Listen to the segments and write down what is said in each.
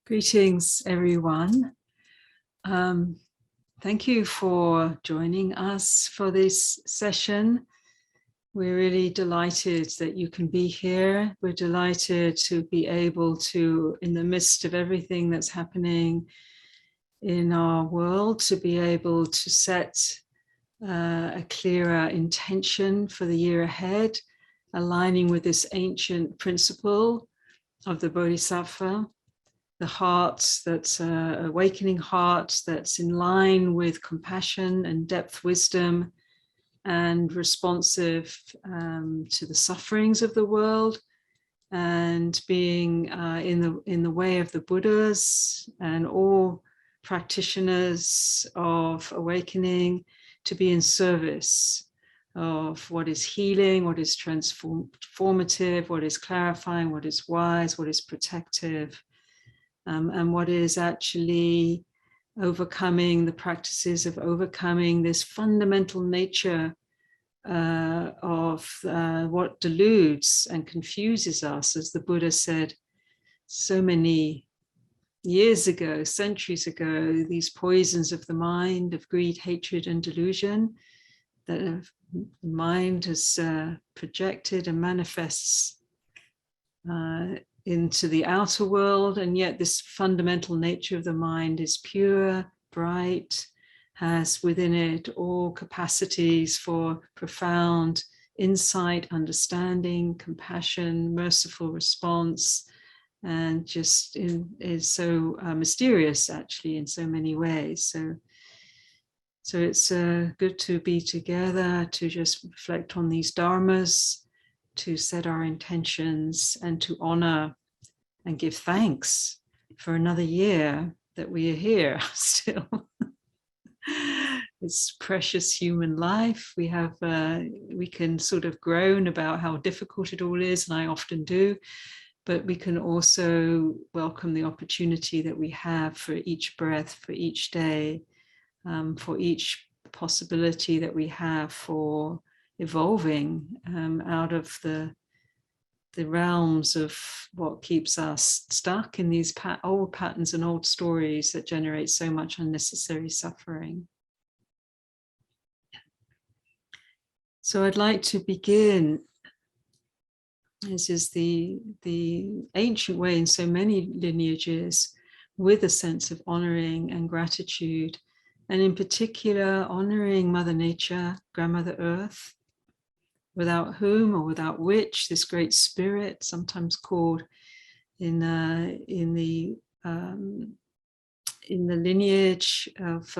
Greetings, everyone. Thank you for joining us for this session. We're really delighted that you can be here. We're delighted to be able to, in the midst of everything that's happening in our world, to be able to set a clearer intention for the year ahead, aligning with this ancient principle of the Bodhisattva, the heart that's awakening heart that's in line with compassion and depth wisdom and responsive to the sufferings of the world, and being in the way of the Buddhas and all practitioners of awakening, to be in service of what is healing, what is transformative, what is clarifying, what is wise, what is protective, and what is actually overcoming the practices of overcoming this fundamental nature of what deludes and confuses us, as the Buddha said so many years ago, centuries ago, these poisons of the mind, of greed, hatred, and delusion that the mind has projected and manifests into the outer world, and yet this fundamental nature of the mind is pure, bright, has within it all capacities for profound insight, understanding, compassion, merciful response, and just is so mysterious actually in so many ways. So it's good to be together, to just reflect on these dharmas, to set our intentions, and to honor and give thanks for another year that we are here still. It's precious human life. We can sort of groan about how difficult it all is, and I often do, but we can also welcome the opportunity that we have for each breath, for each day, for each possibility that we have for evolving out of the realms of what keeps us stuck in these old patterns and old stories that generate so much unnecessary suffering. So I'd like to begin, this is the ancient way in so many lineages, with a sense of honoring and gratitude, and in particular honoring Mother Nature, Grandmother Earth, without whom or without which this great spirit, sometimes called in the lineage of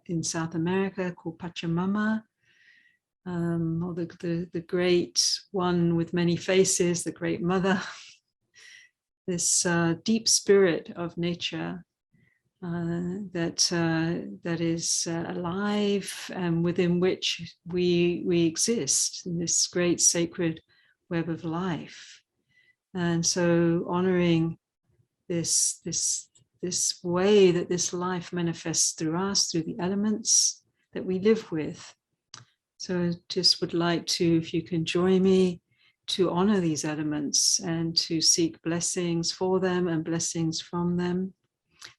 in South America called Pachamama, or the great one with many faces, the Great Mother, this deep spirit of nature that is alive and within which we exist in this great sacred web of life. And so honoring this way that this life manifests through us, through the elements that we live with. So I just would like to, if you can join me, to honor these elements and to seek blessings for them and blessings from them.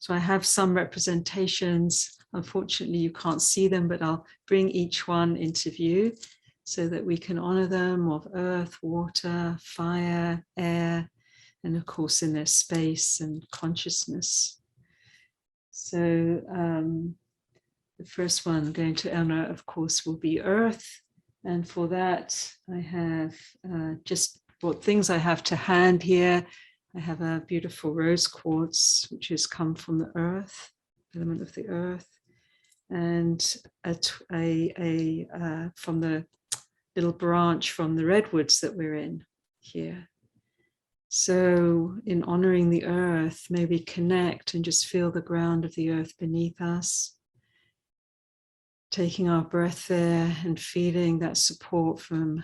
So I have some representations. Unfortunately, you can't see them, but I'll bring each one into view so that we can honor them, of earth, water, fire, air, and of course in their space and consciousness. So the first one I'm going to honor, of course, will be earth. And for that, I have just what things I have to hand here. I have a beautiful rose quartz, which has come from the earth, element of the earth, and from the little branch from the redwoods that we're in here. So in honoring the earth, maybe connect and just feel the ground of the earth beneath us, taking our breath there and feeling that support from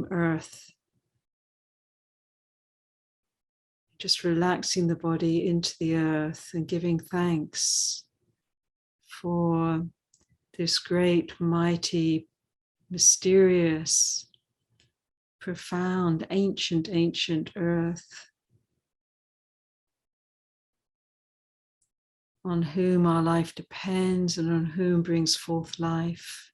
earth. Just relaxing the body into the earth and giving thanks for this great, mighty, mysterious, profound, ancient earth. on whom our life depends and on whom brings forth life.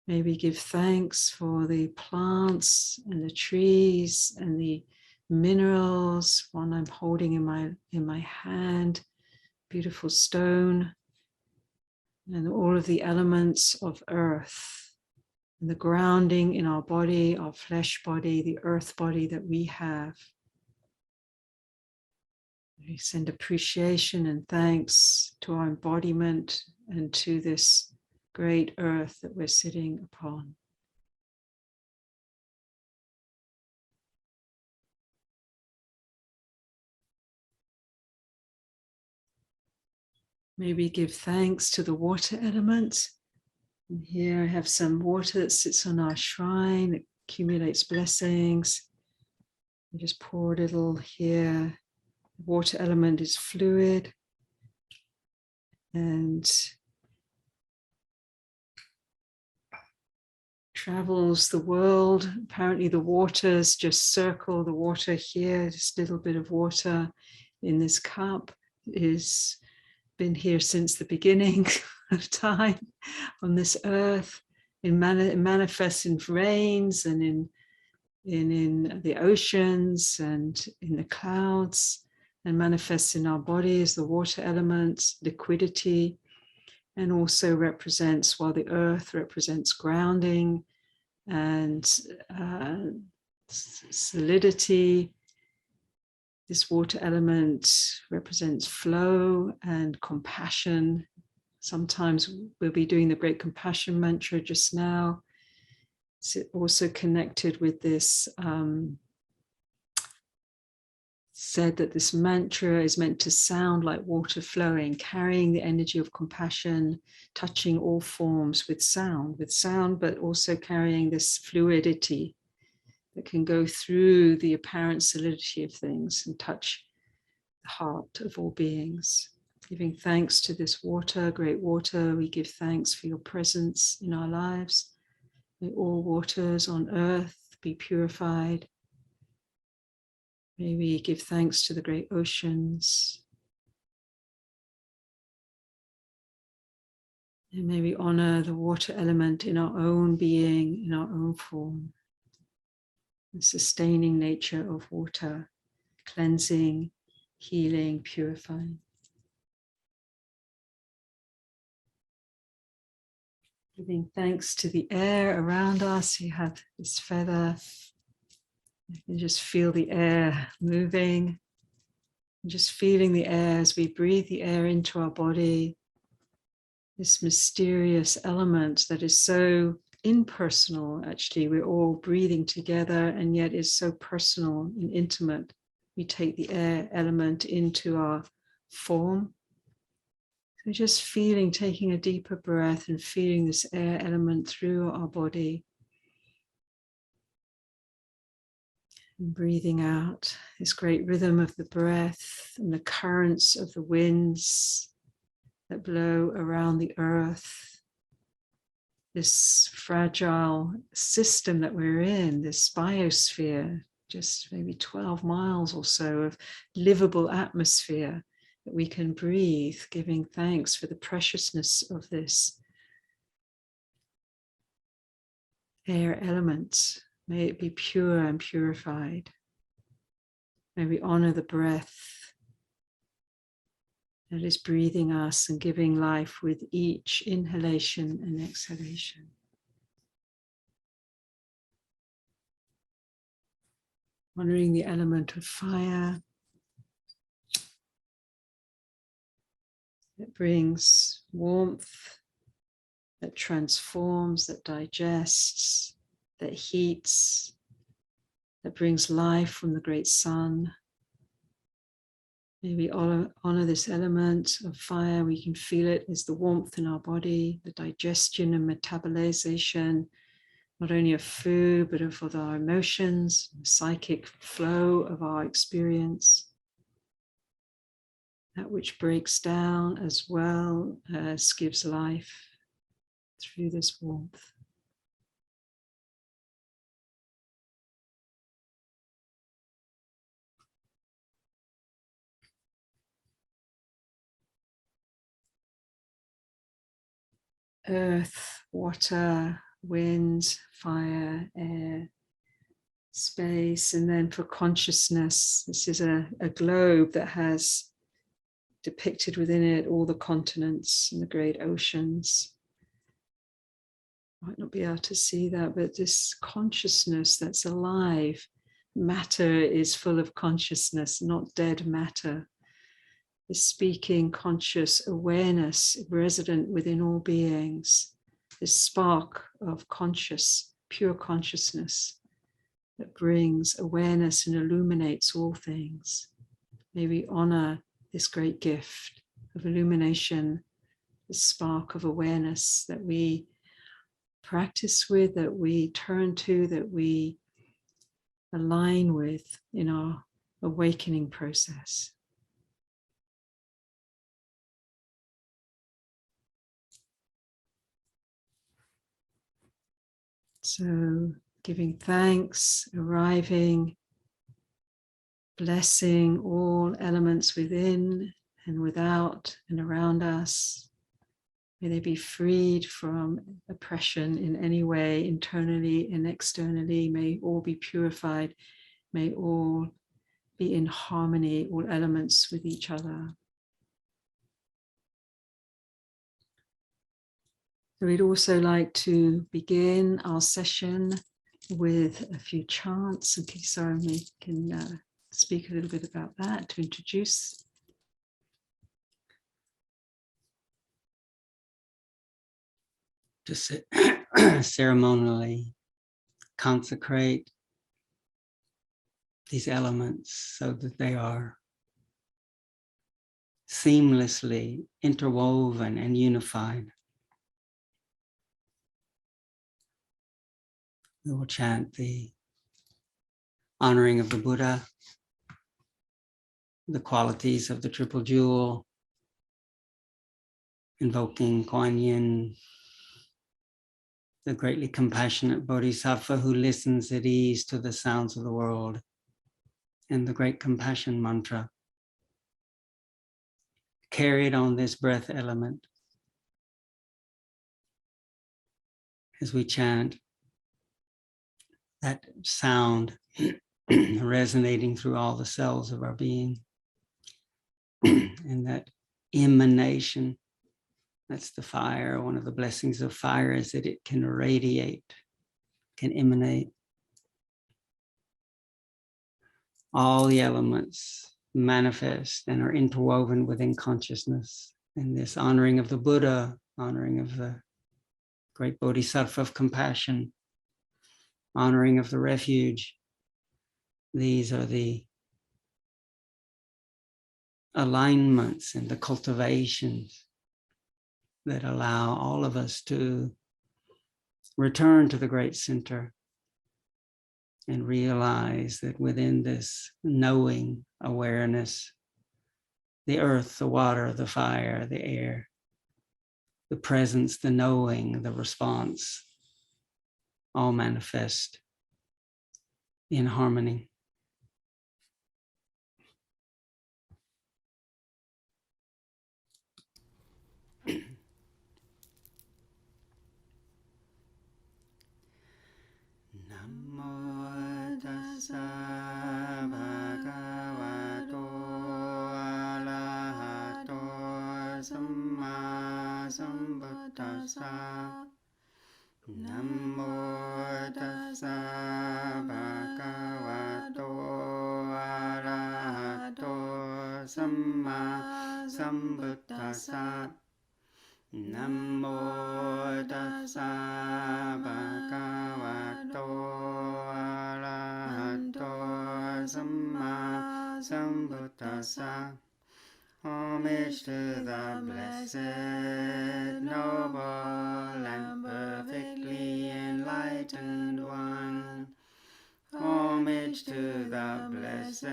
Maybe give thanks for the plants and the trees and the minerals, one I'm holding in my hand, beautiful stone, and all of the elements of earth, and the grounding in our body, our flesh body, the earth body that we have. We send appreciation and thanks to our embodiment and to this great earth that we're sitting upon. Maybe give thanks to the water element. And here I have some water that sits on our shrine, that accumulates blessings. We just pour a little here. The water element is fluid and travels the world. Apparently the waters just circle the water here, just a little bit of water in this cup is been here since the beginning of time on this earth. It manifests in rains and in the oceans and in the clouds, and manifests in our bodies, the water element, liquidity, and also represents, while the earth represents grounding and solidity, this water element represents flow and compassion. Sometimes we'll be doing the great compassion mantra just now. It's also connected with this, said that this mantra is meant to sound like water flowing, carrying the energy of compassion, touching all forms with sound, but also carrying this fluidity that can go through the apparent solidity of things and touch the heart of all beings. Giving thanks to this water, great water, we give thanks for your presence in our lives. May all waters on earth be purified. May we give thanks to the great oceans. And may we honor the water element in our own being, in our own form. The sustaining nature of water, cleansing, healing, purifying. Giving thanks to the air around us. You have this feather. You can just feel the air moving. And just feeling the air as we breathe the air into our body. This mysterious element that is so impersonal, actually. We're all breathing together and yet is so personal and intimate. We take the air element into our form. So just feeling, taking a deeper breath and feeling this air element through our body. And breathing out this great rhythm of the breath and the currents of the winds that blow around the earth. This fragile system that we're in, this biosphere, just maybe 12 miles or so of livable atmosphere that we can breathe, giving thanks for the preciousness of this air element. May it be pure and purified. May we honor the breath that is breathing us and giving life with each inhalation and exhalation. Honoring the element of fire that brings warmth, that transforms, that digests, that heats, that brings life from the great sun. May we honor this element of fire. We can feel it as the warmth in our body, the digestion and metabolization, not only of food, but of our emotions, the psychic flow of our experience. That which breaks down as well as gives life through this warmth. earth, water, wind, fire, air, space. And then for consciousness, this is a globe that has depicted within it all the continents and the great oceans. Might not be able to see that, but this consciousness that's alive. Matter is full of consciousness, not dead matter. The speaking conscious awareness resident within all beings, this spark of conscious, pure consciousness that brings awareness and illuminates all things. May we honor this great gift of illumination, the spark of awareness that we practice with, that we turn to, that we align with in our awakening process. So giving thanks, arriving, blessing all elements within and without and around us. May they be freed from oppression in any way, internally and externally. May all be purified. May all be in harmony, all elements with each other. So we'd also like to begin our session with a few chants, and Kittisaro can speak a little bit about that to introduce. To ceremonially consecrate these elements so that they are seamlessly interwoven and unified. We will chant the honoring of the Buddha, the qualities of the Triple Jewel, invoking Kuan Yin, the greatly compassionate Bodhisattva who listens at ease to the sounds of the world, and the great compassion mantra, carried on this breath element. As we chant, that sound resonating through all the cells of our being, and that emanation, that's the fire. One of the blessings of fire is that it can radiate, can emanate. All the elements manifest and are interwoven within consciousness. And this honoring of the Buddha, honoring of the great Bodhisattva of compassion, honoring of the refuge, these are the alignments and the cultivations that allow all of us to return to the great center and realize that within this knowing awareness, the earth, the water, the fire, the air, the presence, the knowing, the response, all manifest in harmony. Namo tassa bhagavato arahato samma sambuddhassa. Namo tassa bhagavato arahato samma sambuddhassa. Namo tassa bhagavato arahato samma sambuddhassa. Homage to the blessed, noble, and perfectly enlightened one. Homage to the blessed,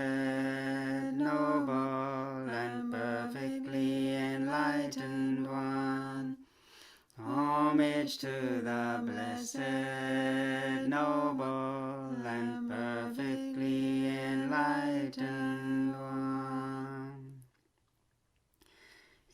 noble, and perfectly enlightened one. Homage to the blessed, noble, and perfectly enlightened one.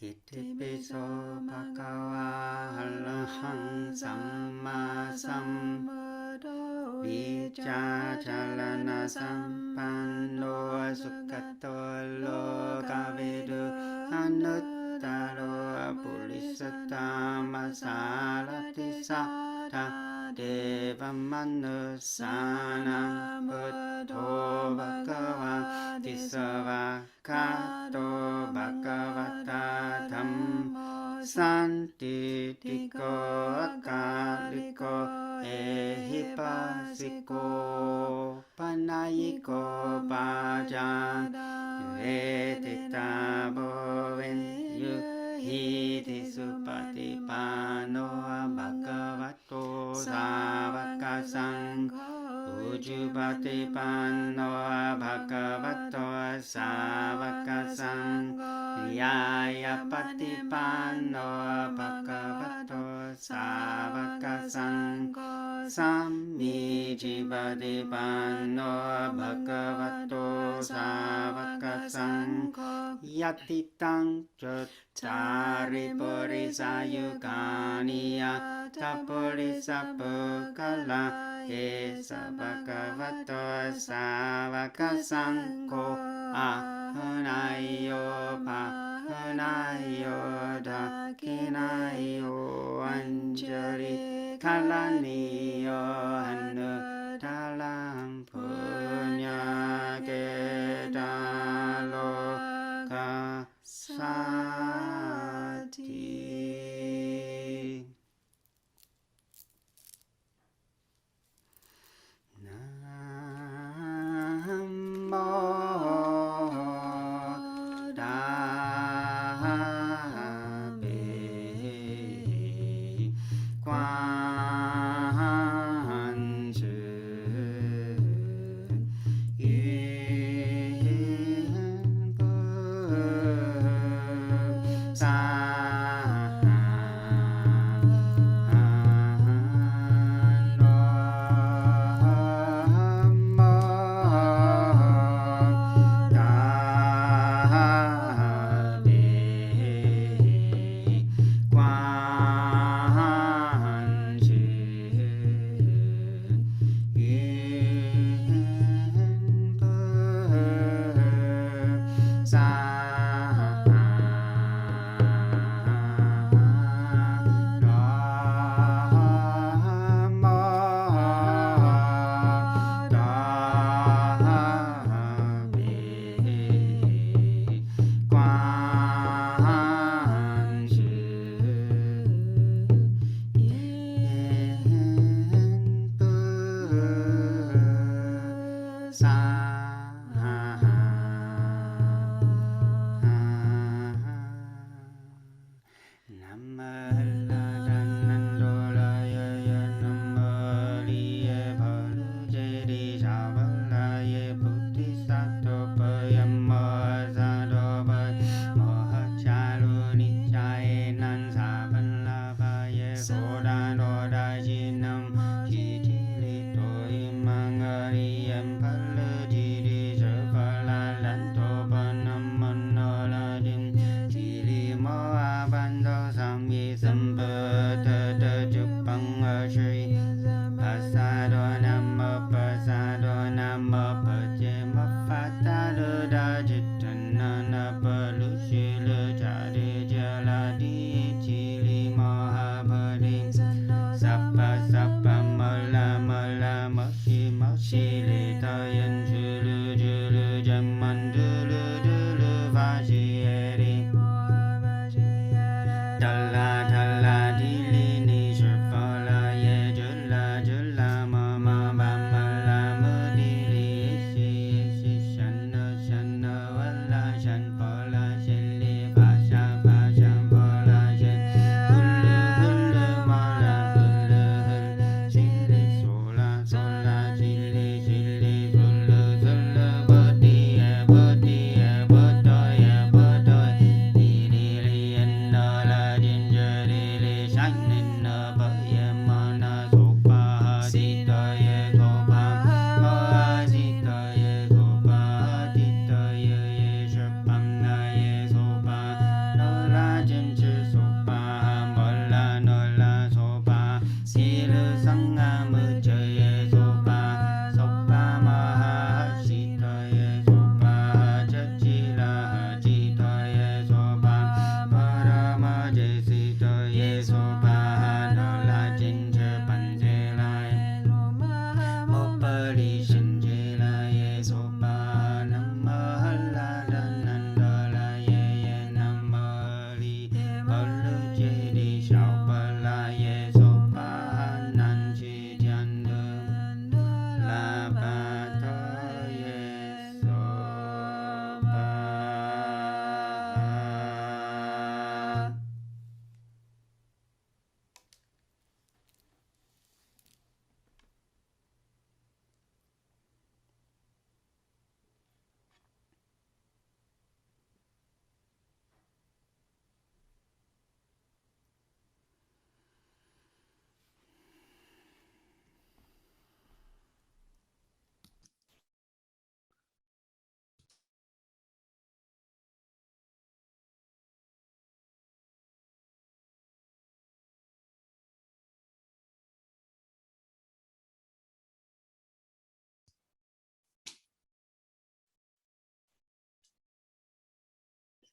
Kittisaro bhagava arahang samma sambuddho Vichachalana sampanno sukhato lokavidu anuttaro bodhisattva sarati sattva devamanussanam buddho bhagavati savakato bhagavata dhammo santitiko akaliko ehipasiko panayiko pajan vedita boven yuhiti supatipano bhagavato savaka sangho ujupatipano bhagavato savaka sangho Yayapatipano bhagavato savaka sangho Samijivadipano bhagavato savaka sangho Yatitang Chattari Purisayukaniya Tapurisappukala Esa bhagavato savaka sangho Ahanayo Pahanayo Dakinayo Anjali Kalaniyo Anudalam Punya Kedalo Kasati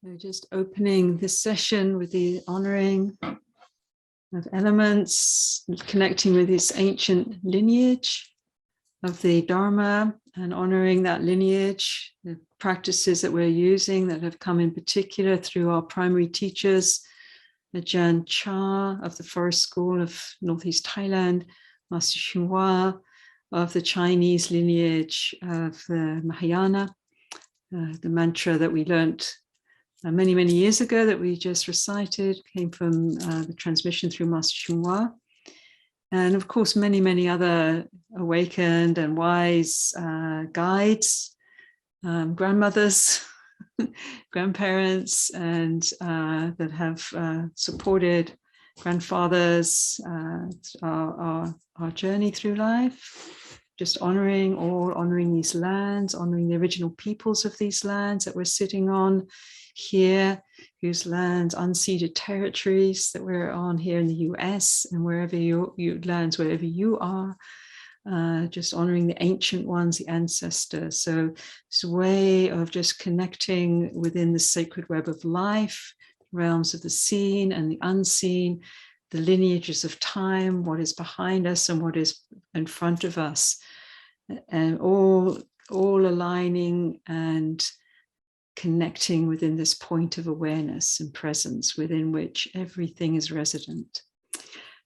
So just opening this session with the honoring of elements, connecting with this ancient lineage of the Dharma and honoring that lineage, the practices that we're using that have come in particular through our primary teachers, Ajahn Chah of the Forest School of Northeast Thailand, Master Hsuan Hua of the Chinese lineage of the Mahayana, the mantra that we learnt many, many years ago that we just recited came from the transmission through Master Hsuan Hua. And of course, many, many other awakened and wise guides, grandmothers, grandparents, and that have supported grandfathers, our journey through life. Just honoring these lands, honoring the original peoples of these lands that we're sitting on here, whose lands, unceded territories that we're on here in the US and wherever you lands, wherever you are, just honoring the ancient ones, the ancestors. So it's a way of just connecting within the sacred web of life, realms of the seen and the unseen, the lineages of time, what is behind us and what is in front of us, and all aligning and connecting within this point of awareness and presence within which everything is resident.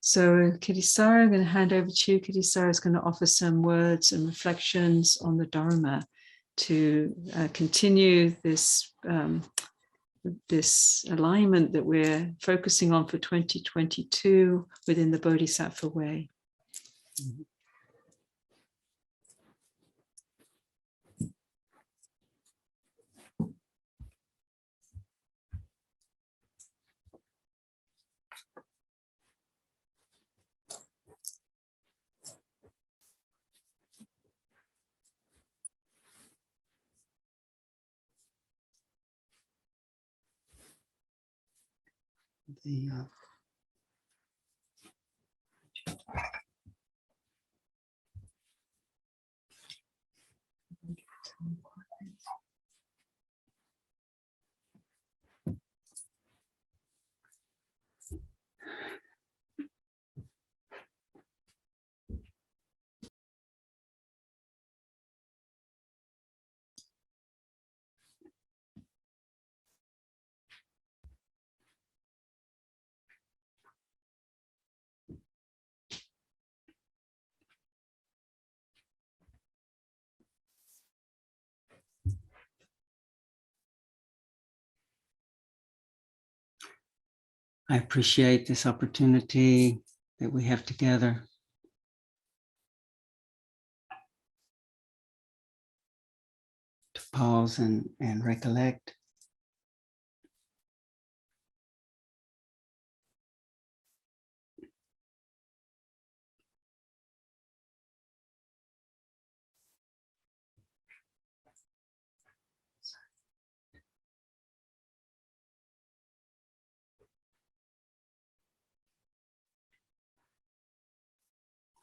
So Kittisaro, I'm going to hand over to you. Kittisaro is going to offer some words and reflections on the Dharma to continue this, this alignment that we're focusing on for 2022 within the Bodhisattva way. Mm-hmm. I appreciate this opportunity that we have together to pause and recollect.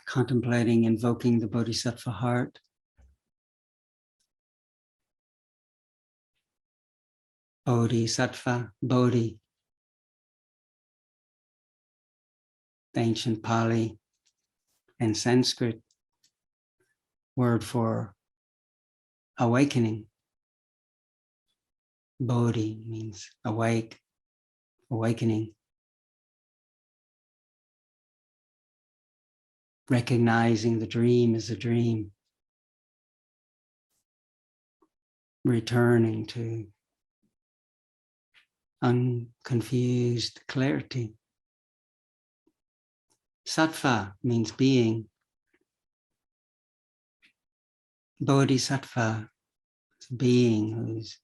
Contemplating, invoking the Bodhisattva heart. Bodhisattva, Bodhi, the ancient Pali and Sanskrit word for awakening. Bodhi means awake, awakening. Recognizing the dream as a dream. Returning to unconfused clarity. Sattva means being. Bodhisattva is being who's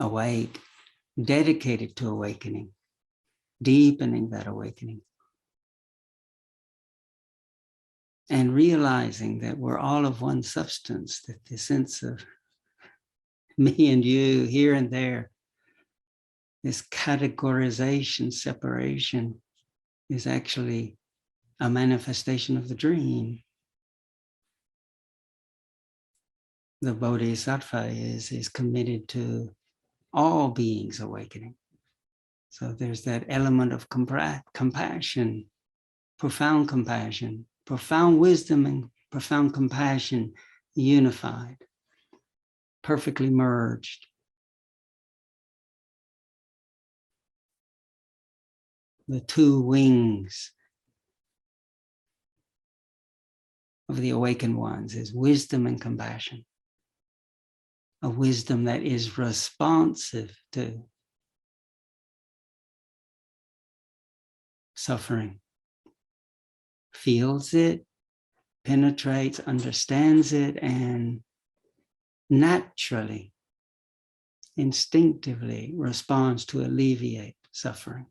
awake, dedicated to awakening, deepening that awakening. And realizing that we're all of one substance, that the sense of me and you here and there, this categorization, separation is actually a manifestation of the dream. The Bodhisattva is committed to all beings awakening. So there's that element of compassion, profound wisdom and profound compassion unified, perfectly merged. The two wings of the awakened ones is wisdom and compassion. A wisdom that is responsive to suffering, feels it, penetrates, understands it, and naturally, instinctively responds to alleviate suffering.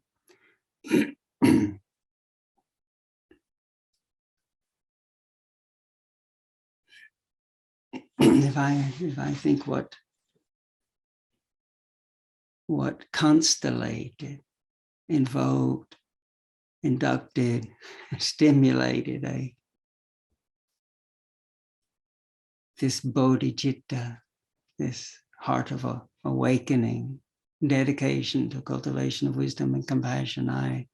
If I think what constellated, invoked, inducted, stimulated this bodhicitta, this heart of awakening, dedication to cultivation of wisdom and compassion, I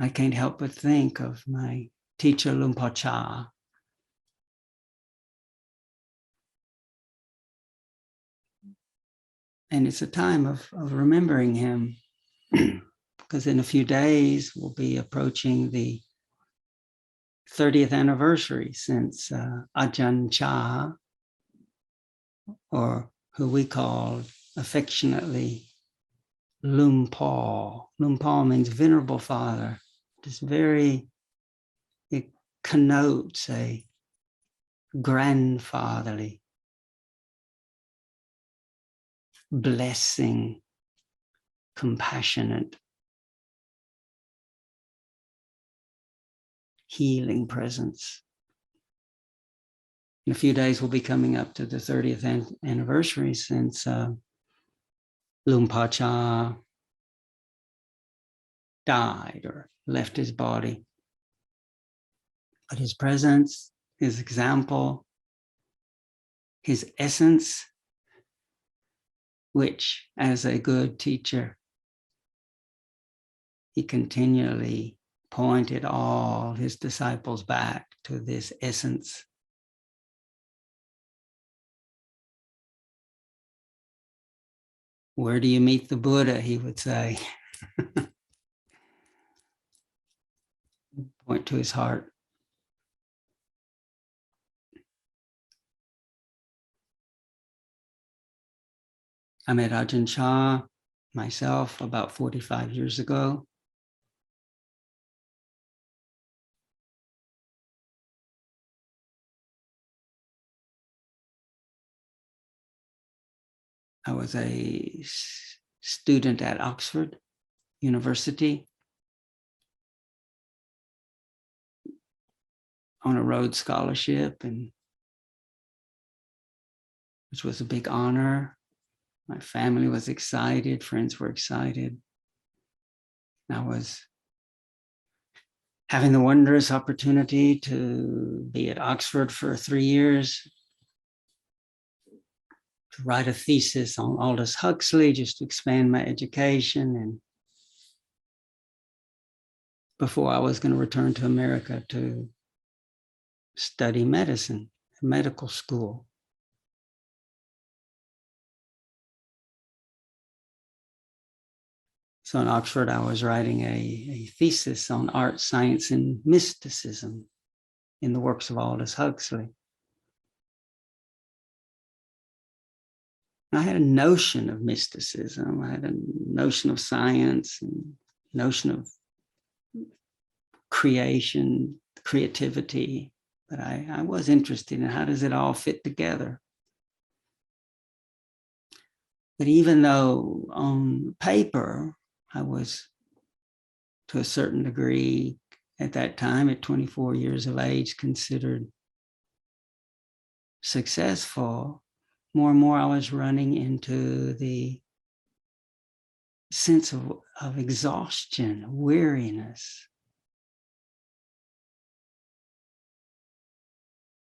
can't help but think of my teacher Lumpur Cha. And it's a time of remembering him, because in a few days we'll be approaching the 30th anniversary since Ajahn Chah, or who we call affectionately Lumpur. Lumpur means venerable father. It connotes a grandfatherly, blessing, compassionate, healing presence. In a few days, we'll be coming up to the 30th anniversary since Lumpur Cha died or left his body. But his presence, his example, his essence, which as a good teacher, he continually pointed all his disciples back to this essence. Where do you meet the Buddha, he would say. Point to his heart. I met Ajahn Chah myself about 45 years ago. I was a student at Oxford University on a Rhodes Scholarship, and which was a big honor. My family was excited, friends were excited. I was having the wondrous opportunity to be at Oxford for 3 years, to write a thesis on Aldous Huxley, just to expand my education, and before I was going to return to America to study medicine, medical school. So in Oxford, I was writing a thesis on art, science, and mysticism in the works of Aldous Huxley. I had a notion of mysticism. I had a notion of science and notion of creation, creativity, but I was interested in how does it all fit together. But even though on paper, I was to a certain degree at that time, at 24 years of age, considered successful, more and more I was running into the sense of exhaustion, weariness.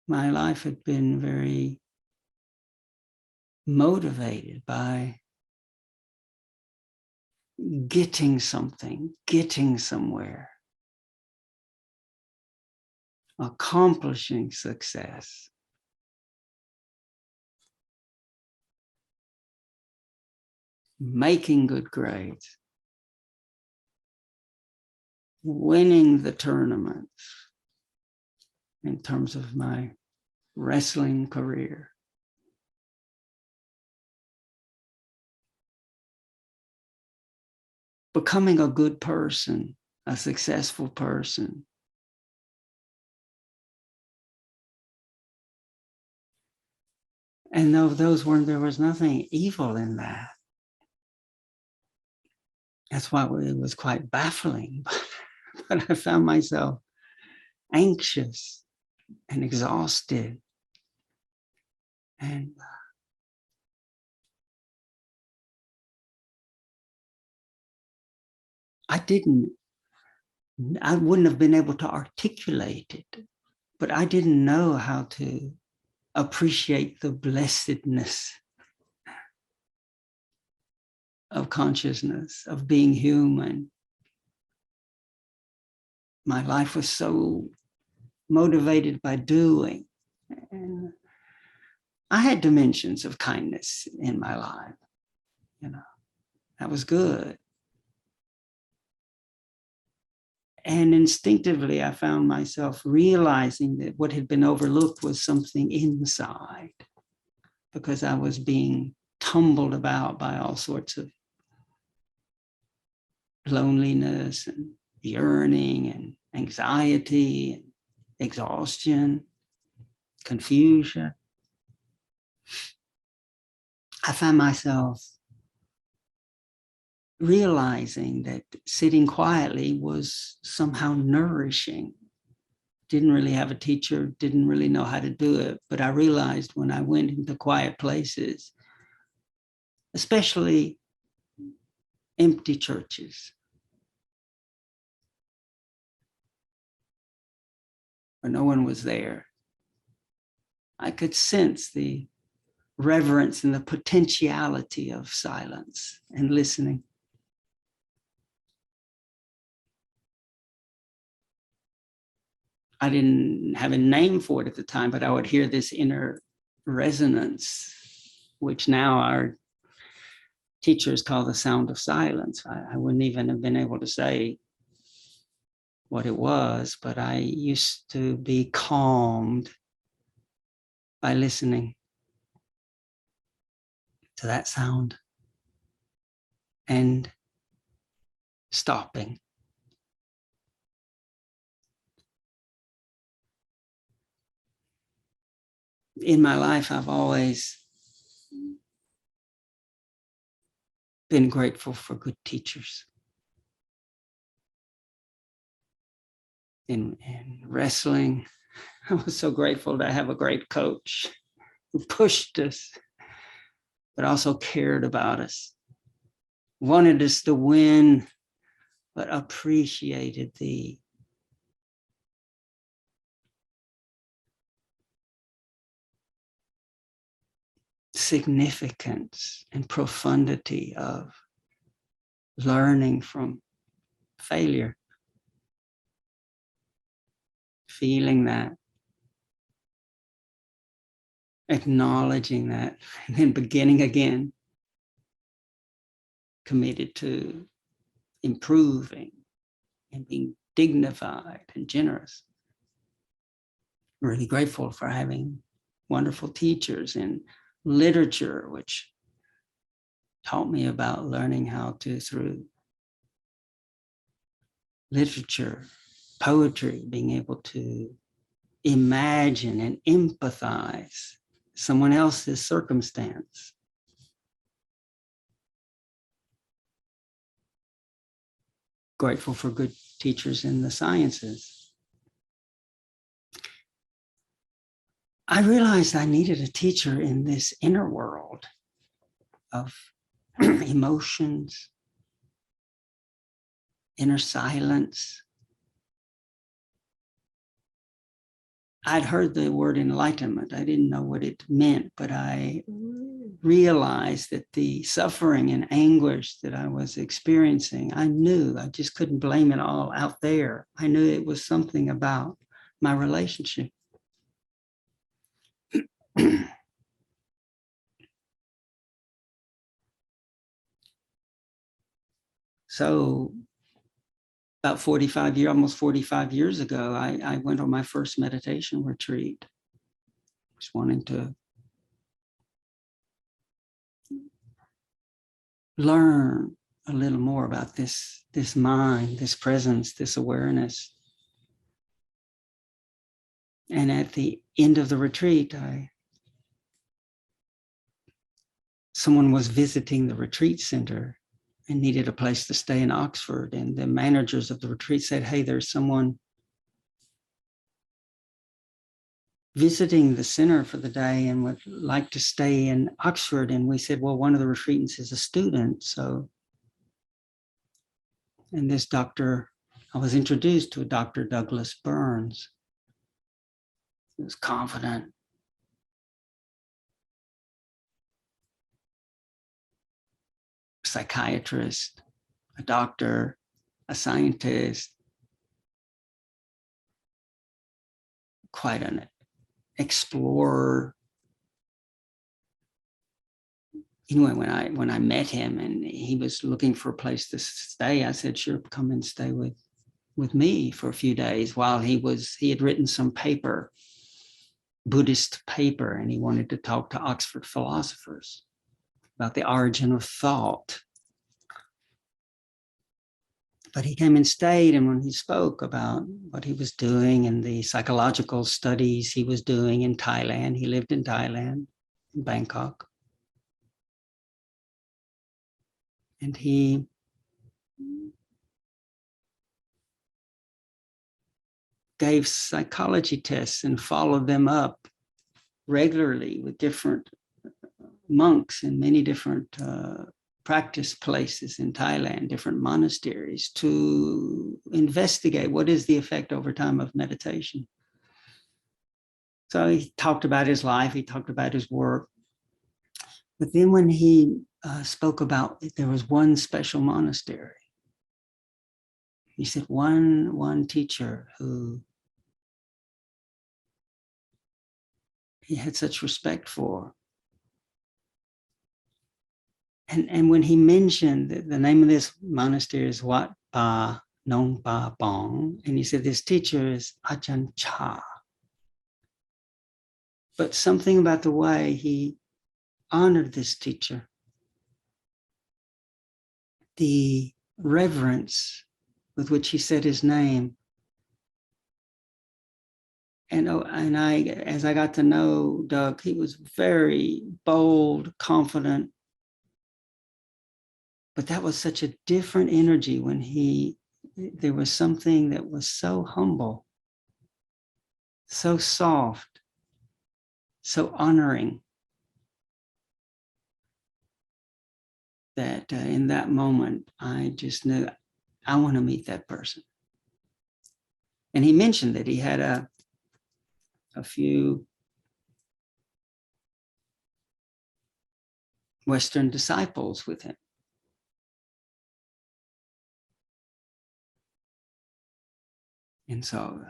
My life had been very motivated by getting something, getting somewhere, accomplishing success. Making good grades, winning the tournaments in terms of my wrestling career. Becoming a good person, a successful person. And though there was nothing evil in that. That's why it was quite baffling. But I found myself anxious and exhausted. And I wouldn't have been able to articulate it, but I didn't know how to appreciate the blessedness of consciousness, of being human. My life was so motivated by doing. And I had dimensions of kindness in my life. That was good. And instinctively, I found myself realizing that what had been overlooked was something inside, because I was being tumbled about by all sorts of loneliness and yearning and anxiety and exhaustion, confusion. I found myself realizing that sitting quietly was somehow nourishing. Didn't really have a teacher, didn't really know how to do it, but I realized when I went into quiet places, especially empty churches, where no one was there, I could sense the reverence and the potentiality of silence and listening. I didn't have a name for it at the time, but I would hear this inner resonance, which now our teachers call the sound of silence. I wouldn't even have been able to say what it was, but I used to be calmed by listening to that sound and stopping. In my life, I've always been grateful for good teachers. In wrestling, I was so grateful to have a great coach who pushed us, but also cared about us, wanted us to win, but appreciated the significance and profundity of learning from failure, feeling that, acknowledging that, and then beginning again, committed to improving and being dignified and generous. Really grateful for having wonderful teachers in literature, which taught me about learning how to, through literature, poetry, being able to imagine and empathize someone else's circumstance. Grateful for good teachers in the sciences. I realized I needed a teacher in this inner world of emotions, inner silence, I'd heard the word enlightenment. I didn't know what it meant, but I realized that the suffering and anguish that I was experiencing, I knew I just couldn't blame it all out there. I knew it was something about my relationship. So about almost 45 years ago, I went on my first meditation retreat, just wanting to learn a little more about this mind, this presence, this awareness. And at the end of the retreat, someone was visiting the retreat center and needed a place to stay in Oxford. And the managers of the retreat said, hey, there's someone visiting the center for the day and would like to stay in Oxford. And we said, well, one of the retreatants is a student. So, and this doctor, I was introduced to a Dr. Douglas Burns. He was confident, psychiatrist, a doctor, a scientist, quite an explorer. Anyway, when I met him and he was looking for a place to stay, I said, sure, come and stay with me for a few days while he had written some paper, Buddhist paper, and he wanted to talk to Oxford philosophers about the origin of thought. But he came and stayed, and when he spoke about what he was doing and the psychological studies he was doing in Thailand, he lived in Thailand, in Bangkok. And he gave psychology tests and followed them up regularly with different monks in many different practice places in Thailand, different monasteries, to investigate what is the effect over time of meditation. So he talked about his life, he talked about his work. But then when he spoke about, there was one special monastery, he said one teacher who he had such respect for. And when he mentioned that the name of this monastery is Wat Pa Nong Pa Bong, and he said this teacher is Ajahn Chah. But something about the way he honored this teacher, the reverence with which he said his name, and as I got to know Doug, he was very bold, confident. But that was such a different energy when there was something that was so humble, so soft, so honoring, that in that moment, I just knew I want to meet that person. And he mentioned that he had a few Western disciples with him. And so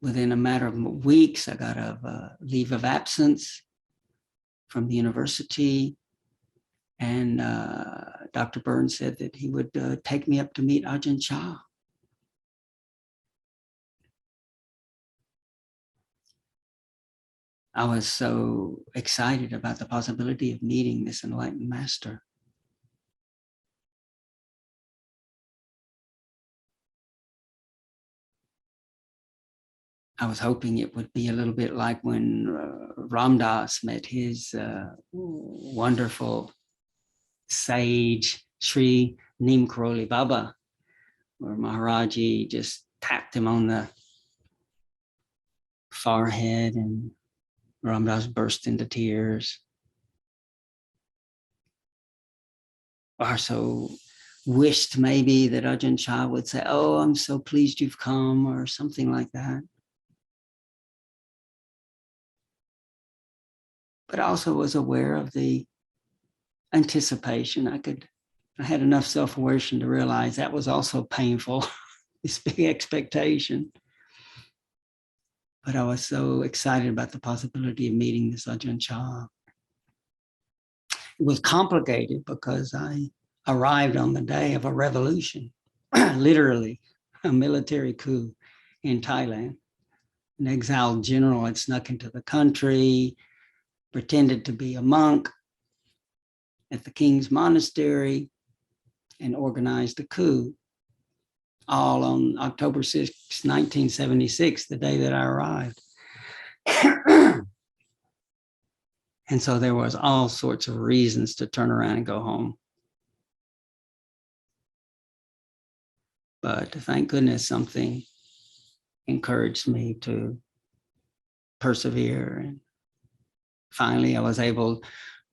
within a matter of weeks, I got a leave of absence from the university. And Dr. Burns said that he would take me up to meet Ajahn Chah. I was so excited about the possibility of meeting this enlightened master. I was hoping it would be a little bit like when Ram Dass met his wonderful sage, Sri Neem Karoli Baba, where Maharaji just tapped him on the forehead and Ram Dass burst into tears. Or so wished maybe that Ajahn Chah would say, oh, I'm so pleased you've come, or something like that. but I also was aware of the anticipation. I had enough self-awareness to realize that was also painful, this big expectation. But I was so excited about the possibility of meeting this Ajahn Chah. It was complicated because I arrived on the day of a revolution, literally a military coup in Thailand. An exiled general had snuck into the country, pretended to be a monk at the king's monastery, and organized a coup, all on October 6, 1976, the day that I arrived. And so there was all sorts of reasons to turn around and go home. But thank goodness something encouraged me to persevere. And finally I was able,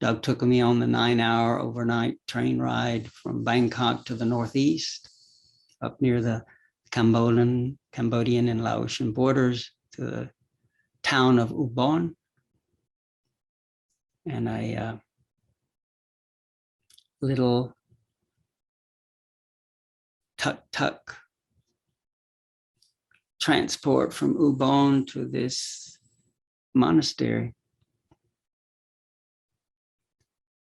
Doug took me on the 9-hour overnight train ride from Bangkok to the northeast, up near the Cambodian and Laotian borders to the town of Ubon. And a little tuk-tuk transport from Ubon to this monastery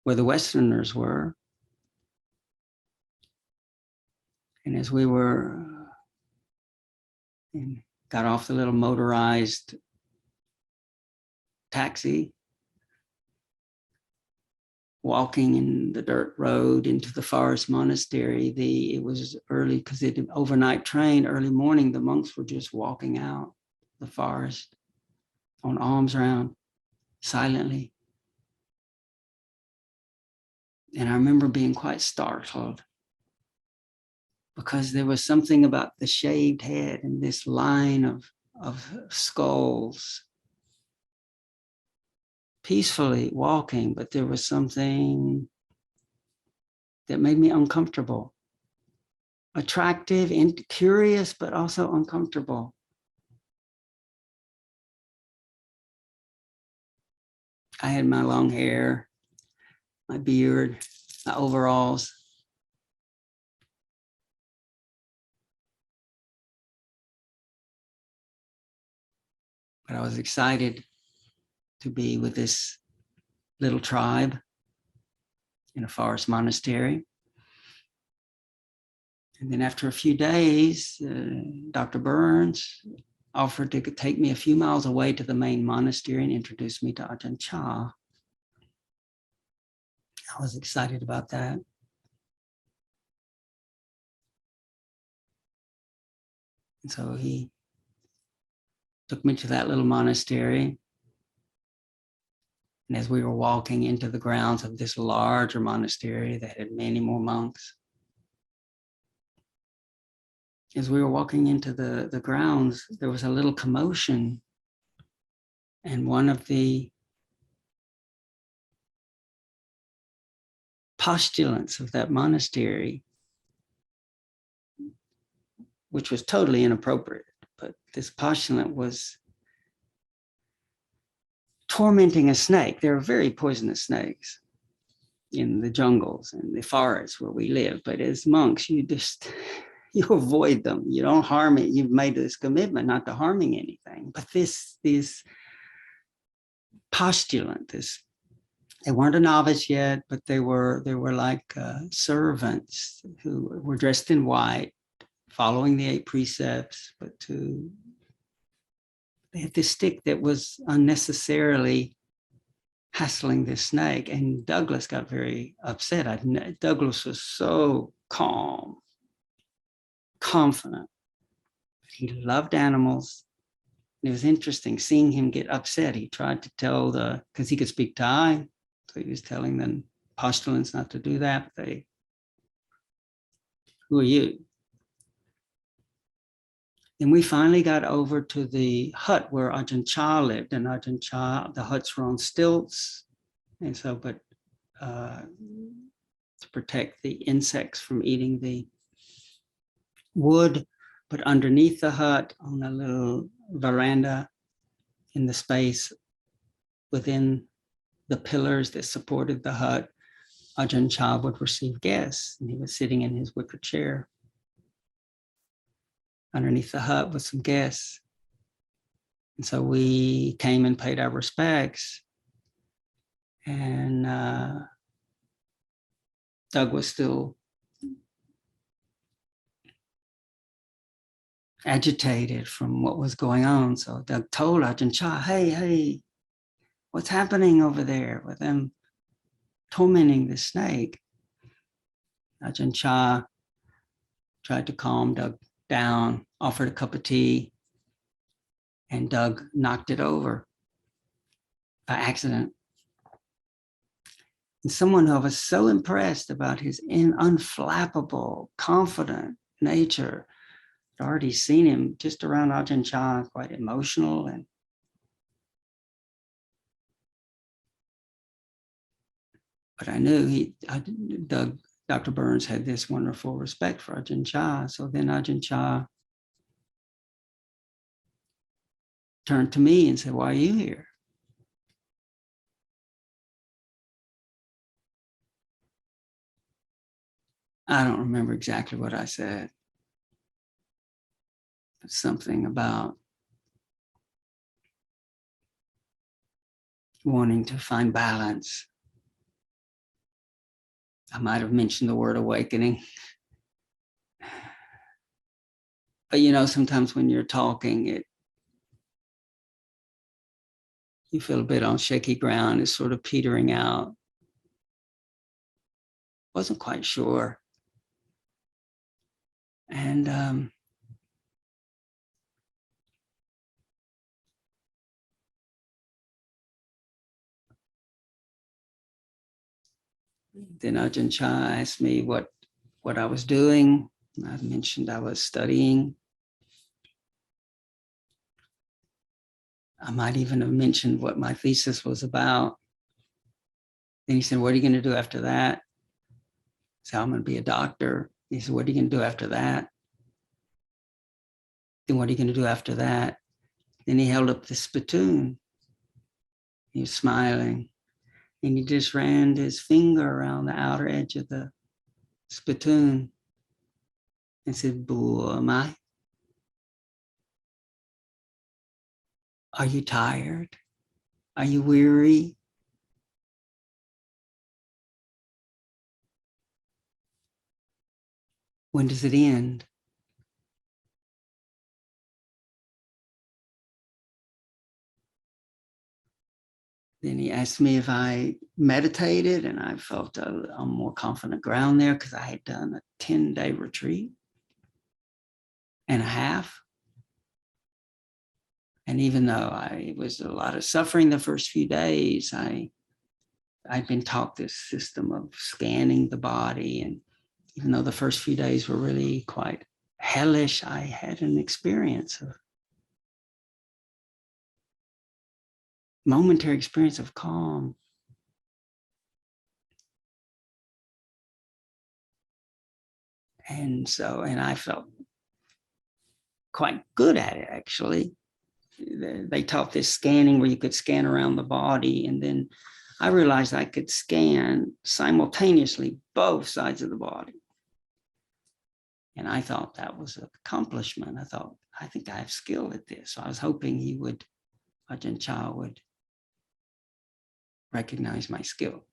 where the Westerners were. And as we were, got off the little motorized taxi, walking in the dirt road into the forest monastery, it was early because it overnight train, early morning, the monks were just walking out the forest on alms round silently. And I remember being quite startled because there was something about the shaved head and this line of skulls peacefully walking, but there was something that made me uncomfortable, attractive and curious, but also uncomfortable. I had my long hair, my beard, my overalls. But I was excited to be with this little tribe in a forest monastery. And then after a few days, Dr. Burns offered to take me a few miles away to the main monastery and introduce me to Ajahn Chah. I was excited about that. And so he took me to that little monastery. And as we were walking into the grounds of this larger monastery that had many more monks, as we were walking into the grounds, there was a little commotion. And one of the postulants of that monastery, which was totally inappropriate, but this postulant was tormenting a snake. There are very poisonous snakes in the jungles and the forests where we live, but as monks, you avoid them. You don't harm it. You've made this commitment not to harming anything. But this postulant, they weren't a novice yet, but they were like servants who were dressed in white, following the 8 precepts, but they had this stick that was unnecessarily hassling this snake. And Douglas got very upset. Douglas was so calm, confident. He loved animals. It was interesting seeing him get upset. He tried to tell because he could speak Thai, so he was telling the postulants not to do that. But who are you? And we finally got over to the hut where Ajahn Chah lived, and Ajahn Chah, the huts were on stilts. And so, but to protect the insects from eating the wood, but underneath the hut on a little veranda in the space within the pillars that supported the hut, Ajahn Chah would receive guests, and he was sitting in his wicker chair underneath the hut with some guests. And so we came and paid our respects. And Doug was still agitated from what was going on. So Doug told Ajahn Chah, hey, what's happening over there with them tormenting the snake? Ajahn Chah tried to calm Doug down, offered a cup of tea, and Doug knocked it over by accident. And someone who was so impressed about his unflappable, confident nature, I'd already seen him just around Ajahn Chah, quite emotional. But I knew Dr. Burns had this wonderful respect for Ajahn Chah. So then Ajahn Chah turned to me and said, why are you here? I don't remember exactly what I said. But something about wanting to find balance. I might have mentioned the word awakening. But sometimes when you're talking, you feel a bit on shaky ground. It's sort of petering out. Wasn't quite sure. And then Ajahn Chah asked me what I was doing. I mentioned I was studying. I might even have mentioned what my thesis was about. Then he said, what are you going to do after that? So I'm going to be a doctor. He said, what are you going to do after that? Then what are you going to do after that? Then he held up the spittoon. He was smiling. And he just ran his finger around the outer edge of the spittoon and said, Buamai, are you tired? Are you weary? When does it end? Then he asked me if I meditated, and I felt on more confident ground there because I had done a 10-day retreat and a half. And even though it was a lot of suffering the first few days, I'd been taught this system of scanning the body. And even though the first few days were really quite hellish, I had an experience of momentary experience of calm. And I felt quite good at it, actually. They taught this scanning where you could scan around the body. And then I realized I could scan simultaneously both sides of the body. And I thought that was an accomplishment. I think I have skill at this. So I was hoping Ajahn Chah would recognize my skill.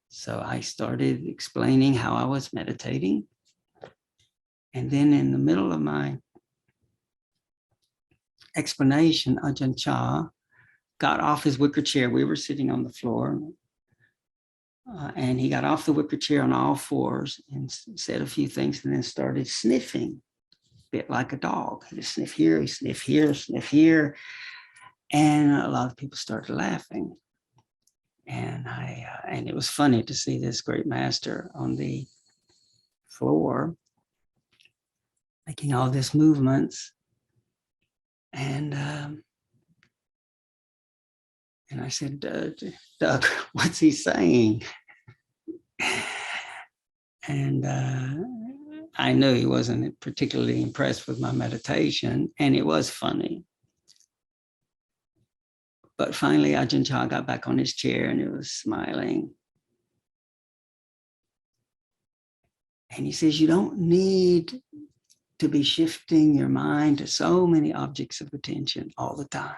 So I started explaining how I was meditating. And then in the middle of my explanation, Ajahn Chah got off his wicker chair. We were sitting on the floor. And he got off the wicker chair on all fours and said a few things and then started sniffing, a bit like a dog. He sniff here, he sniff here, sniff here. And a lot of people started laughing. And it was funny to see this great master on the floor making all these movements. And I said, Doug, what's he saying? And I knew he wasn't particularly impressed with my meditation, and it was funny. But finally, Ajahn Chah got back on his chair and he was smiling. And he says, you don't need to be shifting your mind to so many objects of attention all the time.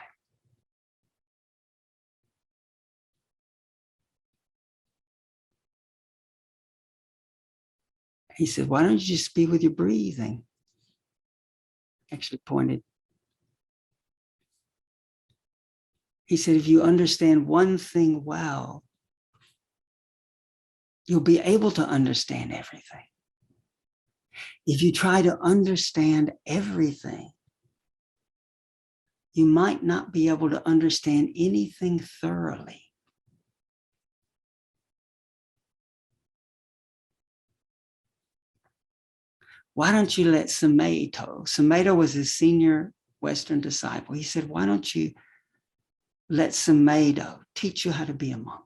He said, why don't you just be with your breathing? Actually pointed. He said, if you understand one thing well, you'll be able to understand everything. If you try to understand everything, you might not be able to understand anything thoroughly. Why don't you let Sumedho was his senior Western disciple. He said, why don't you let Sumedho teach you how to be a monk?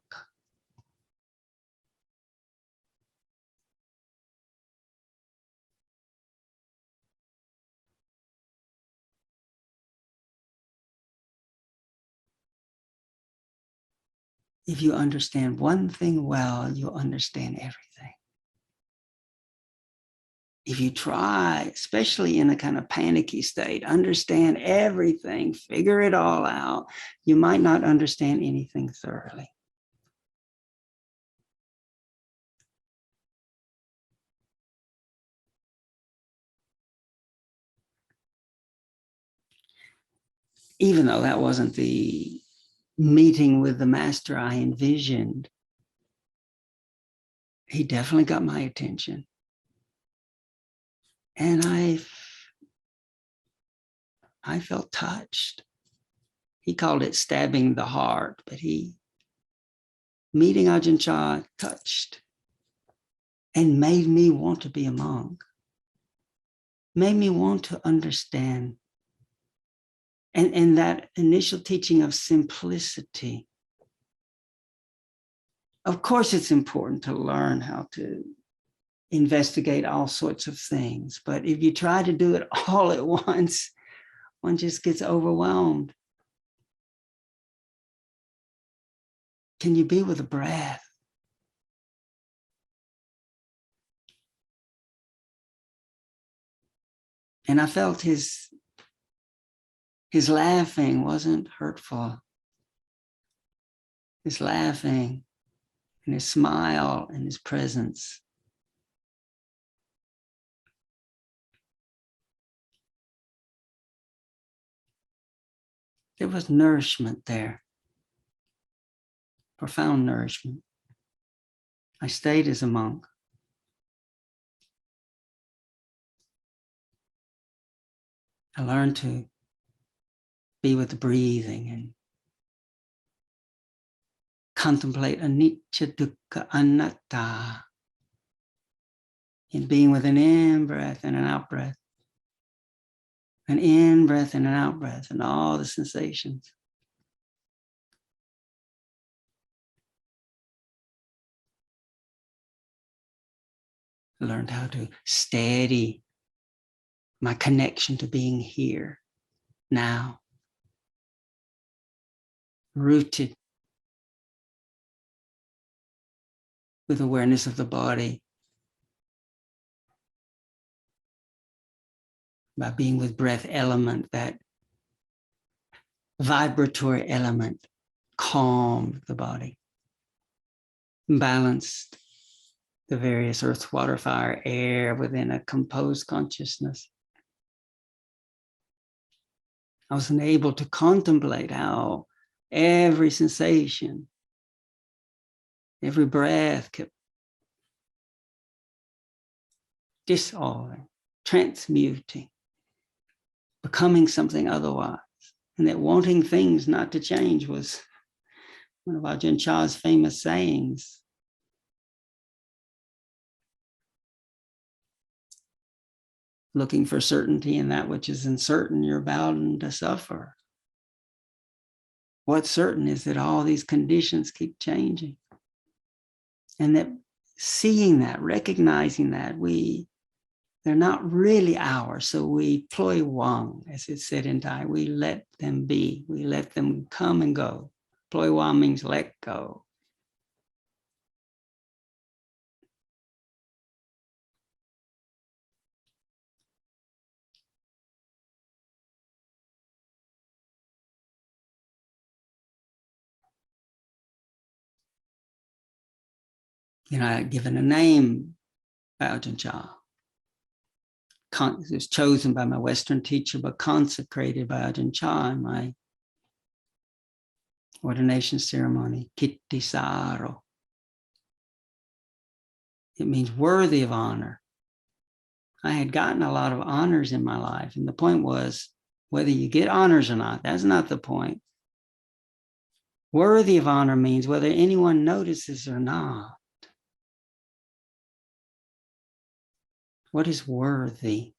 If you understand one thing well, you'll understand everything. If you try, especially in a kind of panicky state, understand everything, figure it all out, you might not understand anything thoroughly. Even though that wasn't the meeting with the master I envisioned, he definitely got my attention. And I felt touched. He called it stabbing the heart, but meeting Ajahn Chah touched and made me want to be a monk, made me want to understand. And that initial teaching of simplicity. Of course, it's important to learn how to investigate all sorts of things, but if you try to do it all at once, one just gets overwhelmed. Can you be with the breath? And I felt his laughing wasn't hurtful. His laughing and his smile and his presence. There was nourishment there, profound nourishment. I stayed as a monk. I learned to be with the breathing and contemplate anicca dukkha anatta in being with an in-breath and an out-breath. An in-breath and an out-breath and all the sensations. I learned how to steady my connection to being here, now, rooted with awareness of the body, by being with breath element, that vibratory element, calmed the body, balanced the various earth, water, fire, air within a composed consciousness. I was able to contemplate how every sensation, every breath kept dissolving, transmuting, becoming something otherwise. And that wanting things not to change was one of Ajahn Chah's famous sayings. Looking for certainty in that which is uncertain, you're bound to suffer. What's certain is that all these conditions keep changing. And that seeing that, recognizing that, we They're not really ours. So we ploy wang, as it said in Thai. We let them be. We let them come and go. Ploy wang means let go. Given a name by Ajahn Chah. It was chosen by my Western teacher, but consecrated by Ajahn Chah in my ordination ceremony, Kittisaro. It means worthy of honor. I had gotten a lot of honors in my life, and the point was, whether you get honors or not, that's not the point. Worthy of honor means whether anyone notices or not. What is worthy?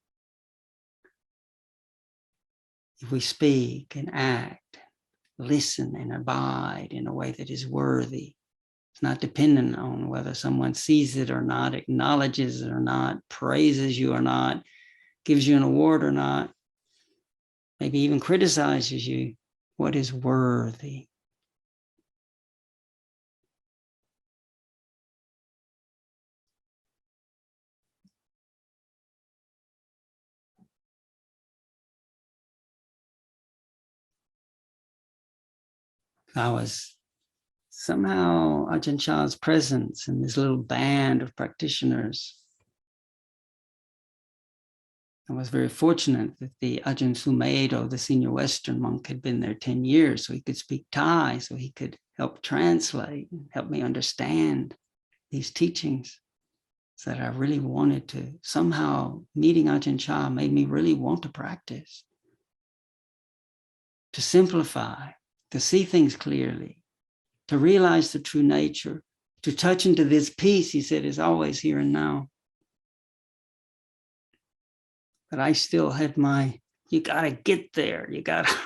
If we speak and act, listen and abide in a way that is worthy, it's not dependent on whether someone sees it or not, acknowledges it or not, praises you or not, gives you an award or not, maybe even criticizes you. What is worthy? I was somehow Ajahn Chah's presence and this little band of practitioners. I was very fortunate that the Ajahn Sumedho, the senior Western monk, had been there 10 years, so he could speak Thai, so he could help translate and help me understand these teachings. So that I really wanted to, somehow meeting Ajahn Chah made me really want to practice, to simplify, to see things clearly, to realize the true nature, to touch into this peace, he said, is always here and now. But I still had you got to get there. You got to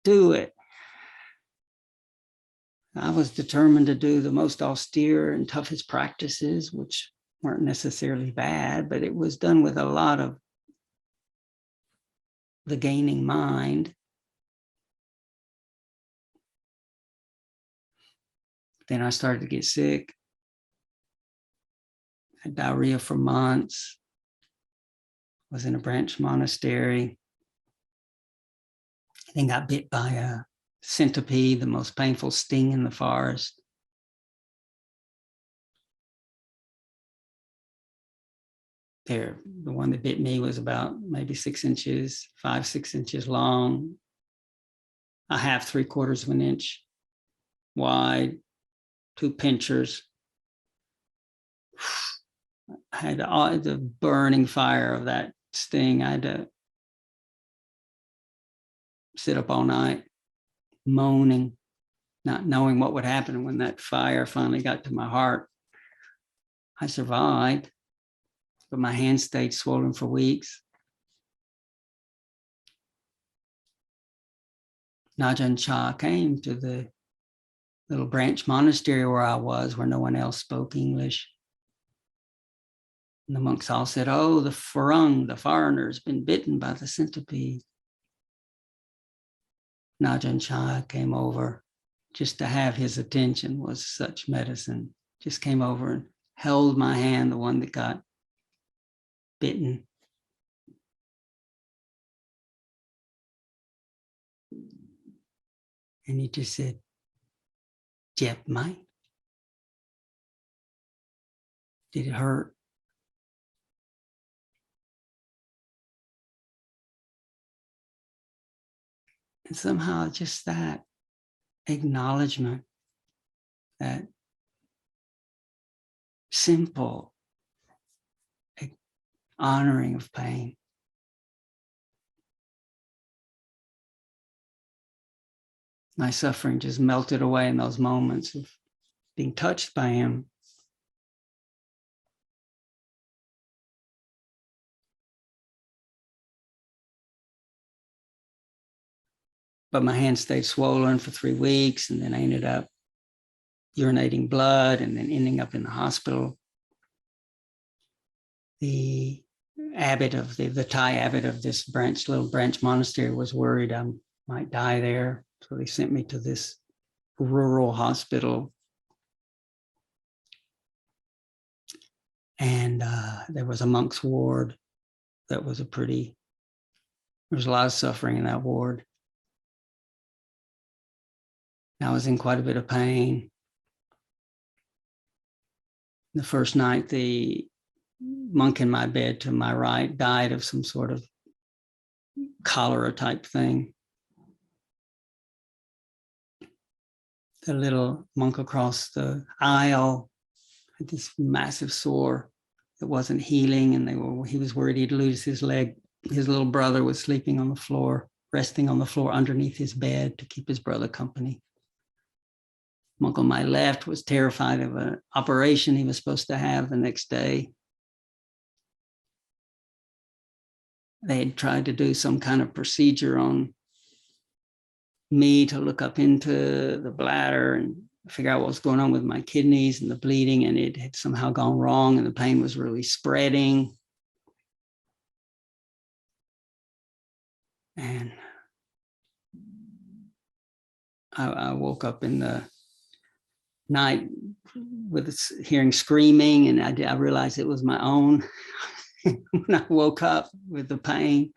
do it. I was determined to do the most austere and toughest practices, which weren't necessarily bad, but it was done with a lot of the gaining mind. Then I started to get sick. I had diarrhea for months. Was in a branch monastery. Then got bit by a centipede, the most painful sting in the forest. The one that bit me was about maybe 6 inches, 5-6 inches long, a half, 3/4 of an inch wide, 2 pinchers. I had the burning fire of that sting. I had to sit up all night moaning, not knowing what would happen when that fire finally got to my heart. I survived, but my hand stayed swollen for weeks. Ajahn Chah came to the little branch monastery where I was, where no one else spoke English. And the monks all said, oh, the Farang, the foreigner, has been bitten by the centipede. Ajahn Chah came over just to have his attention, was such medicine. Just came over and held my hand, the one that got bitten. And he just said, "Jet mai?" Did it hurt? And somehow just that acknowledgement, that simple honoring of pain. My suffering just melted away in those moments of being touched by him. But my hand stayed swollen for 3 weeks, and then I ended up urinating blood and then ending up in the hospital. The abbot of the Thai abbot of this little branch monastery was worried I might die there. So they sent me to this rural hospital. And there was a monk's ward that was there was a lot of suffering in that ward. I was in quite a bit of pain. The first night, the monk in my bed to my right died of some sort of cholera type thing. The little monk across the aisle had this massive sore that wasn't healing, and he was worried he'd lose his leg. His little brother was sleeping on the floor, resting on the floor underneath his bed to keep his brother company. Monk on my left was terrified of an operation he was supposed to have the next day. They had tried to do some kind of procedure on me to look up into the bladder and figure out what was going on with my kidneys and the bleeding, and it had somehow gone wrong and the pain was really spreading. And I woke up in the night with hearing screaming, and I realized it was my own when I woke up with the pain.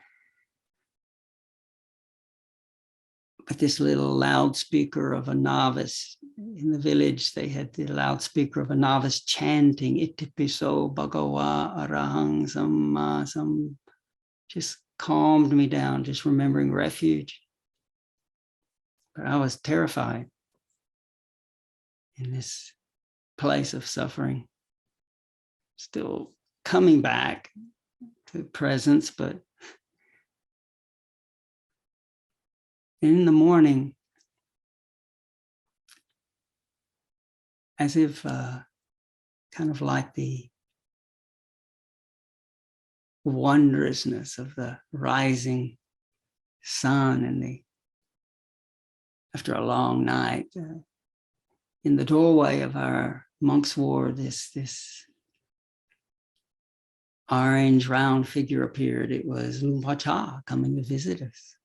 But this little loudspeaker of a novice in the village, they had the loudspeaker of a novice chanting, Ittipiso Bhagava Arahang Samma Sam, just calmed me down, just remembering refuge. But I was terrified in this place of suffering, still coming back to presence, but in the morning, as if kind of like the wondrousness of the rising sun and after a long night, in the doorway of our monk's ward, this orange round figure appeared. It was Lumpur Cha coming to visit us.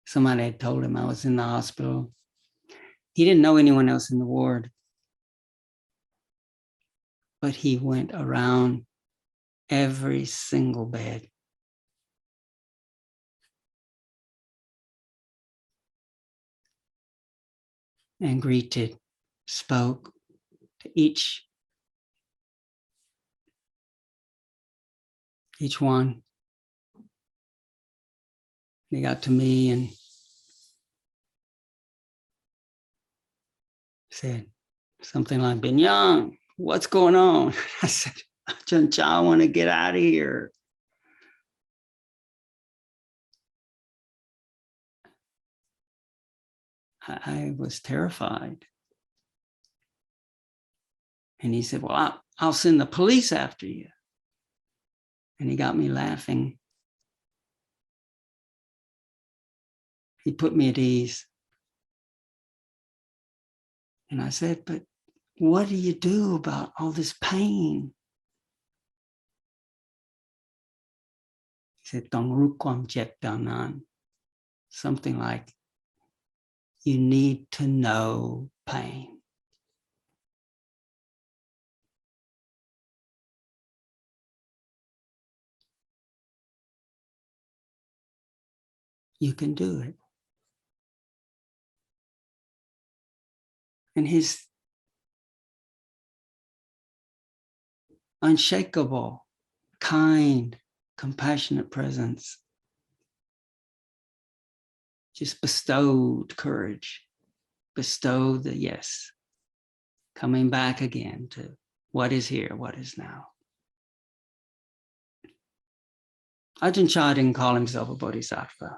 Somebody had told him I was in the hospital. He didn't know anyone else in the ward, but he went around every single bed and spoke to each one. He got to me and said something like, Binyang, what's going on? I said, Ajahn Chah, I want to get out of here. I was terrified. And he said, well, I'll send the police after you. And he got me laughing. He put me at ease. And I said, but what do you do about all this pain? He said, Tong Rukwam Jet Danan. Something like, you need to know pain. You can do it. And his unshakable, kind, compassionate presence just bestowed courage, bestowed the yes, coming back again to what is here, what is now. Ajahn Chah didn't call himself a Bodhisattva.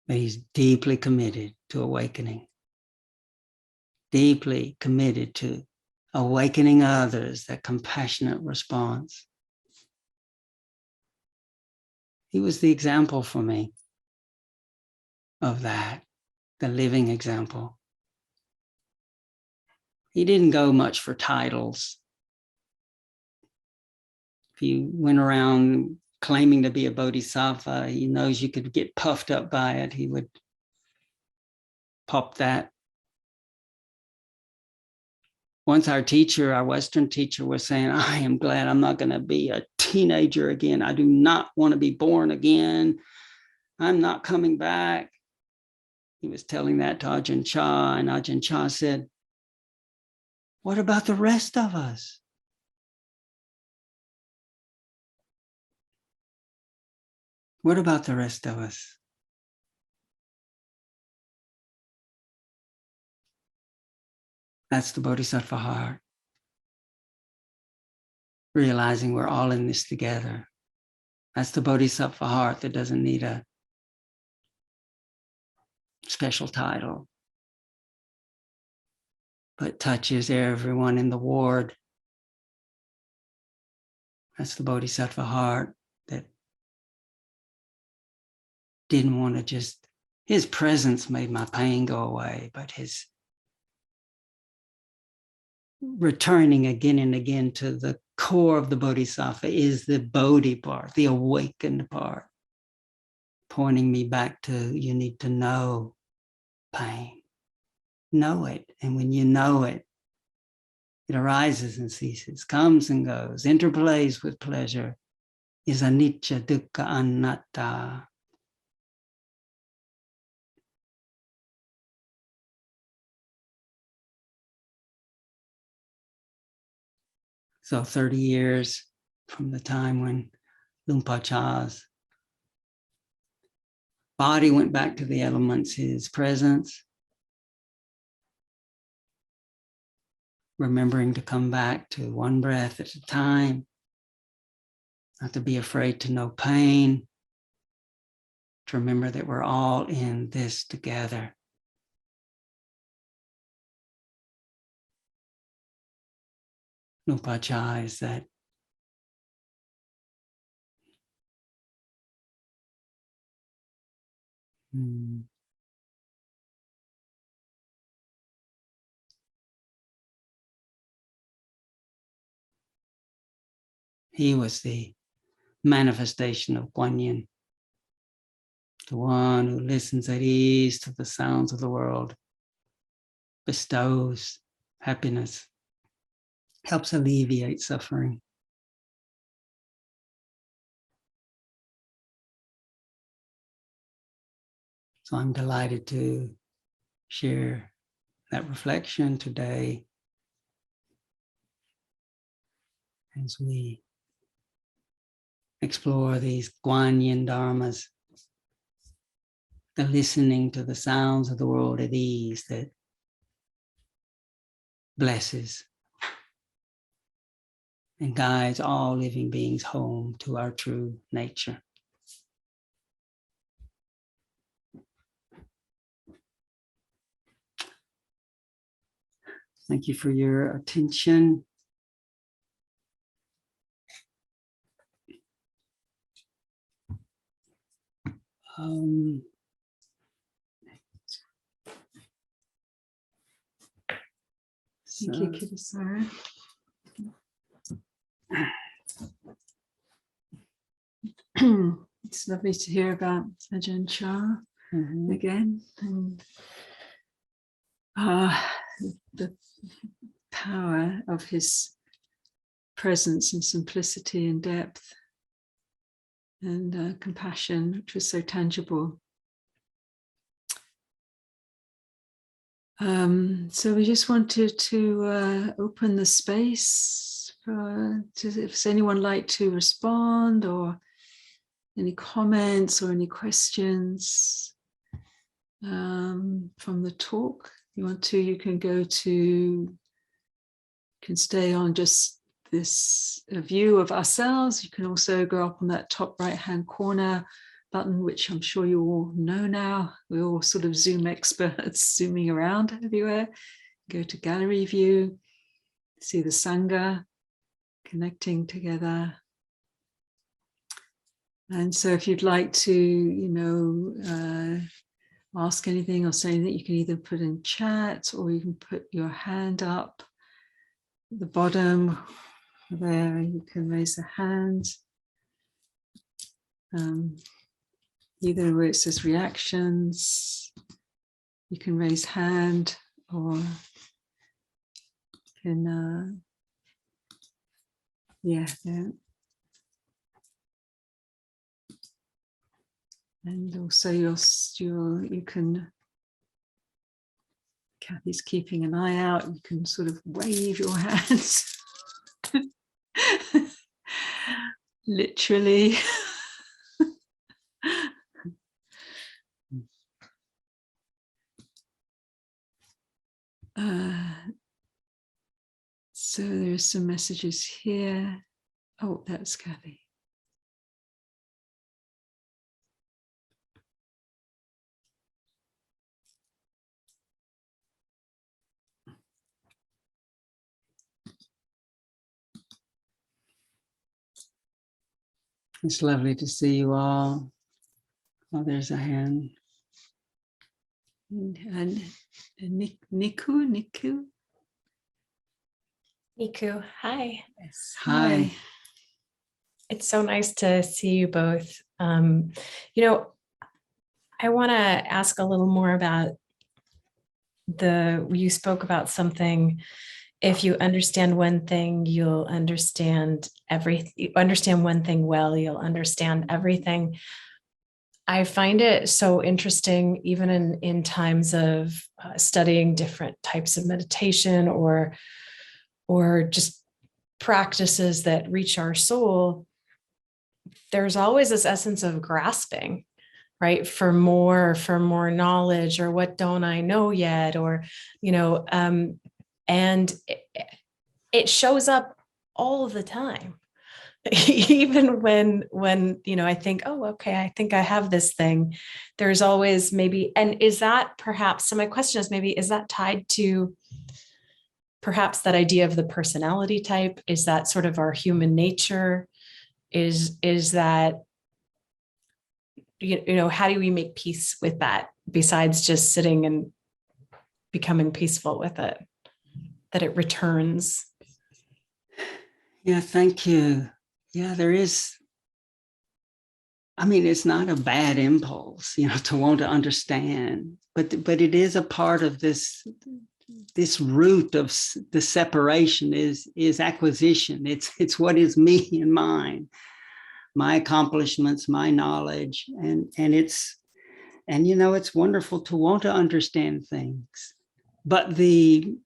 But he's deeply committed to awakening, deeply committed to awakening others, that compassionate response. He was the example for me. of that, the living example. He didn't go much for titles. If you went around claiming to be a bodhisattva, he knows you could get puffed up by it. He would pop that. Once our teacher, our Western teacher, was saying, I am glad I'm not going to be a teenager again. I do not want to be born again. I'm not coming back. He was telling that to Ajahn Chah, and Ajahn Chah said, what about the rest of us? What about the rest of us? That's the Bodhisattva heart. Realizing we're all in this together. That's the Bodhisattva heart that doesn't need a special title, but touches everyone in the ward. That's the Bodhisattva heart that didn't want to just, his presence made my pain go away, but his returning again and again to the core of the Bodhisattva is the Bodhi part, the awakened part, pointing me back to, you need to know pain. Know it. And when you know it, it arises and ceases, comes and goes, interplays with pleasure, is anicca, dukkha, anatta. So 30 years from the time when Lumpur Cha's body went back to the elements, his presence, remembering to come back to one breath at a time, not to be afraid to know pain, to remember that we're all in this together. Lumpur Cha is that he was the manifestation of Guan Yin, the one who listens at ease to the sounds of the world, bestows happiness, helps alleviate suffering. So I'm delighted to share that reflection today as we explore these Guan Yin Dharmas, the listening to the sounds of the world at ease that blesses and guides all living beings home to our true nature. Thank you for your attention. Thank you, Kittisaro. It's lovely to hear about Ajahn Chah again, and the power of his presence and simplicity and depth and compassion, which was so tangible. So we just wanted to open the space for, if anyone like to respond, or any comments or any questions from the talk. If you want to, you can go to, you can stay on just this view of ourselves. You can also go up on that top right-hand corner button, which I'm sure you all know now. We're all sort of Zoom experts, zooming around everywhere. Go to gallery view, see the Sangha connecting together. And so if you'd like to, ask anything or say anything, you can either put in chat or you can put your hand up at the bottom there. You can raise a hand. Either where it says reactions, you can raise hand, or you can, there. And also you can, Kathy's keeping an eye out, you can sort of wave your hands. Literally. So there's some messages here. Oh, that's Kathy. It's lovely to see you all. Oh, there's a hand. And Niku. Niku, hi. Yes. Hi. It's so nice to see you both. You know, I want to ask a little more about you spoke about something. If you understand one thing, you'll understand everything. You understand one thing well, you'll understand everything. I find it so interesting, even in times of studying different types of meditation or just practices that reach our soul. There's always this essence of grasping, right? For more knowledge, or what don't I know yet? Or, and it shows up all of the time. Even when I think, oh, okay, I think I have this thing, there's always maybe, and is that perhaps, so my question is, maybe, is that tied to perhaps that idea of the personality type? Is that sort of our human nature? Is that, how do we make peace with that besides just sitting and becoming peaceful with it, that it returns? Yeah, thank you. Yeah, there is. I mean, it's not a bad impulse, to want to understand, but it is a part of this root of the separation is acquisition. It's what is me and mine, my accomplishments, my knowledge, and it's wonderful to want to understand things, but to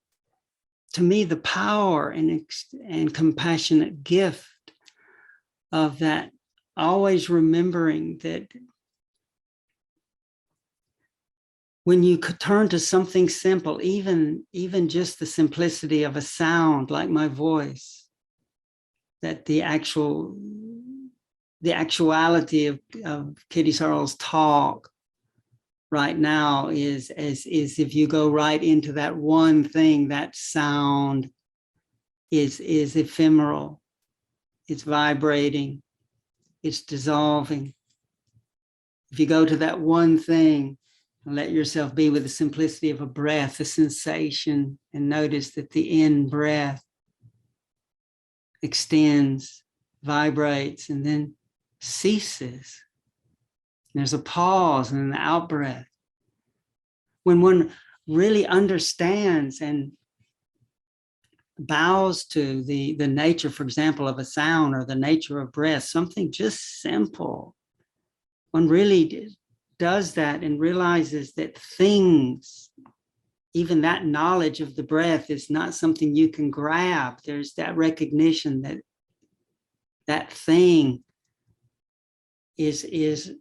me, the power and compassionate gift of that, always remembering that when you could turn to something simple, even just the simplicity of a sound like my voice, that the actuality of Kittisaro's talk right now is if you go right into that one thing, that sound is ephemeral. It's vibrating, it's dissolving. If you go to that one thing and let yourself be with the simplicity of a breath, a sensation, and notice that the in breath extends, vibrates, and then ceases. There's a pause and an out breath. When one really understands and bows to the nature, for example, of a sound or the nature of breath, something just simple, one really does that and realizes that things, even that knowledge of the breath, is not something you can grab. There's that recognition that that thing is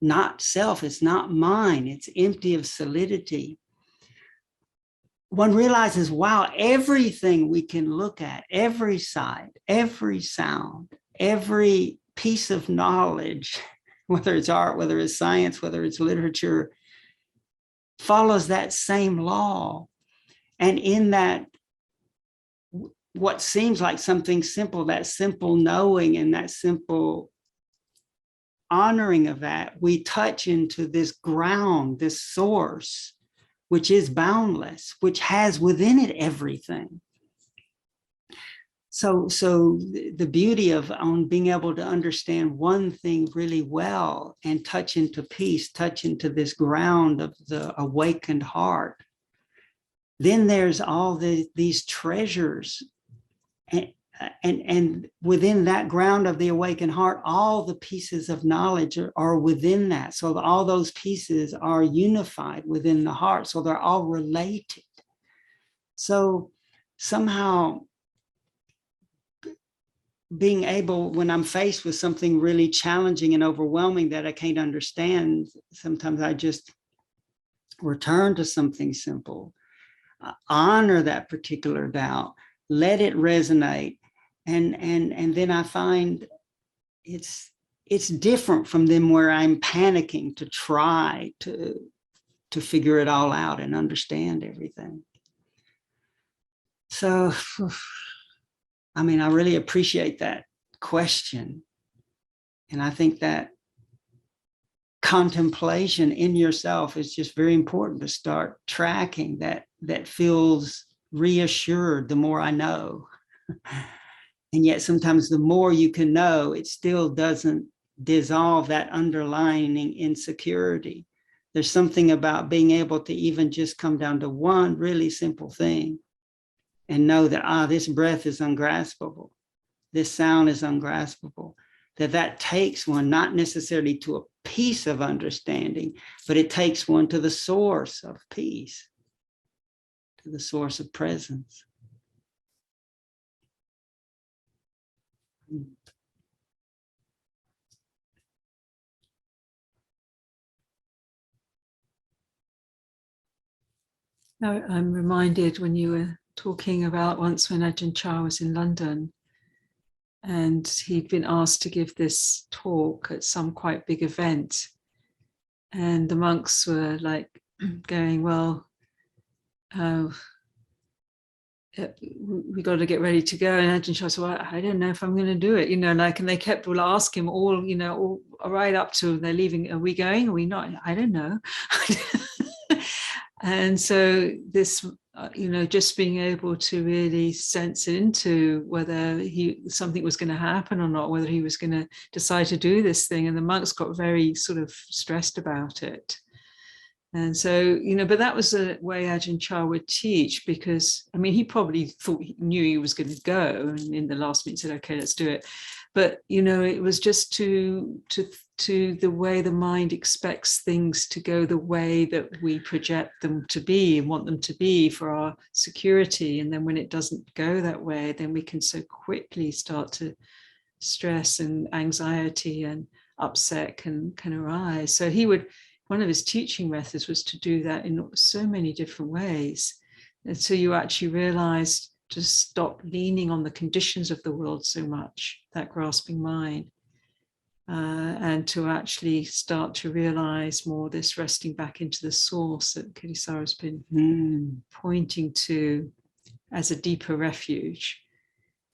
not self, it's not mine, it's empty of solidity. One realizes, wow, everything we can look at, every sight, every sound, every piece of knowledge, whether it's art, whether it's science, whether it's literature, follows that same law. And in that, what seems like something simple, that simple knowing and that simple honoring of that, we touch into this ground, this source, which is boundless, which has within it everything. So the beauty of being able to understand one thing really well and touch into peace, touch into this ground of the awakened heart, then there's all these treasures. And within that ground of the awakened heart, all the pieces of knowledge are within that. So all those pieces are unified within the heart. So they're all related. So somehow being able, when I'm faced with something really challenging and overwhelming that I can't understand, sometimes I just return to something simple, honor that particular doubt, let it resonate. And then I find it's different from them where I'm panicking to try to figure it all out and understand everything. So, I mean, I really appreciate that question. And I think that contemplation in yourself is just very important to start tracking. That feels reassured the more I know. And yet sometimes the more you can know, it still doesn't dissolve that underlying insecurity. There's something about being able to even just come down to one really simple thing and know that, this breath is ungraspable. This sound is ungraspable. That takes one not necessarily to a piece of understanding, but it takes one to the source of peace, to the source of presence. Now, I'm reminded when you were talking about once when Ajahn Chah was in London and he'd been asked to give this talk at some quite big event. And the monks were like going, well, we got to get ready to go. And Ajahn Chah said, well, I don't know if I'm going to do it, and they kept all ask him all right up to they're leaving. Are we going? Are we not? I don't know. And so this, just being able to really sense into whether something was going to happen or not, whether he was going to decide to do this thing. And the monks got very sort of stressed about it. And so, but that was the way Ajahn Chah would teach, because, he probably knew he was going to go, and in the last minute said, okay, let's do it. But, it was just to the way the mind expects things to go the way that we project them to be and want them to be for our security. And then when it doesn't go that way, then we can so quickly start to stress, and anxiety and upset can arise. So one of his teaching methods was to do that in so many different ways. And so you actually realized to stop leaning on the conditions of the world so much, that grasping mind, and to actually start to realize more this resting back into the source that Kittisaro has been pointing to as a deeper refuge.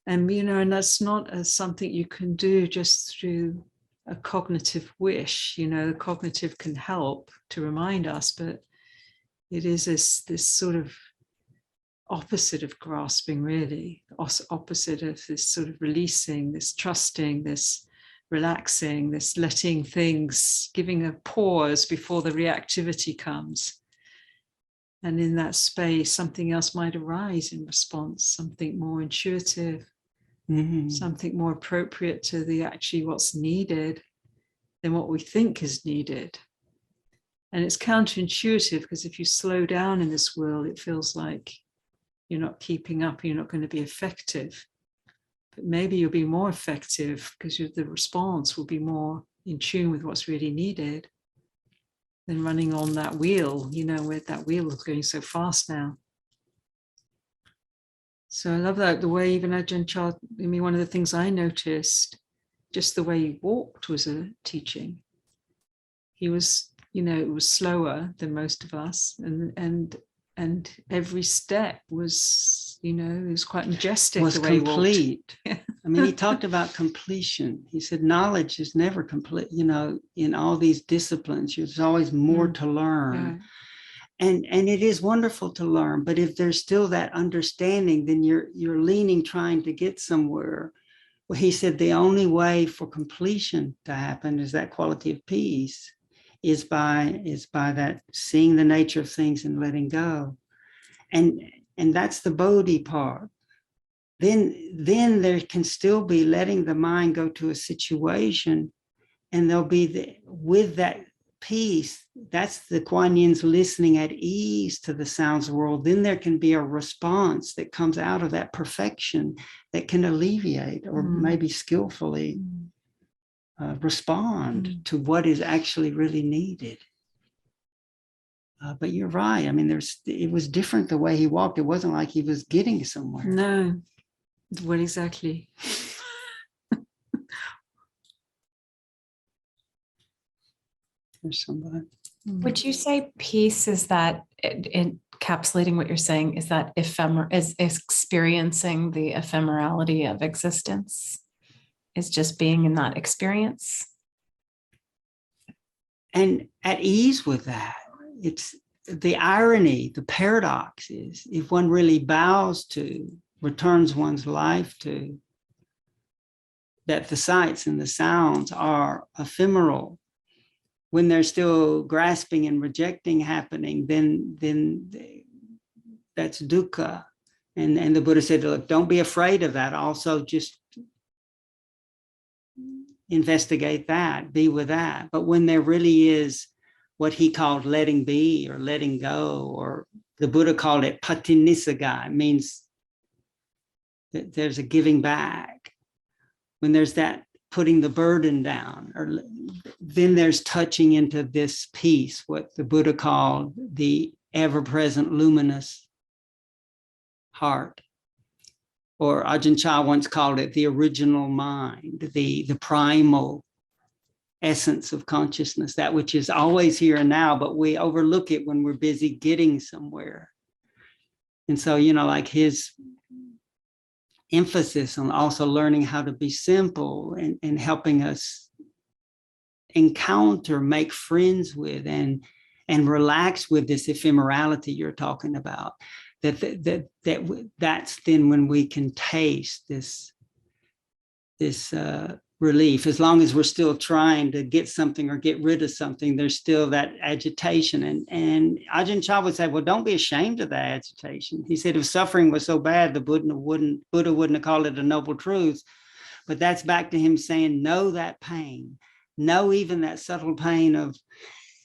And, and that's not something you can do just through a cognitive wish. The cognitive can help to remind us, but it is this sort of opposite of grasping, really, opposite of this sort of releasing, this trusting, this relaxing, this letting things, giving a pause before the reactivity comes. And in that space, something else might arise in response, something more intuitive, something more appropriate to actually what's needed than what we think is needed. And it's counterintuitive, because if you slow down in this world, it feels like you're not keeping up, you're not going to be effective. But maybe you'll be more effective because the response will be more in tune with what's really needed than running on that wheel, where that wheel is going so fast now. So I love that, the way even Ajahn Chah, one of the things I noticed, just the way he walked was a teaching. He was, it was slower than most of us, and every step was you know, it was quite majestic. Was the way complete. He walked. I mean, he talked about completion. He said, knowledge is never complete. You know, in all these disciplines, there's always more to learn. And it is wonderful to learn, but if there's still that understanding, then you're leaning, trying to get somewhere. Well, he said the only way for completion to happen is that quality of peace, is by that seeing the nature of things and letting go. And that's the Bodhi part. Then there can still be letting the mind go to a situation, and there'll be with that peace, that's the Kuan Yin's listening at ease to the sounds of the world. Then there can be a response that comes out of that perfection that can alleviate or maybe skillfully respond to what is actually really needed. But you're right. I mean, it was different the way he walked. It wasn't like he was getting somewhere. No, well, exactly. There's somebody. Would you say peace is that encapsulating what you're saying, is that is experiencing the ephemerality of existence, is just being in that experience? And at ease with that. It's the irony, the paradox is, if one really bows to, returns one's life to, that the sights and the sounds are ephemeral, when there's still grasping and rejecting happening, then that's dukkha. And the Buddha said, look, don't be afraid of that. Also just investigate that, be with that. But when there really is what he called letting be or letting go, or the Buddha called it patinisaga, means that there's a giving back. When there's that putting the burden down, or then there's touching into this peace, what the Buddha called the ever-present luminous heart. Or Ajahn Chah once called it the original mind, the primal essence of consciousness, that which is always here and now, but we overlook it when we're busy getting somewhere. And so, you know, like his emphasis on also learning how to be simple and helping us encounter, make friends with, and relax with this ephemerality you're talking about. That's then when we can taste this relief. As long as we're still trying to get something or get rid of something, there's still that agitation. And Ajahn Chah would say, well, don't be ashamed of that agitation. He said, if suffering was so bad, the Buddha wouldn't have called it a noble truth. But that's back to him saying, know that pain. Know even that subtle pain of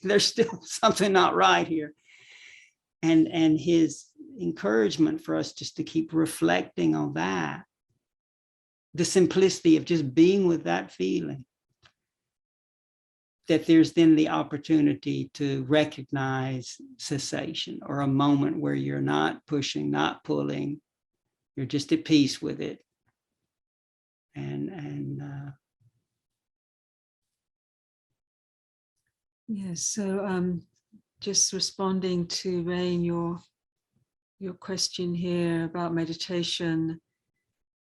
there's still something not right here. And his encouragement for us just to keep reflecting on that, the simplicity of just being with that feeling, that there's then the opportunity to recognize cessation, or a moment where you're not pushing, not pulling, you're just at peace with it. Yes. So just responding to Rain, your question here about meditation,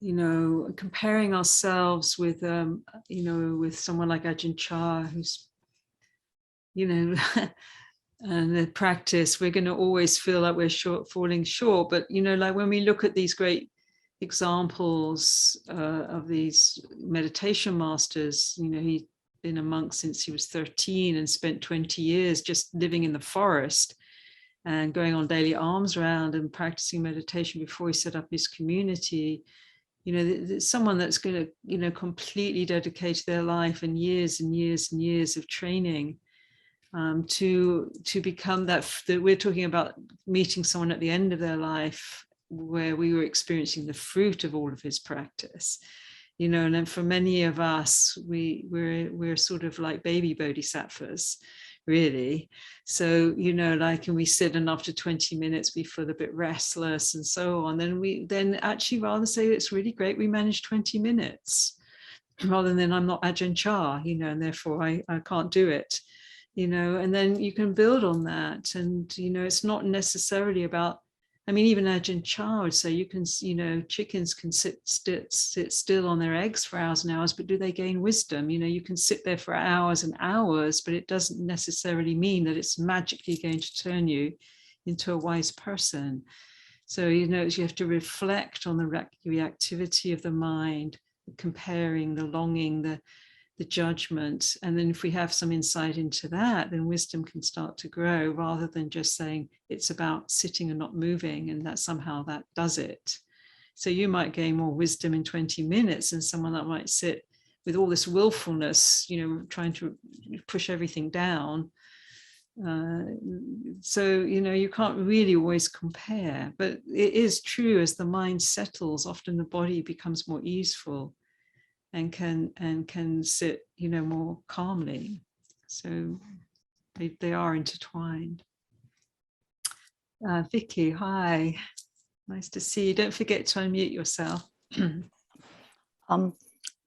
you know, comparing ourselves with, you know, with someone like Ajahn Chah, who's, you know, and the practice, we're going to always feel like we're falling short. But, you know, like when we look at these great examples of these meditation masters, you know, he'd been a monk since he was 13 and spent 20 years just living in the forest and going on daily alms round and practicing meditation before he set up his community. You know, someone that's going to, you know, completely dedicate their life and years and years and years of training to become that we're talking about meeting someone at the end of their life where we were experiencing the fruit of all of his practice. You know, and then for many of us, we're sort of like baby bodhisattvas, really. So, you know, like, and we sit, and after 20 minutes we feel a bit restless and so on. Then actually rather say it's really great we managed 20 minutes, rather than I'm not Ajahn Chah, you know, and therefore I can't do it, you know. And then you can build on that. And, you know, it's not necessarily about I mean, even Ajahn Chah would say you can, chickens can sit still on their eggs for hours and hours, but do they gain wisdom? You can sit there for hours and hours, but it doesn't necessarily mean that it's magically going to turn you into a wise person. So, you have to reflect on the reactivity of the mind, comparing the longing, the judgment. And then if we have some insight into that, then wisdom can start to grow, rather than just saying it's about sitting and not moving and that somehow that does it. So you might gain more wisdom in 20 minutes than someone that might sit with all this willfulness, trying to push everything down. So, you can't really always compare, but it is true, as the mind settles, often the body becomes more easeful and can sit, more calmly. So they are intertwined. Vicky, hi. Nice to see you. Don't forget to unmute yourself.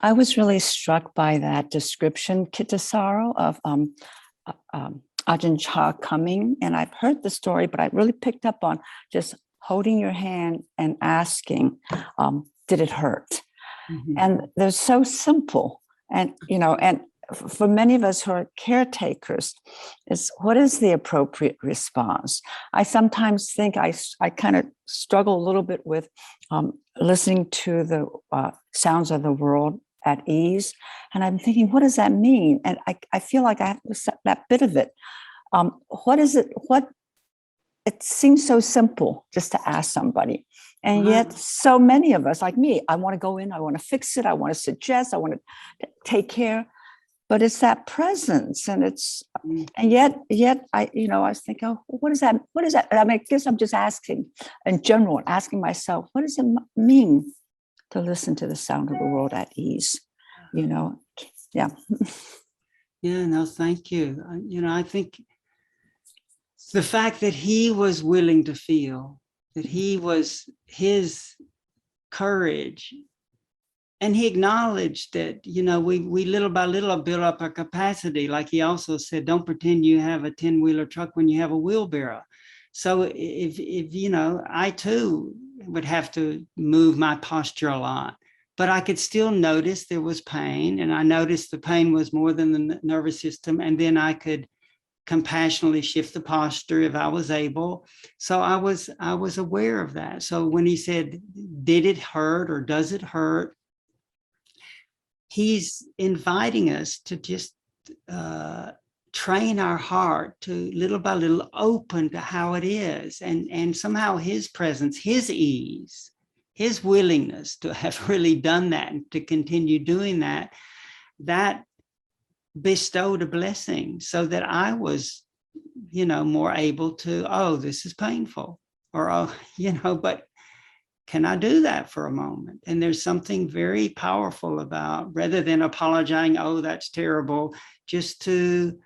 I was really struck by that description, Kittisaro, of Ajahn Chah coming. And I've heard the story, but I really picked up on just holding your hand and asking, did it hurt? Mhm. And they're so simple. And, and for many of us who are caretakers, is what is the appropriate response? I sometimes think I kind of struggle a little bit with listening to the sounds of the world at ease. And I'm thinking, what does that mean? And I feel like I have that bit of it. What is it? It seems so simple just to ask somebody. And yet so many of us, like me, I want to go in, I want to fix it, I want to suggest, I want to take care. But it's that presence, and and yet I was thinking, oh, what is that? What is that? I mean, I guess I'm just asking in general, asking myself, what does it mean to listen to the sound of the world at ease? Yeah. Yeah, no, thank you. I think the fact that he was willing to feel, that his courage, and he acknowledged that, we little by little build up our capacity. Like he also said, don't pretend you have a 10-wheeler truck when you have a wheelbarrow. So if I too would have to move my posture a lot, but I could still notice there was pain, and I noticed the pain was more than the nervous system. And then I could compassionately shift the posture if I was able. So I was aware of that. So when he said, did it hurt or does it hurt? He's inviting us to just train our heart to little by little open to how it is. And somehow his presence, his ease, his willingness to have really done that and to continue doing that bestowed a blessing, so that I was, more able to, oh, this is painful, or, oh, but can I do that for a moment? And there's something very powerful about, rather than apologizing, oh, that's terrible, just to,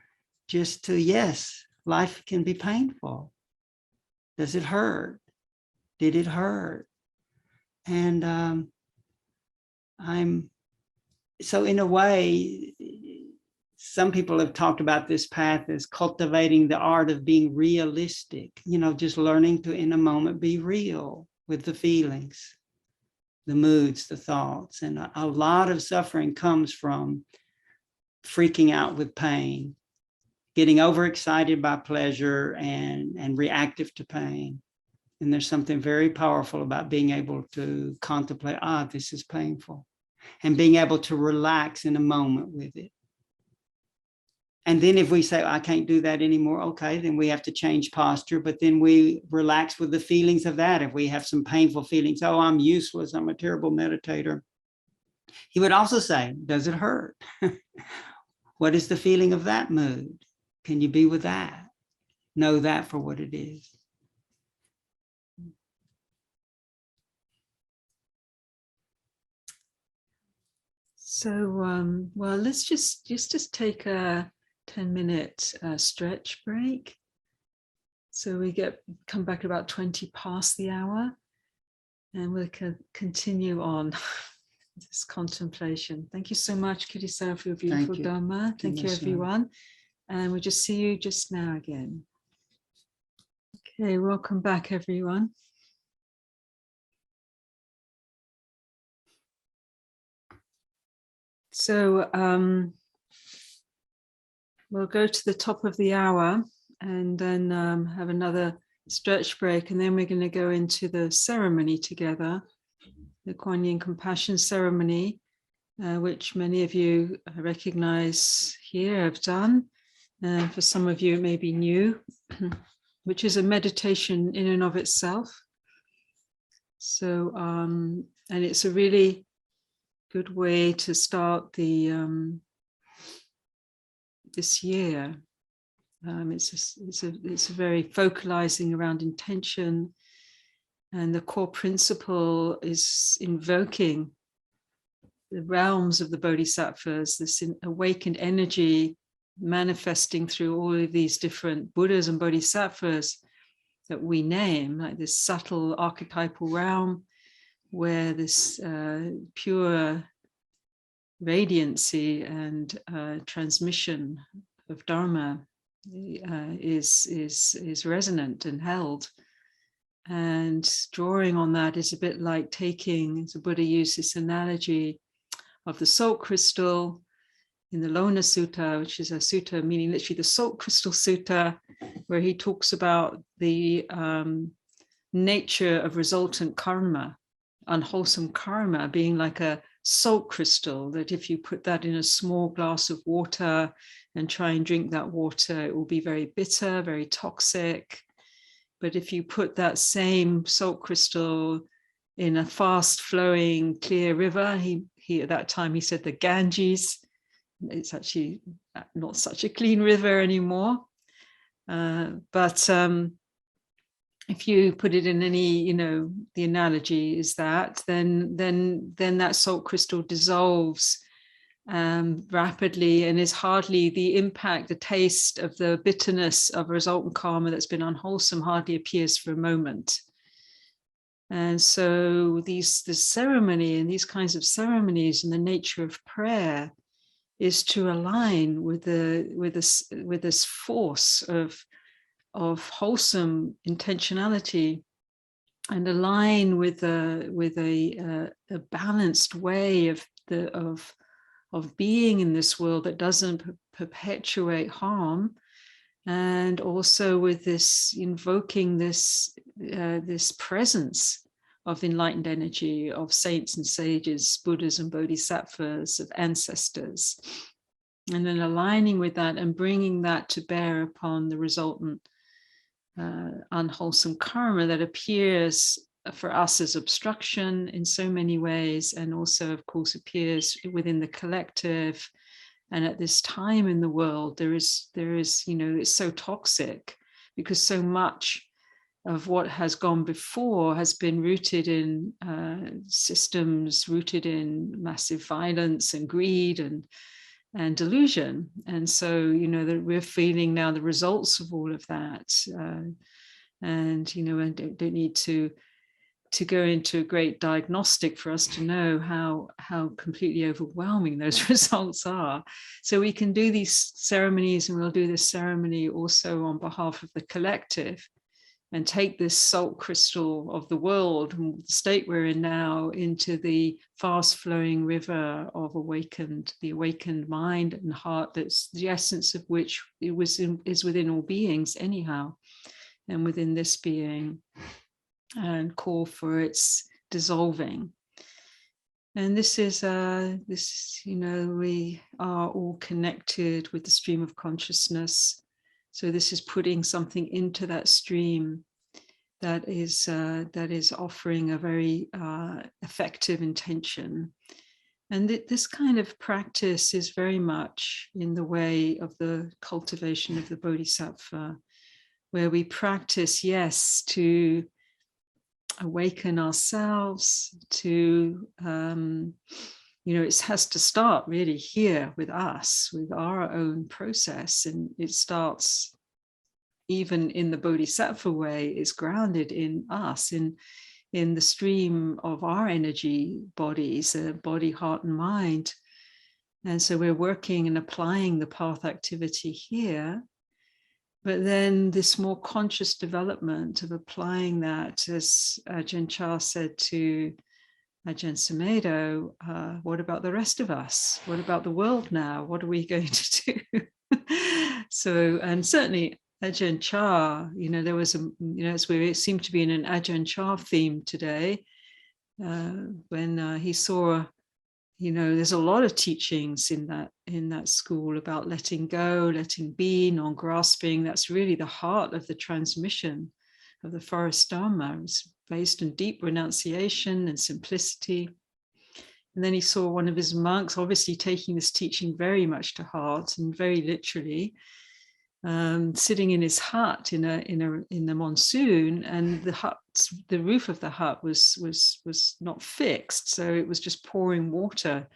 yes, life can be painful. Does it hurt? Did it hurt? And so in a way, some people have talked about this path as cultivating the art of being realistic, just learning to, in a moment, be real with the feelings, the moods, the thoughts. And a lot of suffering comes from freaking out with pain, getting overexcited by pleasure and reactive to pain. And there's something very powerful about being able to contemplate, this is painful, and being able to relax in a moment with it. And then if we say, I can't do that anymore, okay, then we have to change posture, but then we relax with the feelings of that. If we have some painful feelings, oh, I'm useless, I'm a terrible meditator. He would also say, does it hurt? What is the feeling of that mood? Can you be with that? Know that for what it is. So, well, let's just take a 10-minute stretch break. So we come back about 20 past the hour, and we can continue on this contemplation. Thank you so much, Kittisaro, for your beautiful Dharma. Thank you, everyone. And we'll just see you just now again. Okay, welcome back, everyone. So we'll go to the top of the hour and then have another stretch break, and then we're going to go into the ceremony together, the Kuan Yin Compassion Ceremony, which many of you recognize here, have done. For some of you, it may be new, which is a meditation in and of itself. So, and it's a really good way to start the this year. It's a very focalizing around intention, and the core principle is invoking the realms of the Bodhisattvas, this awakened energy manifesting through all of these different Buddhas and Bodhisattvas that we name, like this subtle archetypal realm where this pure radiancy and transmission of Dharma is resonant and held. And drawing on that is a bit like taking, as the Buddha used this analogy of the salt crystal in the Lona Sutta, which is a sutta meaning literally the salt crystal sutta, where he talks about the nature of resultant karma, unwholesome karma, being like a salt crystal, that if you put that in a small glass of water and try and drink that water, it will be very bitter, very toxic. But if you put that same salt crystal in a fast flowing clear river, he at that time he said the Ganges, it's actually not such a clean river anymore, but if you put it in any, the analogy is that then that salt crystal dissolves rapidly, and is hardly the impact, the taste of the bitterness of resultant karma that's been unwholesome hardly appears for a moment. And so this ceremony and these kinds of ceremonies and the nature of prayer is to align with this force of wholesome intentionality, and align with a balanced way of being in this world that doesn't perpetuate harm, and also with this invoking this presence of enlightened energy, of saints and sages, Buddhas and Bodhisattvas, of ancestors, and then aligning with that and bringing that to bear upon the resultant unwholesome karma that appears for us as obstruction in so many ways, and also of course appears within the collective. And at this time in the world, there is it's so toxic, because so much of what has gone before has been rooted in systems rooted in massive violence and greed and delusion. And so, that we're feeling now the results of all of that. And don't need to go into a great diagnostic for us to know how completely overwhelming those results are. So we can do these ceremonies, and we'll do this ceremony also on behalf of the collective, and take this salt crystal of the world and the state we're in now into the fast flowing river of the awakened mind and heart, that's the essence of which is within all beings anyhow, and within this being, and call for its dissolving. And this is we are all connected with the stream of consciousness. So this is putting something into that stream that is offering a very effective intention. And this kind of practice is very much in the way of the cultivation of the Bodhisattva, where we practice, yes, to awaken ourselves, to it has to start really here with us, with our own process. And it starts even in the Bodhisattva way, is grounded in us, in the stream of our energy bodies, body, heart, and mind. And so we're working and applying the path activity here. But then this more conscious development of applying that, as Ajahn Chah said, to Ajahn Sumedho, what about the rest of us? What about the world now? What are we going to do? So, and certainly Ajahn Chah, there was it seemed to be in an Ajahn Chah theme today, when he saw, there's a lot of teachings in that school about letting go, letting be, non-grasping. That's really the heart of the transmission of the forest Dharma. It's based on deep renunciation and simplicity. And then he saw one of his monks, obviously taking this teaching very much to heart and very literally, sitting in his hut in the monsoon, and the roof of the hut was not fixed, so it was just pouring water,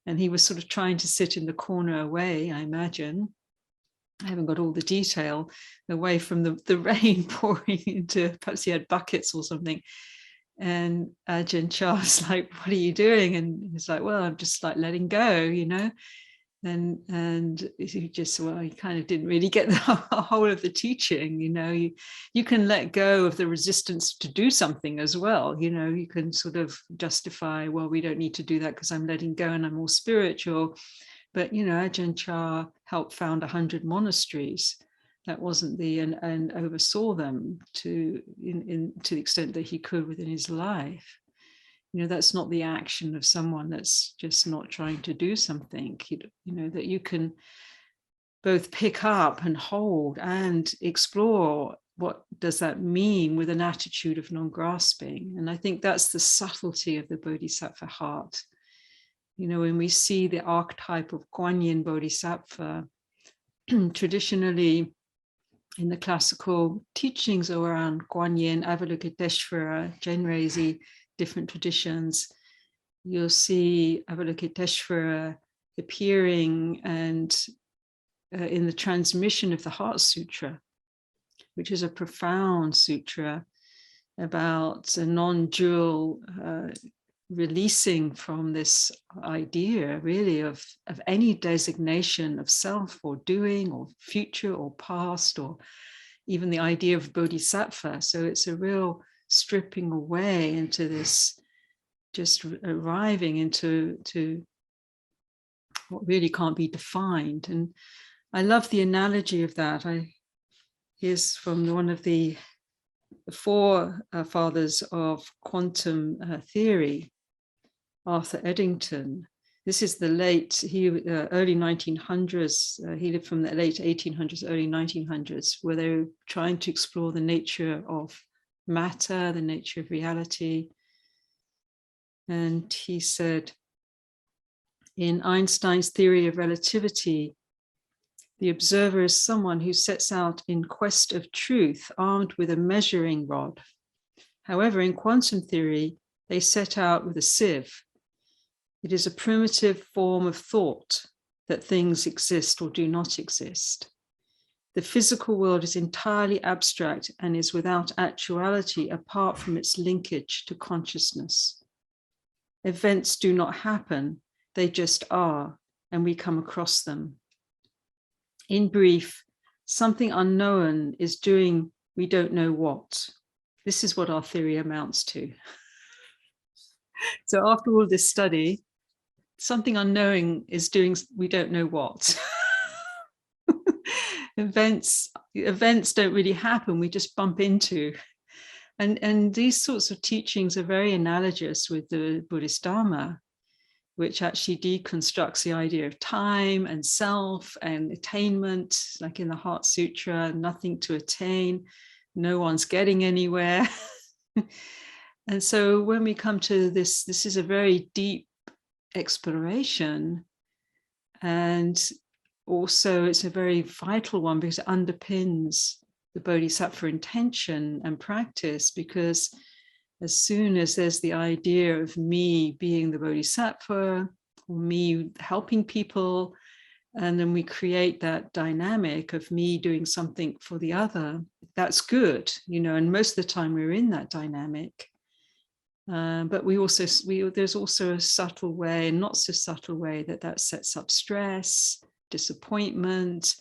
and he was sort of trying to sit in the corner away, I imagine. I haven't got all the detail, away from the rain pouring into, perhaps he had buckets or something. And Ajahn Chah's like, what are you doing? And he's like, well, I'm just like letting go, and he just, he kind of didn't really get the whole of the teaching. You can let go of the resistance to do something as well. You can sort of justify, well, we don't need to do that because I'm letting go and I'm more spiritual. But Ajahn Chah helped found 100 monasteries. That wasn't and oversaw them to the extent that he could within his life. That's not the action of someone that's just not trying to do something, that you can both pick up and hold and explore what does that mean with an attitude of non-grasping. And I think that's the subtlety of the Bodhisattva heart. When we see the archetype of Kuan Yin Bodhisattva, traditionally in the classical teachings around Kuan Yin, Avalokiteshvara, Genrezi, different traditions, you'll see Avalokiteshvara appearing and in the transmission of the Heart Sutra, which is a profound sutra about a non-dual releasing from this idea really of any designation of self or doing or future or past, or even the idea of bodhisattva. So it's a real stripping away into this, just arriving into what really can't be defined. And I love the analogy of that. Here's from one of the forefathers of quantum theory, Arthur Eddington. This is the early 1900s. He lived from the late 1800s, early 1900s, where they were trying to explore the nature of matter, the nature of reality. And he said, in Einstein's theory of relativity, the observer is someone who sets out in quest of truth, armed with a measuring rod. However, in quantum theory, they set out with a sieve. It is a primitive form of thought that things exist or do not exist. The physical world is entirely abstract and is without actuality apart from its linkage to consciousness. Events do not happen, they just are, and we come across them. In brief, something unknown is doing we don't know what. This is what our theory amounts to. So after all this study, something unknowing is doing we don't know what. Events don't really happen, we just bump into. And these sorts of teachings are very analogous with the Buddhist Dharma, which actually deconstructs the idea of time and self and attainment, like in the Heart Sutra, nothing to attain, no one's getting anywhere. And so when we come to this is a very deep exploration, and also it's a very vital one because it underpins the Bodhisattva intention and practice, because as soon as there's the idea of me being the Bodhisattva or me helping people, and then we create that dynamic of me doing something for the other, that's good, and most of the time we're in that dynamic. But there's also a subtle way, and not so subtle way, that sets up stress, disappointment,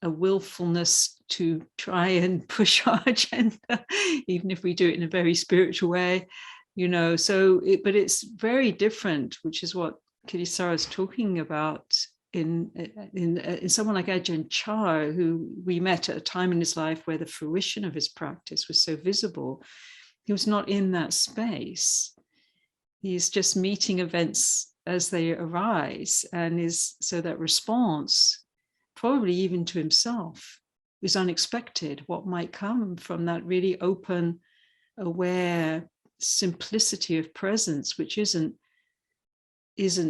a willfulness to try and push our agenda, even if we do it in a very spiritual way. you know, but it's very different, which is what Kittisaro is talking about in someone like Ajahn Chah, who we met at a time in his life where the fruition of his practice was so visible. He was not in that space. He's just meeting events as they arise, and so that response, probably even to himself, is unexpected. What might come from that really open, aware simplicity of presence, which isn't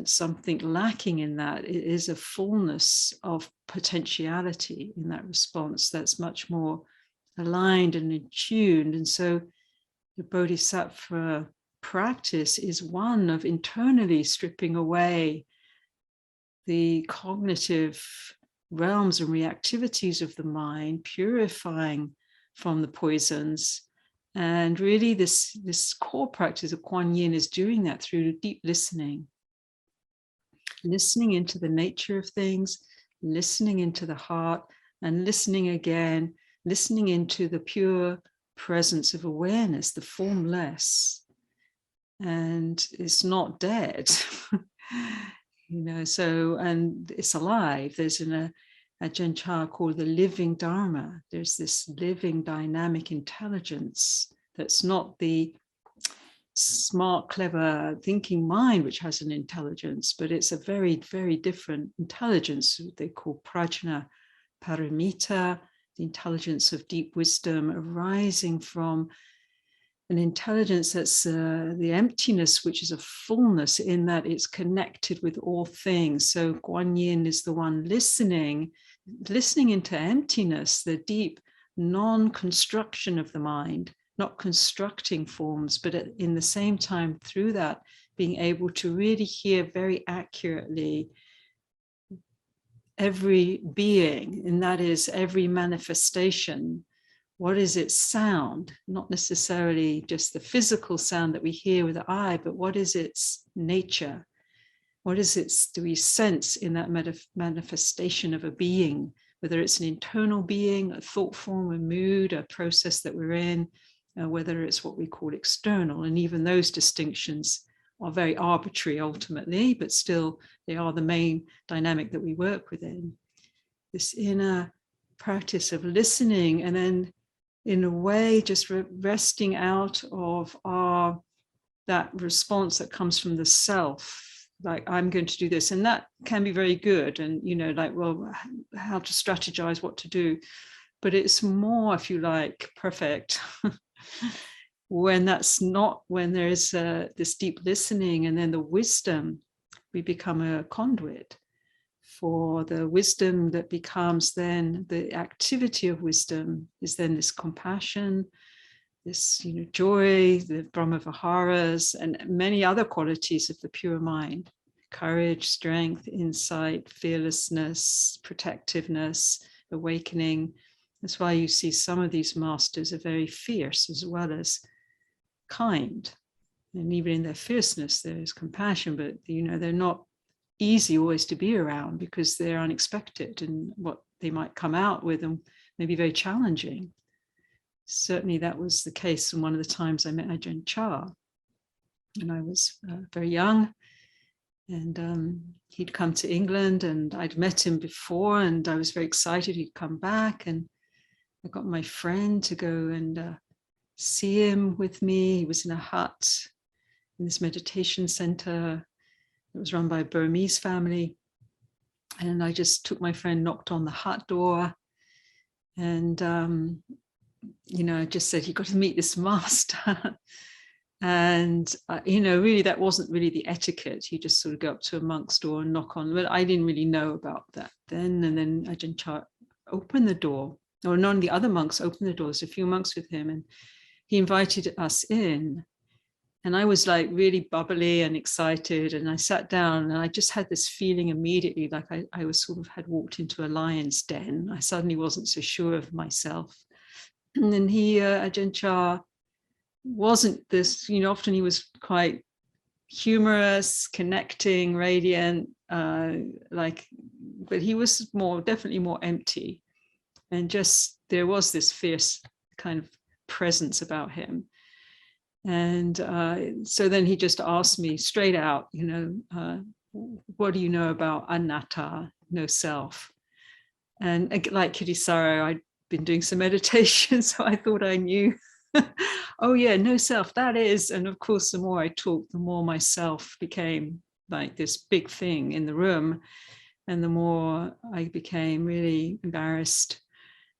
something lacking in that. It is a fullness of potentiality in that response that's much more aligned and attuned. And so the Bodhisattva practice is one of internally stripping away the cognitive realms and reactivities of the mind, purifying from the poisons. And really this core practice of Kuan Yin is doing that through deep listening into the nature of things, listening into the heart, and listening again, listening into the pure presence of awareness, the formless. And it's not dead, you know, and it's alive. There's a Ajahn Chah called the living Dharma. There's this living dynamic intelligence that's not the smart, clever thinking mind, which has an intelligence, but it's a very, very different intelligence. They call prajna paramita, the intelligence of deep wisdom arising from an intelligence that's the emptiness, which is a fullness in that it's connected with all things. So Kuan Yin is the one listening into emptiness, the deep non-construction of the mind, not constructing forms, but in the same time, through that, being able to really hear very accurately every being, and that is every manifestation. What is its sound? Not necessarily just the physical sound that we hear with the eye, but what is its nature? What is its, do we sense in that manifestation of a being, whether it's an internal being, a thought form, a mood, a process that we're in, whether it's what we call external. And even those distinctions are very arbitrary ultimately, but still they are the main dynamic that we work within. This inner practice of listening, and then in a way just resting out of that response that comes from the self, like I'm going to do this, and that can be very good, and you know, like, well, how to strategize what to do, but it's more, if you like, perfect when that's not, when there's this deep listening, and then the wisdom, we become a conduit for the wisdom that becomes then the activity of wisdom, is then this compassion, this, you know, joy, the Brahma-viharas, and many other qualities of the pure mind: courage, strength, insight, fearlessness, protectiveness, awakening. That's why you see some of these masters are very fierce as well as kind. And even in their fierceness, there is compassion, but you know, they're not easy always to be around because they're unexpected, and what they might come out with and may be very challenging. Certainly that was the case in one of the times I met Ajahn Chah, and I was very young, and he'd come to England, and I'd met him before, and I was very excited he'd come back, and I got my friend to go and see him with me. He was in a hut in this meditation center. It was run by a Burmese family. And I just took my friend, knocked on the hut door, and, you know, I just said, you got to meet this master. And, you know, really, that wasn't really the etiquette. You just sort of go up to a monk's door and knock on, but I didn't really know about that then. And then Ajahn Chah opened the door, or none of the other monks opened the doors, a few monks with him, and he invited us in. And I was like really bubbly and excited, and I sat down, and I just had this feeling immediately like I was sort of had walked into a lion's den. I suddenly wasn't so sure of myself. And then Ajahn Chah wasn't this, you know, often he was quite humorous, connecting, radiant, but he was definitely more empty. And just, there was this fierce kind of presence about him. And so then he just asked me straight out, what do you know about anatta, no self? And like Kittisaro, I'd been doing some meditation, so I thought I knew. Oh yeah, no self, that is. And of course, the more I talked, the more myself became like this big thing in the room. And the more I became really embarrassed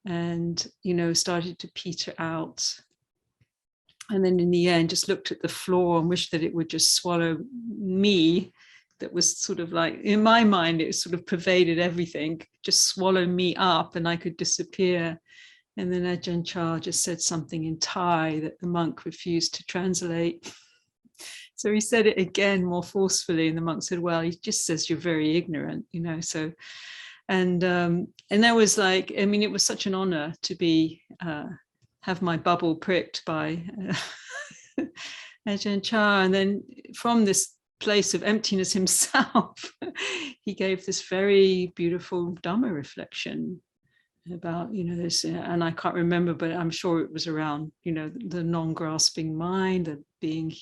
and, started to peter out. And then in the end, just looked at the floor and wished that it would just swallow me. That was sort of like, in my mind, it sort of pervaded everything, just swallow me up and I could disappear. And then Ajahn Chah just said something in Thai that the monk refused to translate. So he said it again more forcefully, and the monk said, well, he just says you're very ignorant, so. And that was like, it was such an honor to be, have my bubble pricked by Ajahn Chah. And then from this place of emptiness himself, he gave this very beautiful Dharma reflection about, this, and I can't remember, but I'm sure it was around, the non-grasping mind, the being,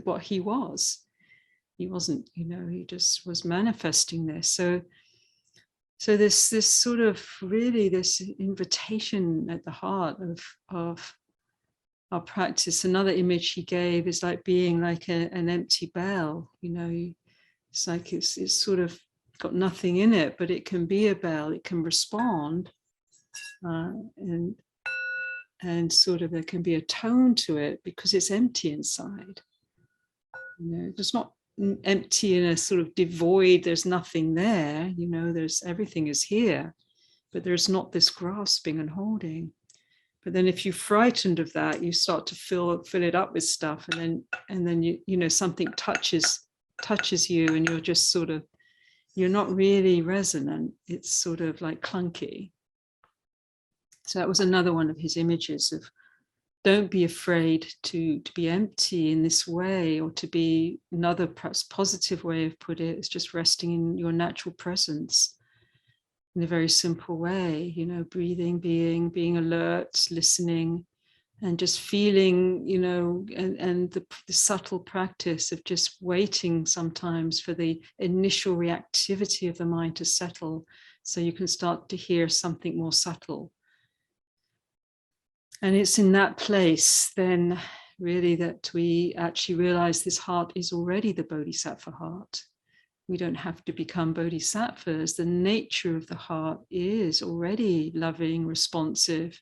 what he was. He wasn't, he just was manifesting this. So this sort of really this invitation at the heart of our practice. Another image he gave is like being like an empty bell. It's like it's sort of got nothing in it, but it can be a bell. It can respond, and sort of there can be a tone to it because it's empty inside. It's not empty in a sort of devoid, there's nothing there, there's everything is here, but there's not this grasping and holding. But then if you're frightened of that, you start to fill it up with stuff, and then you something touches you, and you're just sort of, you're not really resonant. It's sort of like clunky. So that was another one of his images of, don't be afraid to be empty in this way, or to be, another perhaps positive way of put it is just resting in your natural presence in a very simple way, breathing, being alert, listening, and just feeling, and the subtle practice of just waiting sometimes for the initial reactivity of the mind to settle, so you can start to hear something more subtle. And it's in that place then really that we actually realize this heart is already the Bodhisattva heart. We don't have to become Bodhisattvas. The nature of the heart is already loving, responsive,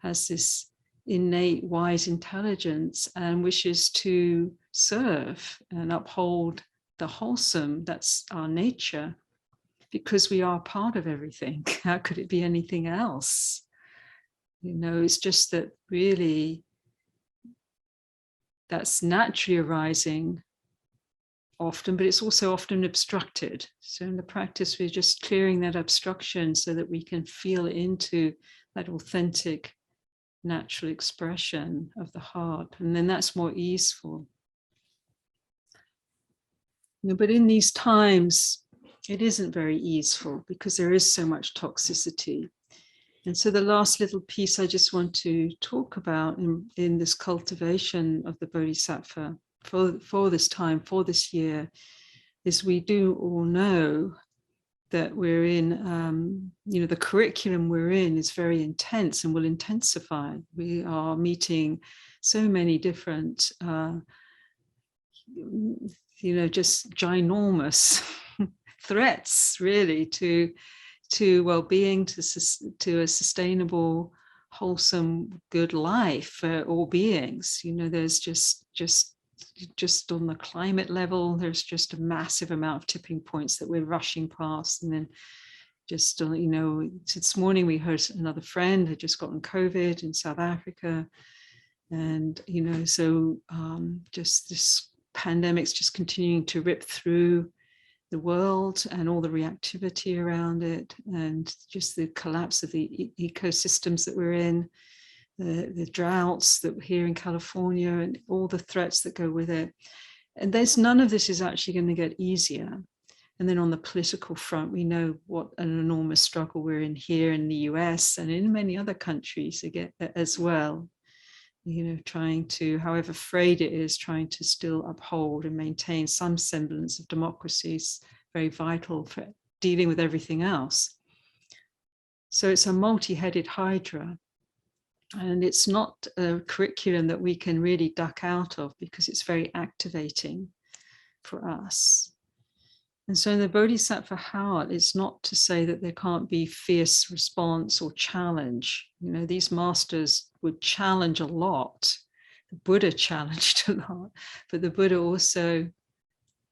has this innate wise intelligence, and wishes to serve and uphold the wholesome. That's our nature, because we are part of everything. How could it be anything else? It's just that really that's naturally arising often, but it's also often obstructed. So in the practice, we're just clearing that obstruction so that we can feel into that authentic, natural expression of the heart. And then that's more easeful. But in these times, it isn't very easeful because there is so much toxicity. And so the last little piece I just want to talk about in this cultivation of the Bodhisattva for this time, for this year, is we do all know that we're in, the curriculum we're in is very intense and will intensify. We are meeting so many different, just ginormous threats really to well-being, to a sustainable, wholesome, good life for all beings. There's just on the climate level, there's just a massive amount of tipping points that we're rushing past. And then just, this morning we heard another friend had just gotten COVID in South Africa. And, so just this pandemic's just continuing to rip through the world and all the reactivity around it, and just the collapse of the ecosystems that we're in, the droughts that we're here in California, and all the threats that go with it. And none of this is actually going to get easier. And then on the political front, we know what an enormous struggle we're in here in the US and in many other countries as well. trying to, however frayed it is, trying to still uphold and maintain some semblance of democracy is very vital for dealing with everything else. So it's a multi-headed hydra. And it's not a curriculum that we can really duck out of because it's very activating for us. And so in the Bodhisattva heart, it's not to say that there can't be fierce response or challenge. These masters would challenge a lot. The Buddha challenged a lot, but the Buddha also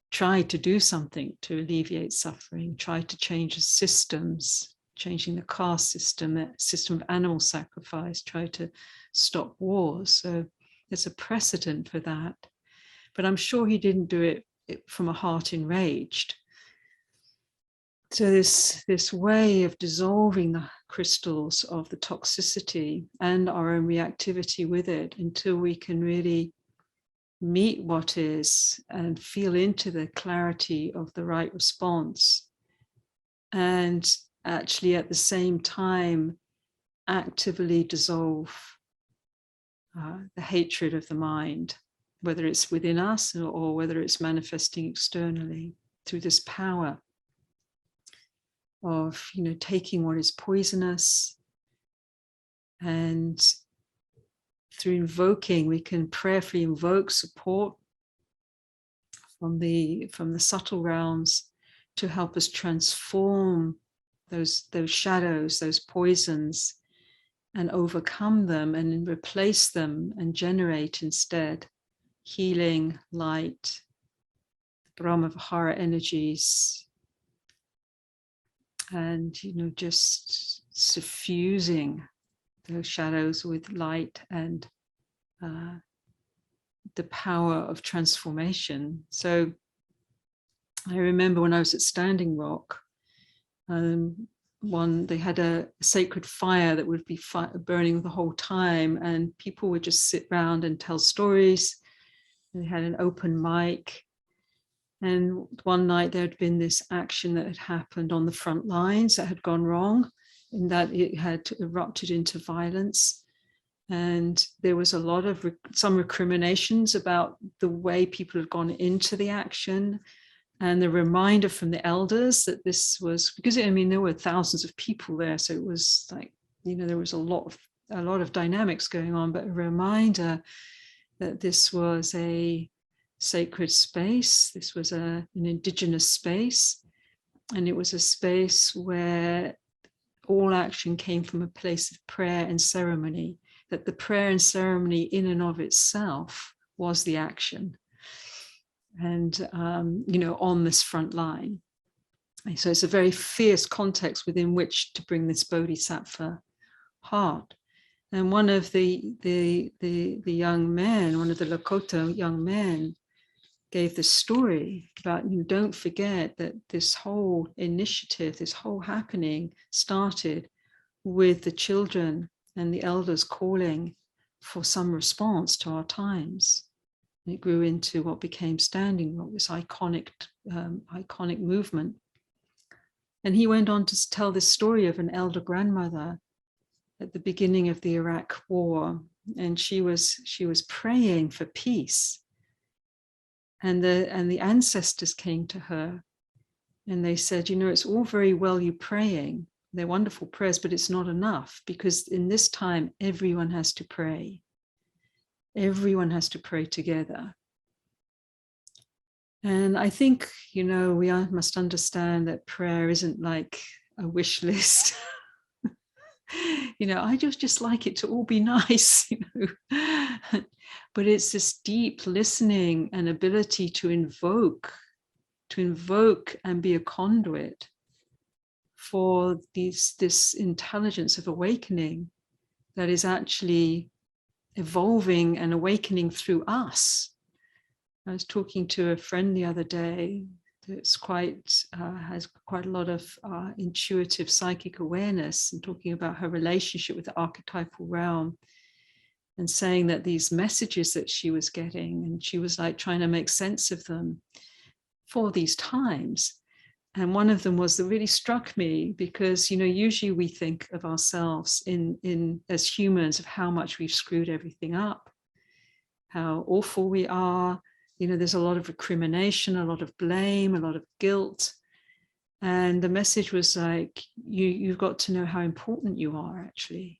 tried to do something to alleviate suffering, tried to change the systems, changing the caste system, the system of animal sacrifice, tried to stop wars. So there's a precedent for that. But I'm sure he didn't do it from a heart enraged. So this way of dissolving the crystals of the toxicity and our own reactivity with it until we can really meet what is and feel into the clarity of the right response, and actually at the same time actively dissolve the hatred of the mind, whether it's within us or whether it's manifesting externally through this power of taking what is poisonous, and through invoking we can prayerfully invoke support from the subtle realms to help us transform those shadows, those poisons, and overcome them and replace them and generate instead healing, light, Brahma-Vihara energies, and just suffusing those shadows with light and the power of transformation. So I remember when I was at Standing Rock, they had a sacred fire that would be burning the whole time, and people would just sit around and tell stories. And they had an open mic. And one night there had been this action that had happened on the front lines that had gone wrong, in that it had erupted into violence. And there was a lot of some recriminations about the way people had gone into the action, and the reminder from the elders that this was, because there were thousands of people there, so it was like, there was a lot of dynamics going on, but a reminder that this was a sacred space, this was an indigenous space, and it was a space where all action came from a place of prayer and ceremony, that the prayer and ceremony in and of itself was the action. And, on this front line. And so it's a very fierce context within which to bring this Bodhisattva heart. And one of the young men, one of the Lakota young men, gave this story about, don't forget that this whole initiative, this whole happening started with the children and the elders calling for some response to our times. And it grew into what became Standing Rock, this iconic movement. And he went on to tell this story of an elder grandmother at the beginning of the Iraq War, and she was praying for peace. And the ancestors came to her, and they said, it's all very well you praying, they're wonderful prayers, but it's not enough, because in this time everyone has to pray. Everyone has to pray together. And I think, we must understand that prayer isn't like a wish list. I just like it to all be nice, But it's this deep listening and ability to invoke and be a conduit for this intelligence of awakening that is actually evolving and awakening through us. I was talking to a friend the other day that's has quite a lot of intuitive psychic awareness, and talking about her relationship with the archetypal realm, and saying that these messages that she was getting, and she was like trying to make sense of them for these times. And one of them was that really struck me because, usually we think of ourselves in as humans of how much we've screwed everything up, how awful we are. There's a lot of recrimination, a lot of blame, a lot of guilt. And the message was like, you've got to know how important you are actually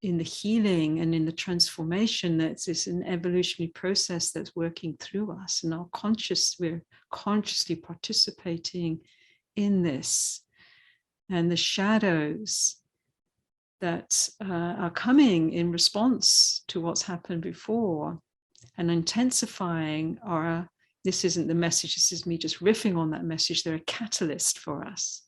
in the healing and in the transformation. That's an evolutionary process that's working through us, and we're consciously participating in this. And the shadows that are coming in response to what's happened before and intensifying this isn't the message, this is me just riffing on that message, they're a catalyst for us.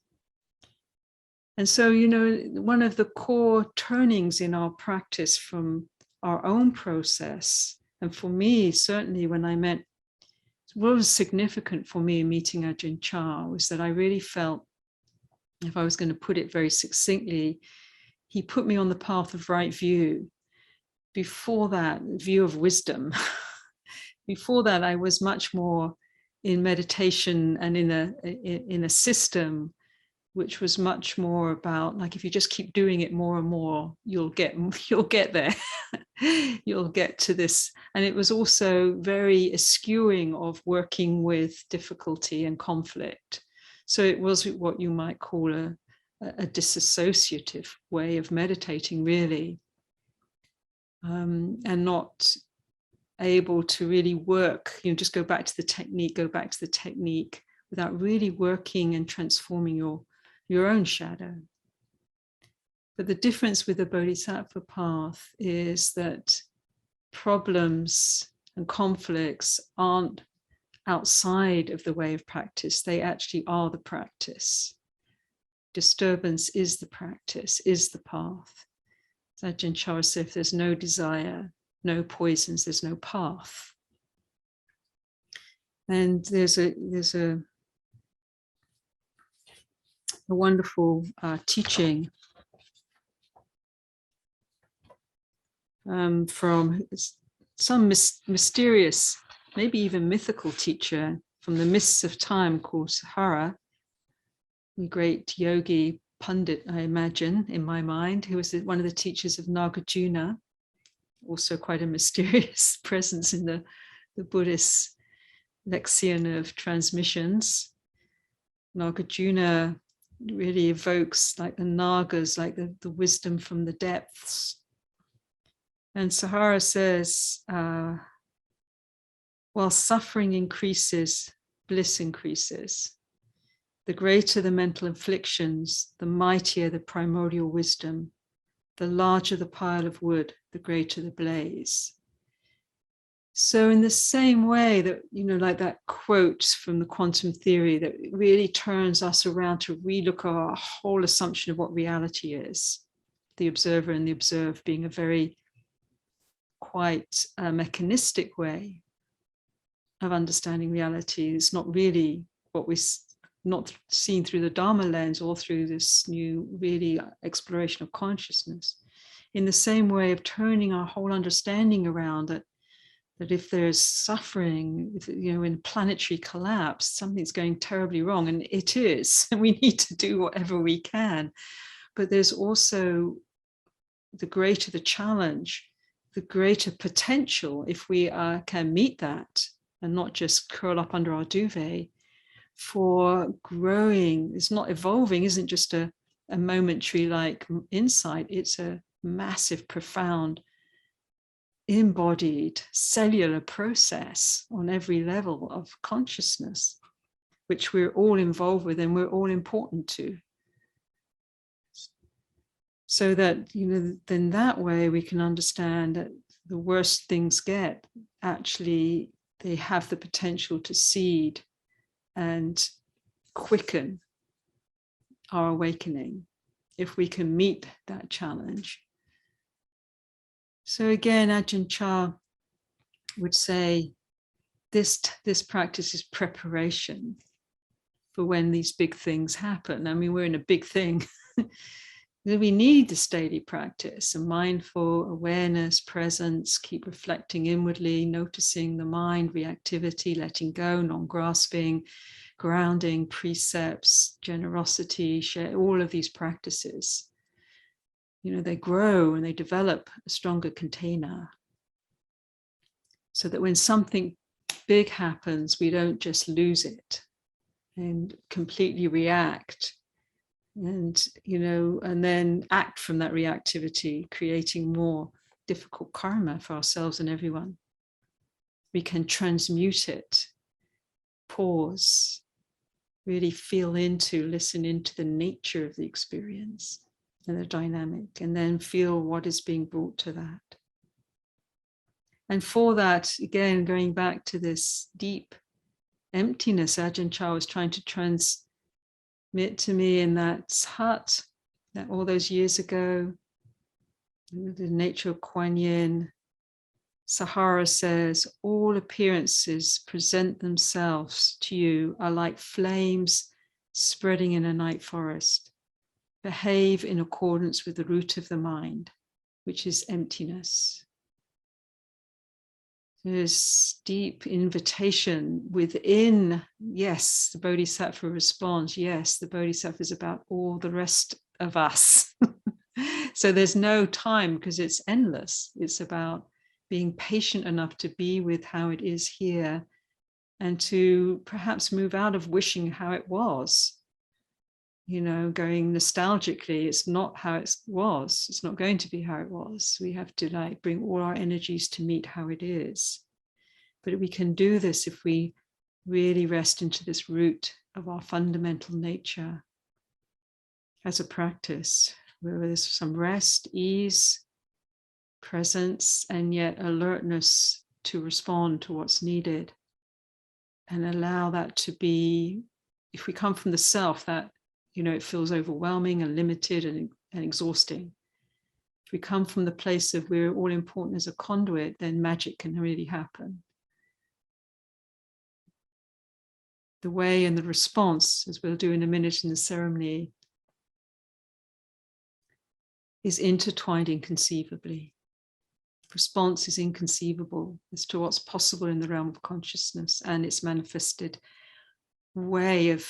And so, one of the core turnings in our practice from our own process, and for me, certainly when I met, what was significant for me in meeting Ajahn Chah was that I really felt, if I was going to put it very succinctly, he put me on the path of right view. Before that, view of wisdom. Before that, I was much more in meditation and in a system which was much more about, like, if you just keep doing it more and more, you'll get there. You'll get to this. And it was also very eschewing of working with difficulty and conflict. So it was what you might call a disassociative way of meditating, really, and not able to really work, just go back to the technique without really working and transforming your own shadow. But the difference with the Bodhisattva path is that problems and conflicts aren't outside of the way of practice. They actually are the practice. Disturbance is the practice, is the path. As Ajahn Chah said, if there's no desire, no poisons, there's no path. And there's a wonderful teaching from some mysterious, maybe even mythical teacher from the mists of time called Sahara, a great yogi pundit, I imagine, in my mind, who was one of the teachers of Nagarjuna, also quite a mysterious presence in the Buddhist lexicon of transmissions. Nagarjuna really evokes like the Nagas, like the wisdom from the depths. And Sahara says, while suffering increases, bliss increases. The greater the mental afflictions, the mightier the primordial wisdom. The larger the pile of wood, the greater the blaze. So in the same way that, like that quote from the quantum theory that really turns us around to relook at our whole assumption of what reality is, the observer and the observed being a very quite mechanistic way of understanding reality. It's not really what we not seen through the Dharma lens or through this new really exploration of consciousness. In the same way of turning our whole understanding around that if there's suffering, in planetary collapse, something's going terribly wrong, and it is, and we need to do whatever we can. But there's also, the greater the challenge, the greater potential, if we can meet that and not just curl up under our duvet, for growing. It's not evolving, isn't just a momentary like insight. It's a massive, profound, embodied cellular process on every level of consciousness, which we're all involved with and we're all important to. So that, then that way we can understand that the worst things get, actually, they have the potential to seed and quicken our awakening if we can meet that challenge. So again, Ajahn Chah would say this practice is preparation for when these big things happen. I mean, we're in a big thing. We need this daily practice, a mindful awareness, presence, keep reflecting inwardly, noticing the mind, reactivity, letting go, non-grasping, grounding precepts, generosity, share, all of these practices, they grow and they develop a stronger container, so that when something big happens, we don't just lose it and completely react and then act from that reactivity, creating more difficult karma for ourselves and everyone. We can transmute it, pause, really feel into, listen into the nature of the experience and the dynamic, and then feel what is being brought to that. And for that, again, going back to this deep emptiness Ajahn Chah was trying to transmit to me in that hut that all those years ago, the nature of Kuan Yin. Sahara says, all appearances present themselves to you are like flames spreading in a night forest. Behave in accordance with the root of the mind, which is emptiness. There's deep invitation within, yes, the Bodhisattva responds, yes, the Bodhisattva is about all the rest of us. So there's no time because it's endless. It's about being patient enough to be with how it is here and to perhaps move out of wishing how it was. Going nostalgically, it's not how it was. It's not going to be how it was. We have to bring all our energies to meet how it is. But we can do this if we really rest into this root of our fundamental nature as a practice, where there's some rest, ease, presence, and yet alertness to respond to what's needed. And allow that to be, if we come from the self, that it feels overwhelming and limited and exhausting. If we come from the place of we're all important as a conduit, then magic can really happen. The way and the response, as we'll do in a minute in the ceremony, is intertwined inconceivably. Response is inconceivable as to what's possible in the realm of consciousness and its manifested way of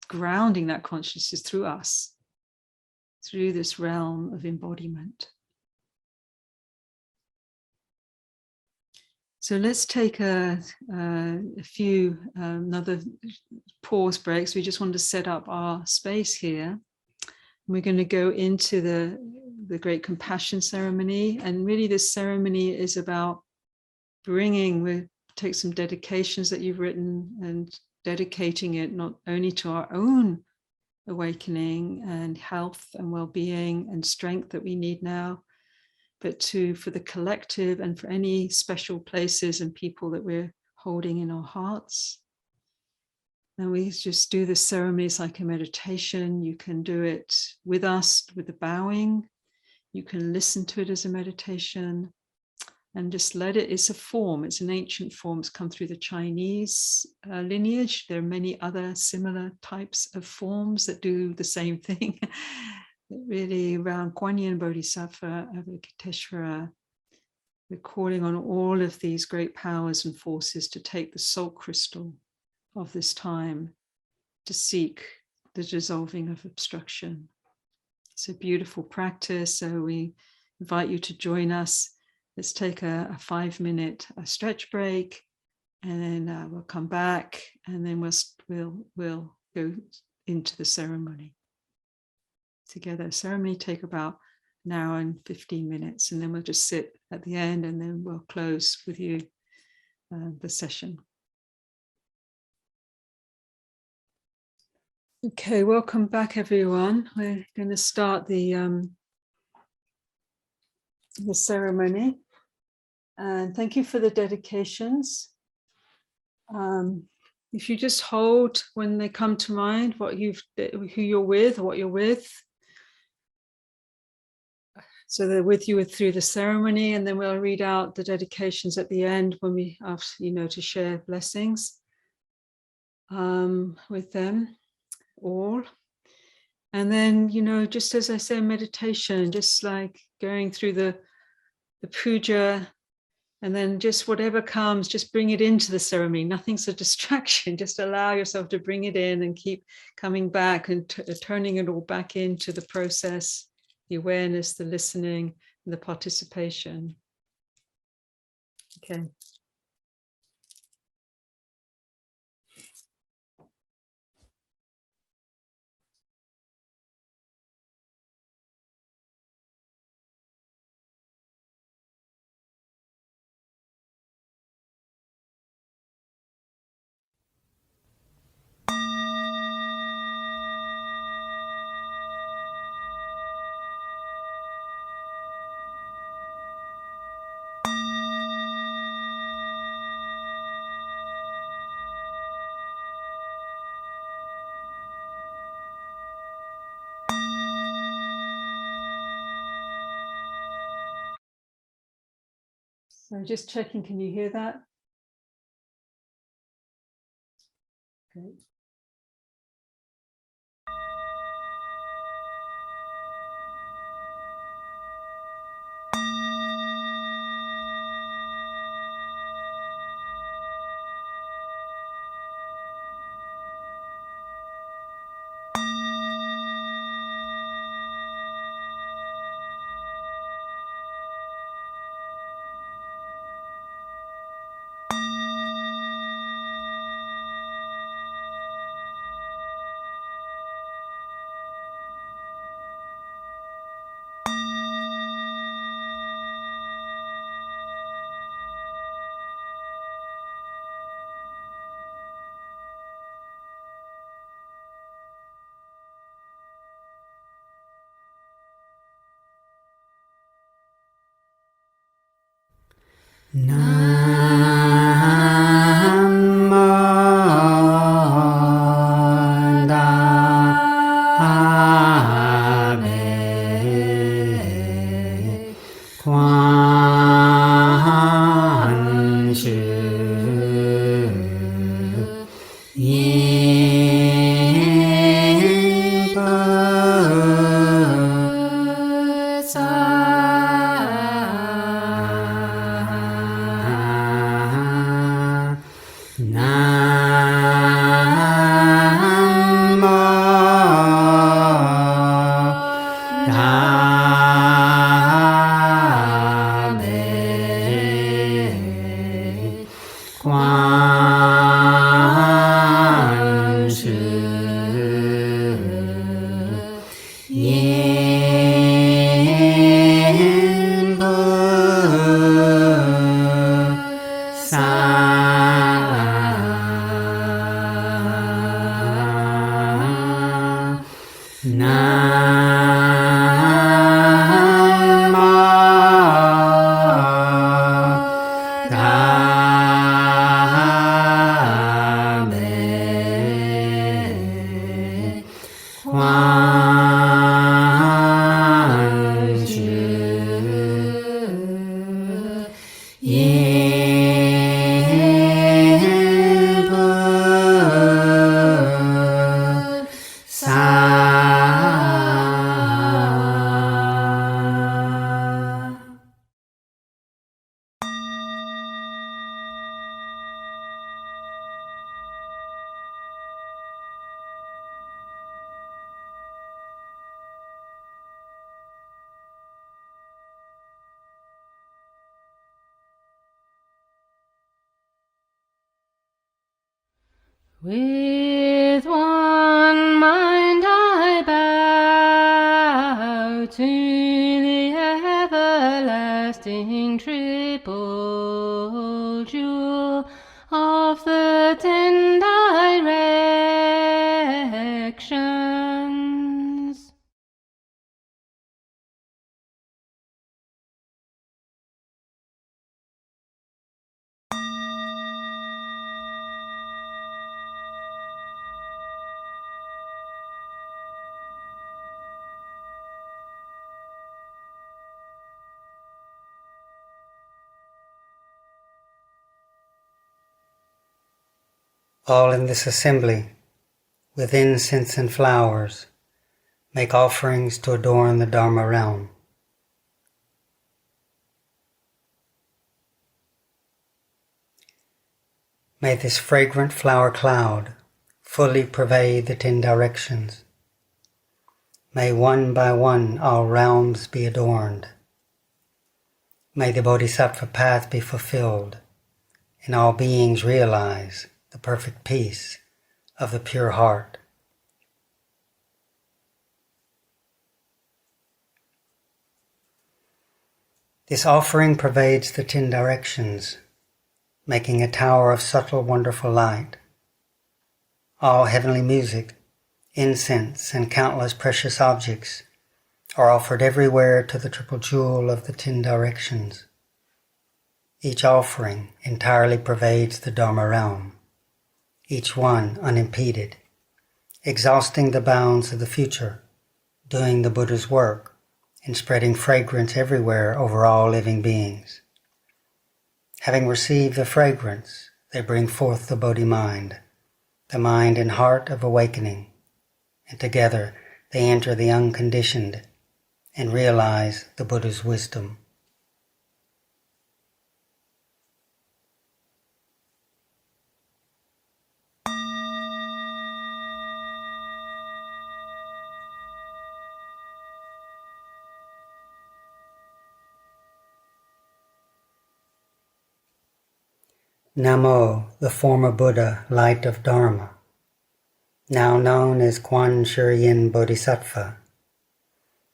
grounding that consciousness through us, through this realm of embodiment. So let's take a few another pause breaks. We just want to set up our space here. We're going to go into the Great Compassion Ceremony, and really this ceremony is about we'll take some dedications that you've written and dedicating it not only to our own awakening and health and well-being and strength that we need now, but for the collective and for any special places and people that we're holding in our hearts. And we just do this ceremony as like a meditation. You can do it with us, with the bowing. You can listen to it as a meditation. And just let it, it's a form, it's an ancient form, it's come through the Chinese lineage. There are many other similar types of forms that do the same thing. Really around Kuan Yin Bodhisattva, Kittisaro, we're calling on all of these great powers and forces to take the soul crystal of this time to seek the dissolving of obstruction. It's a beautiful practice, so we invite you to join us. Let's take a 5-minute stretch break, and then we'll come back, and then we'll go into the ceremony together. Ceremony take about an hour and 15 minutes, and then we'll just sit at the end, and then we'll close with you the session. Okay, welcome back, everyone. We're going to start the ceremony, and thank you for the dedications. If you just hold when they come to mind, who you're with, or what you're with, so they're with you through the ceremony, and then we'll read out the dedications at the end when we ask to share blessings with them all. And then, just as I say, meditation, just like going through the puja, And then just whatever comes, just bring it into the ceremony. Nothing's a distraction. Just allow yourself to bring it in and keep coming back and turning it all back into the process, the awareness, the listening, and the participation. Okay. So just checking, can you hear that? Okay. With one mind I bow to the everlasting triple jewel of the 10 directions. All in this assembly, with incense and flowers, make offerings to adorn the Dharma realm. May this fragrant flower cloud fully pervade the 10 directions. May one by one all realms be adorned. May the Bodhisattva path be fulfilled and all beings realize the perfect peace of the pure heart. This offering pervades the 10 directions, making a tower of subtle, wonderful light. All heavenly music, incense, and countless precious objects are offered everywhere to the triple jewel of the 10 directions. Each offering entirely pervades the Dharma realm, each one unimpeded, exhausting the bounds of the future, doing the Buddha's work, and spreading fragrance everywhere over all living beings. Having received the fragrance, they bring forth the Bodhi mind, the mind and heart of awakening, and together they enter the unconditioned and realize the Buddha's wisdom. Namo, the former Buddha, light of Dharma, now known as Quan Shuryen Bodhisattva,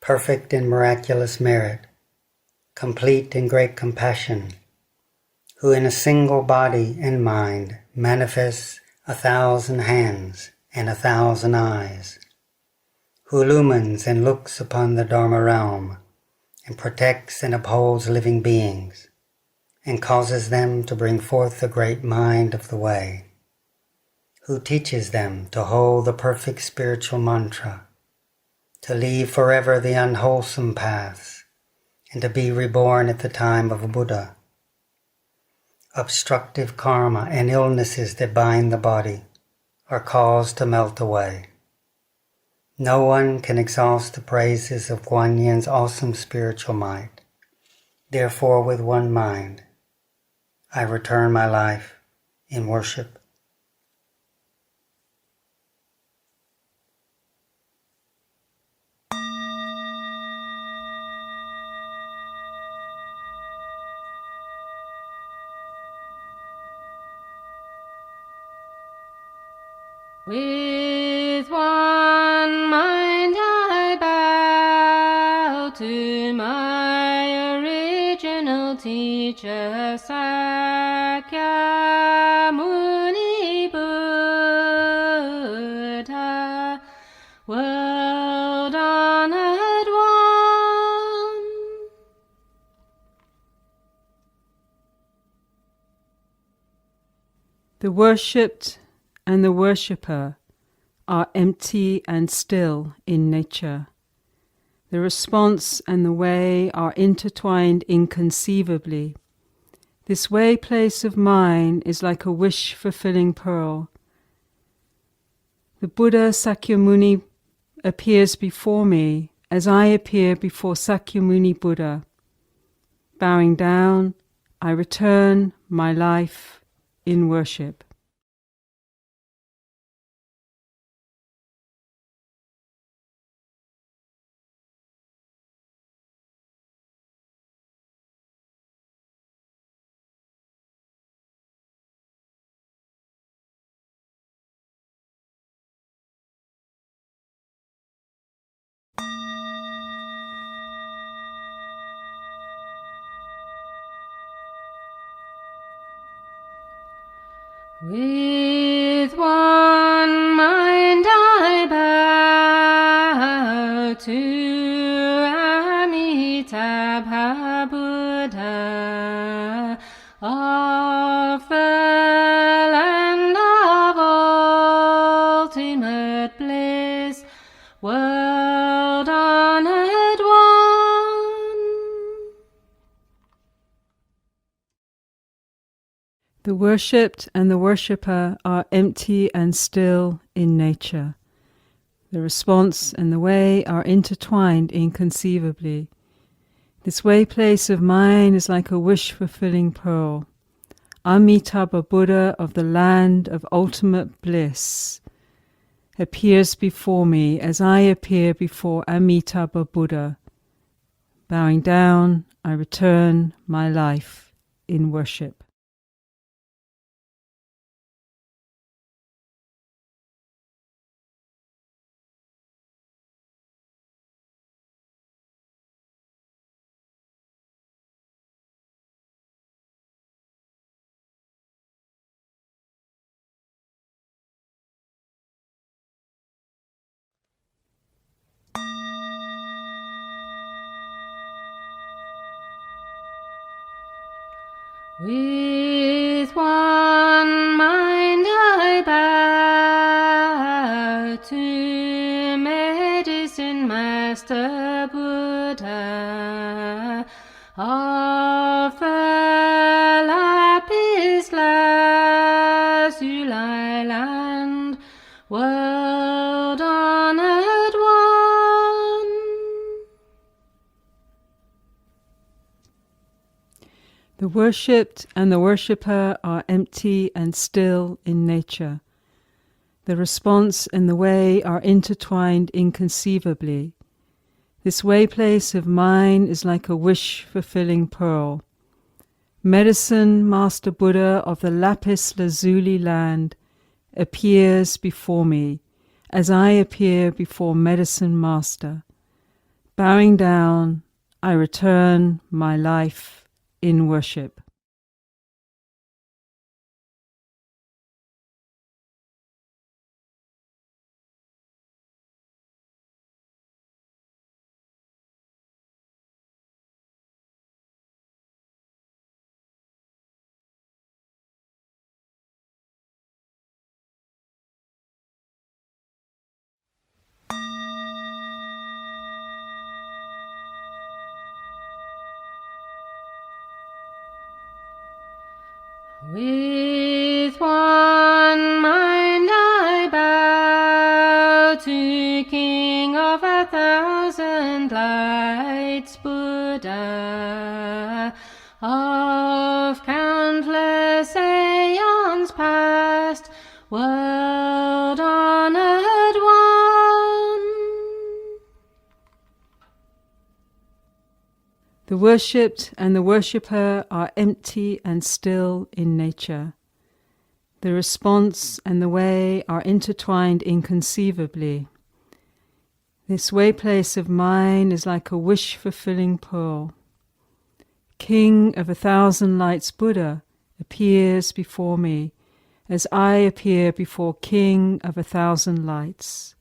perfect in miraculous merit, complete in great compassion, who in a single body and mind manifests 1,000 hands and 1,000 eyes, who illumines and looks upon the Dharma realm and protects and upholds living beings, and causes them to bring forth the great mind of the way, who teaches them to hold the perfect spiritual mantra, to leave forever the unwholesome paths, and to be reborn at the time of a Buddha. Obstructive karma and illnesses that bind the body are caused to melt away. No one can exhaust the praises of Guan Yin's awesome spiritual might. Therefore, with one mind, I return my life in worship. With one mind I bow to my original teacher, Sakyamuni Buddha, world honored one. The worshipped and the worshipper are empty and still in nature. The response and the way are intertwined inconceivably. This way place of mine is like a wish-fulfilling pearl. The Buddha Sakyamuni appears before me as I appear before Sakyamuni Buddha. Bowing down, I return my life in worship. With one mind I bow to Amitabha Buddha of the land of ultimate bliss, world honored one. The worshipped and the worshipper are empty and still in nature. The response and the way are intertwined inconceivably. This way place of mine is like a wish-fulfilling pearl. Amitabha Buddha of the land of ultimate bliss, appears before me as I appear before Amitabha Buddha. Bowing down, I return my life in worship. With one mind I bow to Medicine Master Buddha of the Lapis Lazuli land, world honored one. The worshipped and the worshipper are empty and still in nature. The response and the way are intertwined inconceivably. This way place of mine is like a wish-fulfilling pearl. Medicine Master Buddha of the Lapis Lazuli land appears before me as I appear before Medicine Master. Bowing down, I return my life in worship. With one mind I bow to King of 1,000 lights, Buddha of countless aeons past, world honored one. The worshipped and the worshipper are empty and still in nature. The response and the way are intertwined inconceivably. This way place of mine is like a wish-fulfilling pearl. King of 1,000 lights Buddha appears before me as I appear before King of 1,000 lights.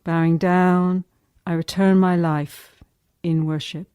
Bowing down, I return my life in worship.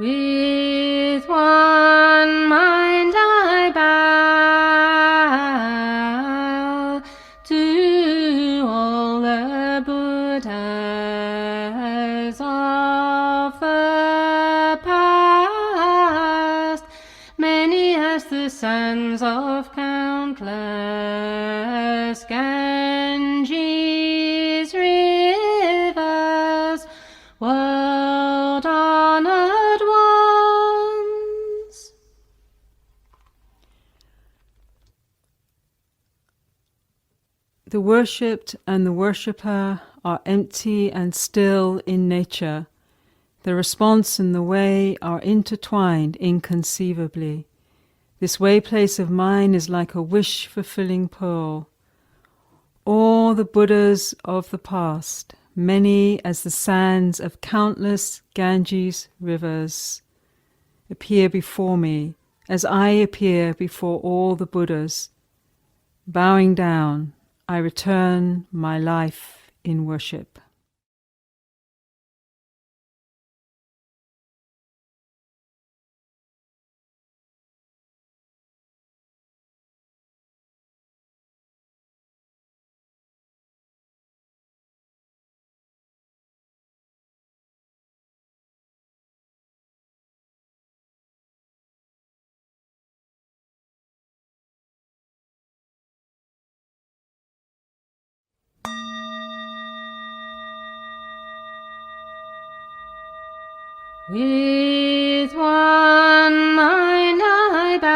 With one mind I bow to all the Buddhas of the past, many as the sons of countless Ganges rivers, world honored ones. The worshipped and the worshipper are empty and still in nature. The response and the way are intertwined inconceivably. This way place of mine is like a wish-fulfilling pearl. All the Buddhas of the past, many as the sands of countless Ganges rivers, appear before me as I appear before all the Buddhas. Bowing down, I return my life in worship. With one mind I bow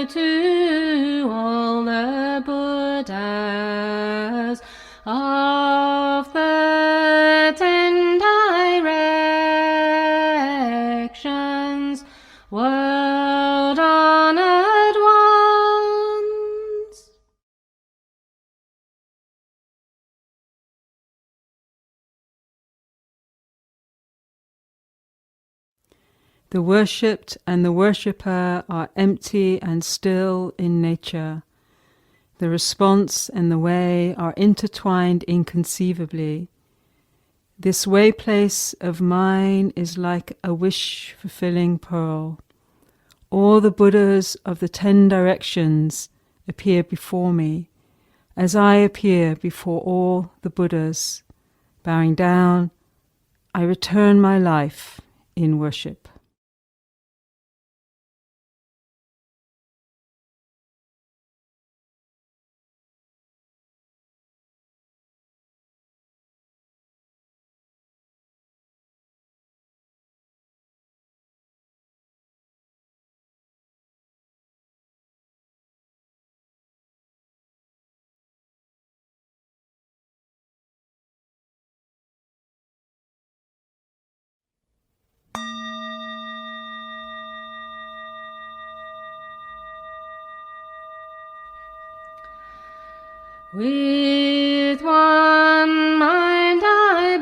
to all the Buddhas of the 10 directions, world honored ones. The worshipped and the worshipper are empty and still in nature. The response and the way are intertwined inconceivably. This way place of mine is like a wish-fulfilling pearl. All the Buddhas of the 10 directions appear before me, as I appear before all the Buddhas. Bowing down, I return my life in worship. With one mind I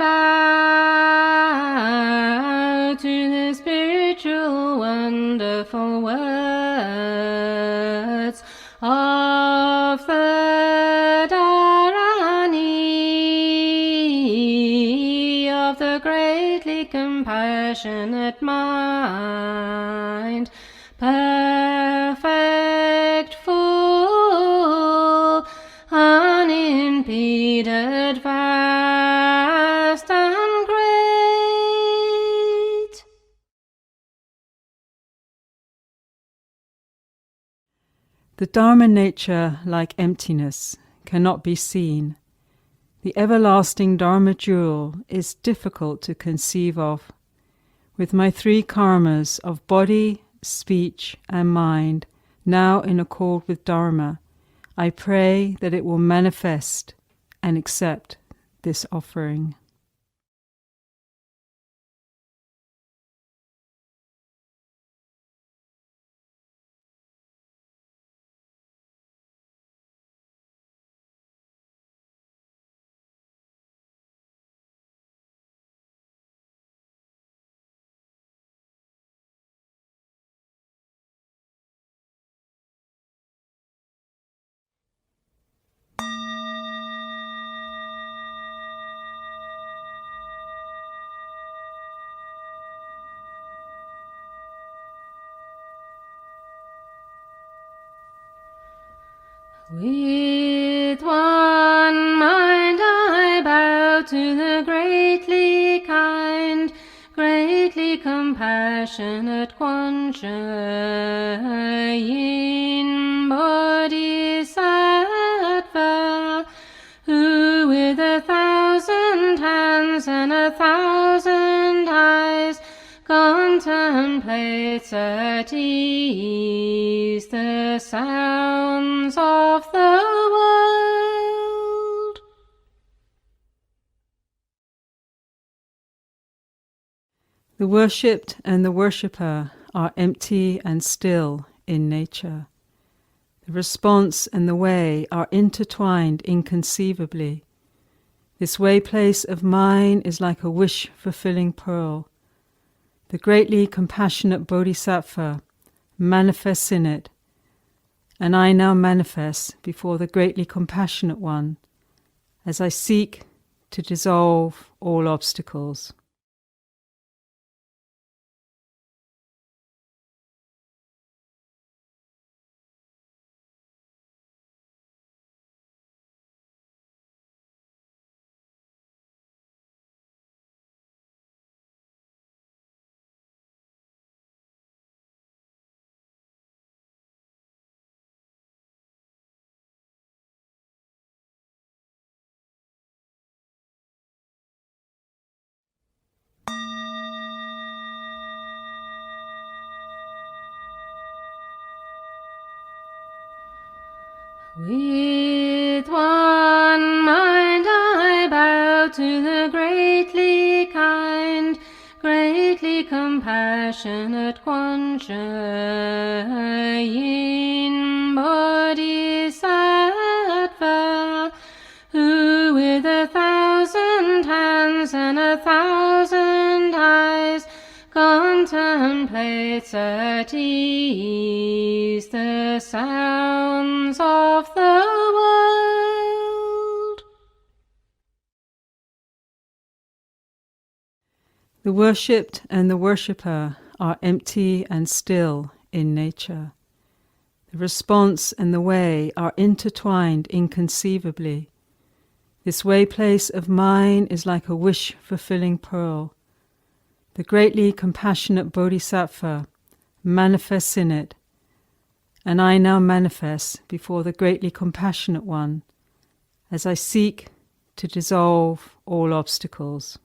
bow to the spiritual wonderful words of the Dharani of the greatly compassionate mind, perfect, full, unimpeded, vast and great. The Dharma nature, like emptiness, cannot be seen. The everlasting Dharma jewel is difficult to conceive of. With my 3 karmas of body, speech, and mind now in accord with Dharma, I pray that it will manifest and accept this offering. With one mind I bow to the greatly kind, greatly compassionate Yin Bodhisattva, who with 1,000 hands and 1,000 eyes contemplates at ease the sounds of the world. The worshipped and the worshipper are empty and still in nature. The response and the way are intertwined inconceivably. This way place of mine is like a wish-fulfilling pearl. The greatly compassionate Bodhisattva manifests in it, and I now manifest before the greatly compassionate one as I seek to dissolve all obstacles. With one mind I bow to the greatly kind, greatly compassionate Yin Bodhisattva, who with 1,000 hands and 1,000 eyes contemplates at ease the sounds of the world. The worshipped and the worshipper are empty and still in nature. The response and the way are intertwined inconceivably. This way place of mine is like a wish-fulfilling pearl. The greatly compassionate Bodhisattva manifests in it, and I now manifest before the greatly compassionate one as I seek to dissolve all obstacles.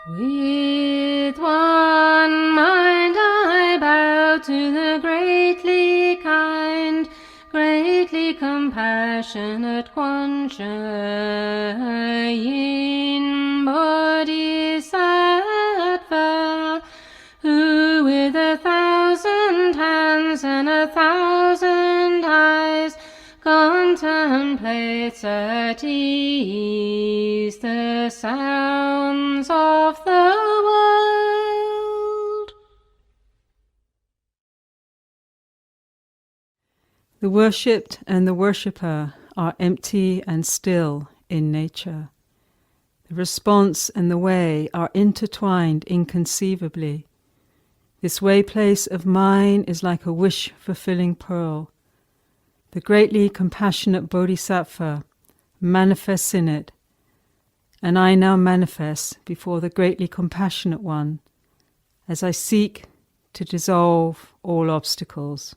With one mind I bow to the greatly kind, greatly compassionate Yin Bodhisattva, who with 1,000 hands and 1,000 eyes contemplates at ease the sounds of the world. The worshipped and the worshipper are empty and still in nature. The response and the way are intertwined inconceivably. This way place of mine is like a wish-fulfilling pearl. The greatly compassionate Bodhisattva manifests in it, and I now manifest before the greatly compassionate one as I seek to dissolve all obstacles.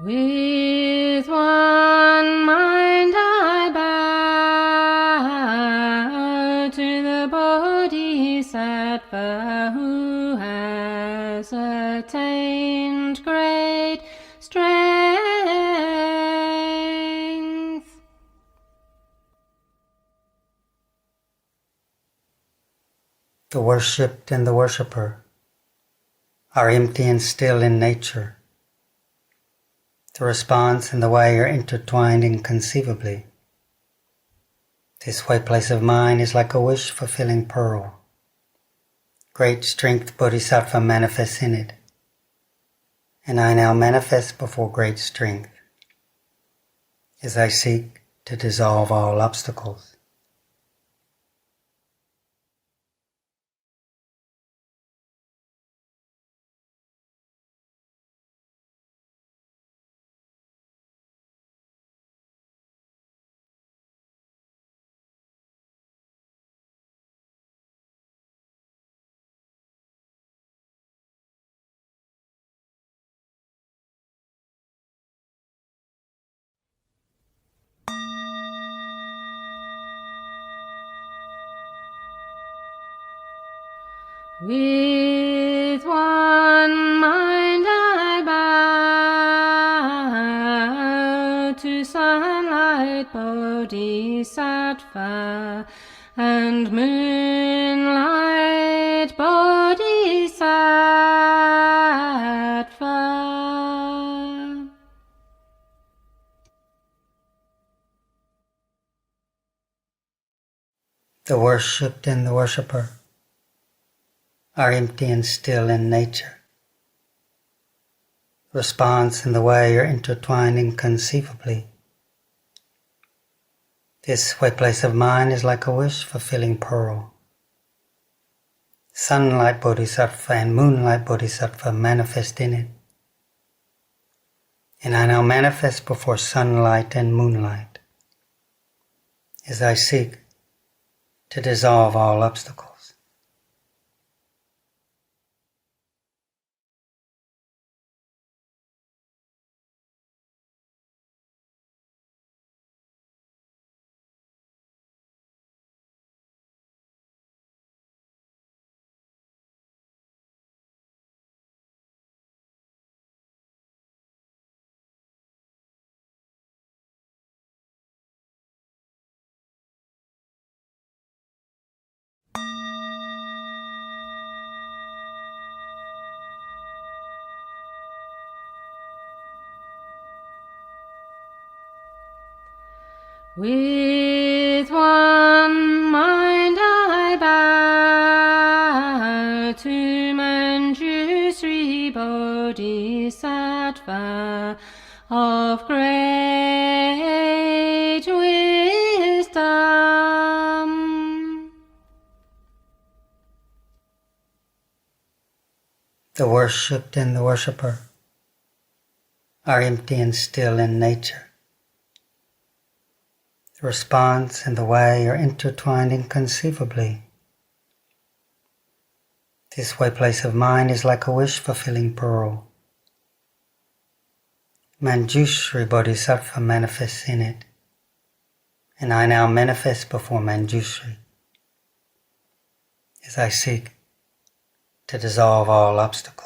With one mind I bow to the Bodhisattva who has attained great strength. The worshipped and the worshipper are empty and still in nature. The response and the way are intertwined inconceivably. This way place of mine is like a wish-fulfilling pearl. Great strength Bodhisattva manifests in it, and I now manifest before great strength as I seek to dissolve all obstacles. With one mind I bow to sunlight Bodhisattva and moonlight Bodhisattva. The worshipped and the worshipper are empty and still in nature. Response and the way are intertwined inconceivably. This way place of mind is like a wish-fulfilling pearl. Sunlight Bodhisattva and moonlight Bodhisattva manifest in it. And I now manifest before sunlight and moonlight as I seek to dissolve all obstacles. With one mind I bow to Manjushri Bodhisattva of great wisdom. The worshipped and the worshipper are empty and still in nature. The response and the way are intertwined inconceivably. This way place of mind is like a wish-fulfilling pearl. Manjushri Bodhisattva manifests in it, and I now manifest before Manjushri as I seek to dissolve all obstacles.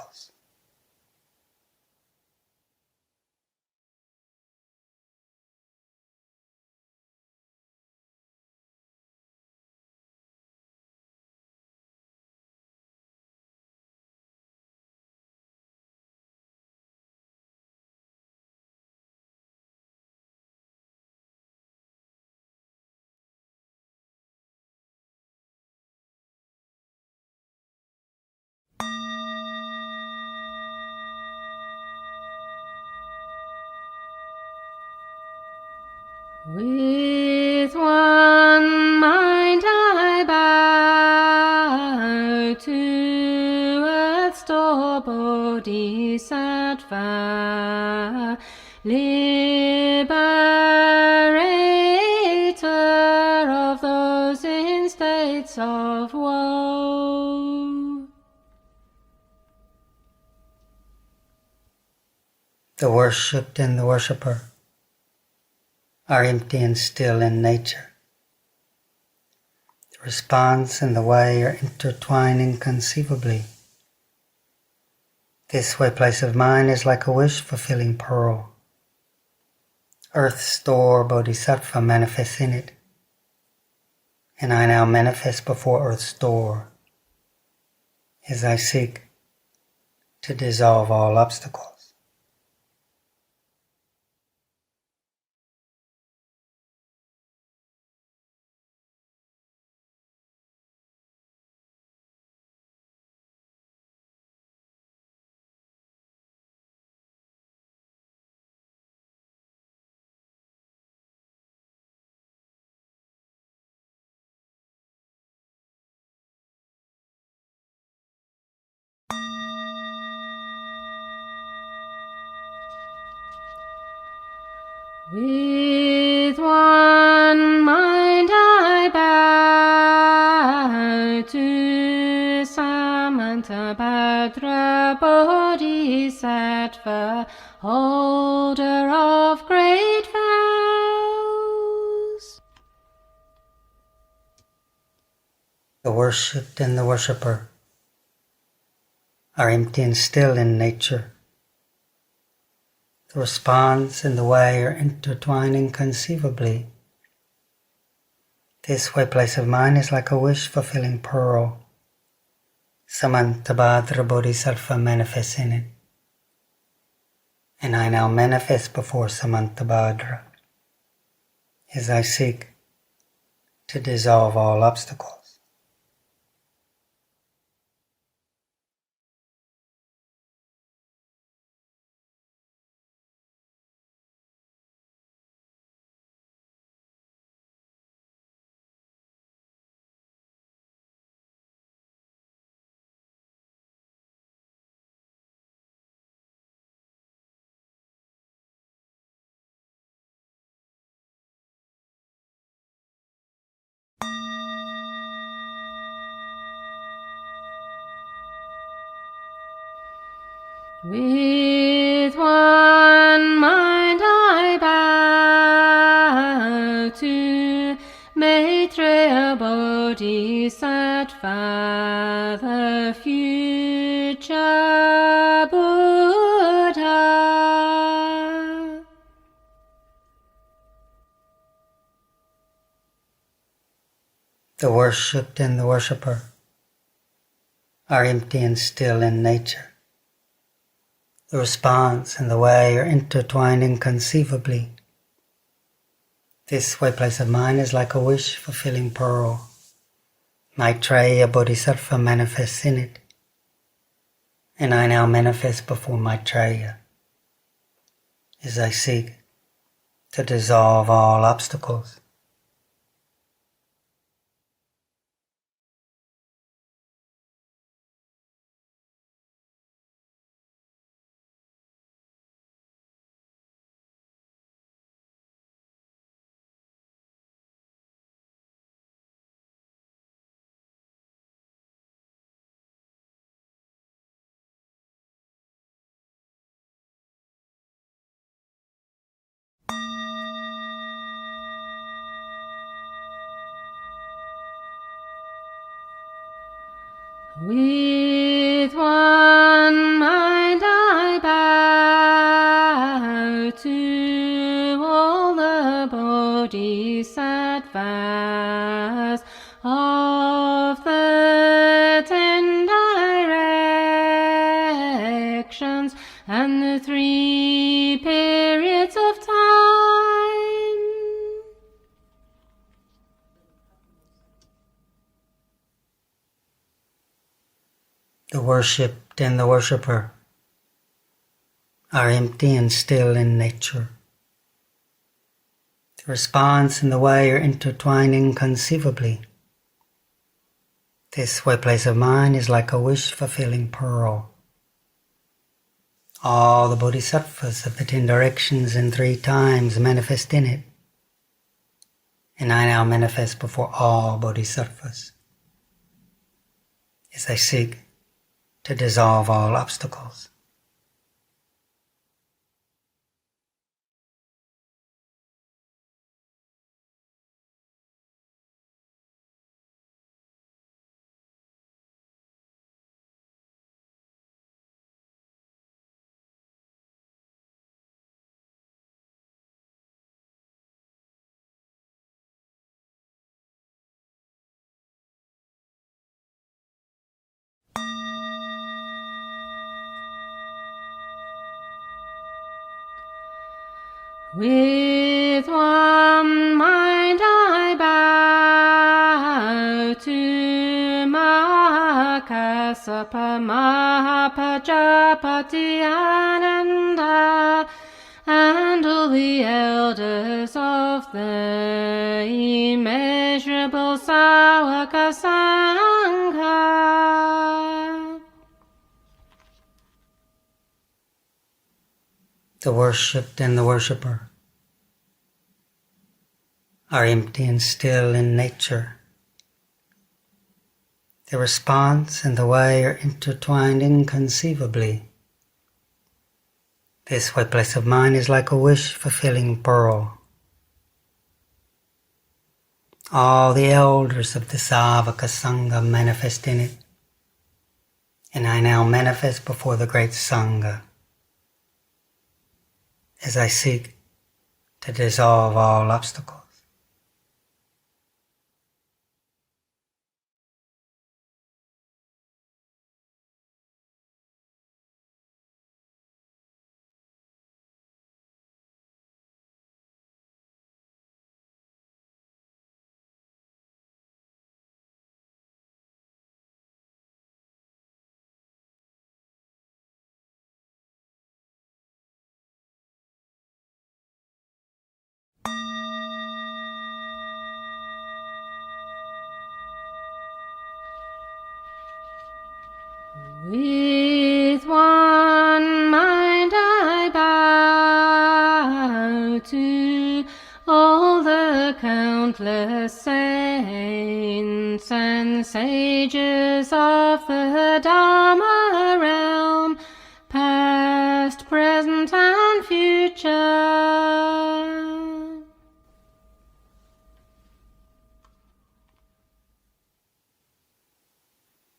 With one mind I bow to earth's door Bodhisattva, liberator of those in states of woe. The worshipped and the worshipper are empty and still in nature. The response and the way are intertwined inconceivably. This way place of mind is like a wish-fulfilling pearl. Earth's store Bodhisattva manifests in it, and I now manifest before Earth's door as I seek to dissolve all obstacles. With one mind I bow to Samantabhadra Bodhisattva, holder of great vows. The worshipped and the worshipper are empty and still in nature. The response and the way are intertwined inconceivably. This way place of mind is like a wish-fulfilling pearl. Samantabhadra Bodhisattva manifests in it. And I now manifest before Samantabhadra as I seek to dissolve all obstacles. With one mind I bow to Maitreya Bodhisattva, the future Buddha. The worshipped and the worshipper are empty and still in nature. The response and the way are intertwined inconceivably. This way place of mind is like a wish-fulfilling pearl. Maitreya Bodhisattva manifests in it, and I now manifest before Maitreya as I seek to dissolve all obstacles. With one mind I bow to all the Bodhisattvas of the 10 directions and the 3 periods of time. The worshipped and the worshipper are empty and still in nature. The response and the way are intertwined inconceivably. This way place of mind is like a wish-fulfilling pearl. All the Bodhisattvas of the 10 directions and 3 times manifest in it, and I now manifest before all Bodhisattvas as I seek to dissolve all obstacles. With one mind I bow to Mahakassapa, Mahapajapati, Ananda, and all the elders of the immeasurable Sāvaka Sangha. The worshipped and the worshipper are empty and still in nature. The response and the way are intertwined inconceivably. This way place of mind is like a wish-fulfilling pearl. All the elders of the Sāvaka Sangha manifest in it, and I now manifest before the great Sangha as I seek to dissolve all obstacles. With one mind I bow to all the countless saints and sages of the Dharma realm, past, present, and future.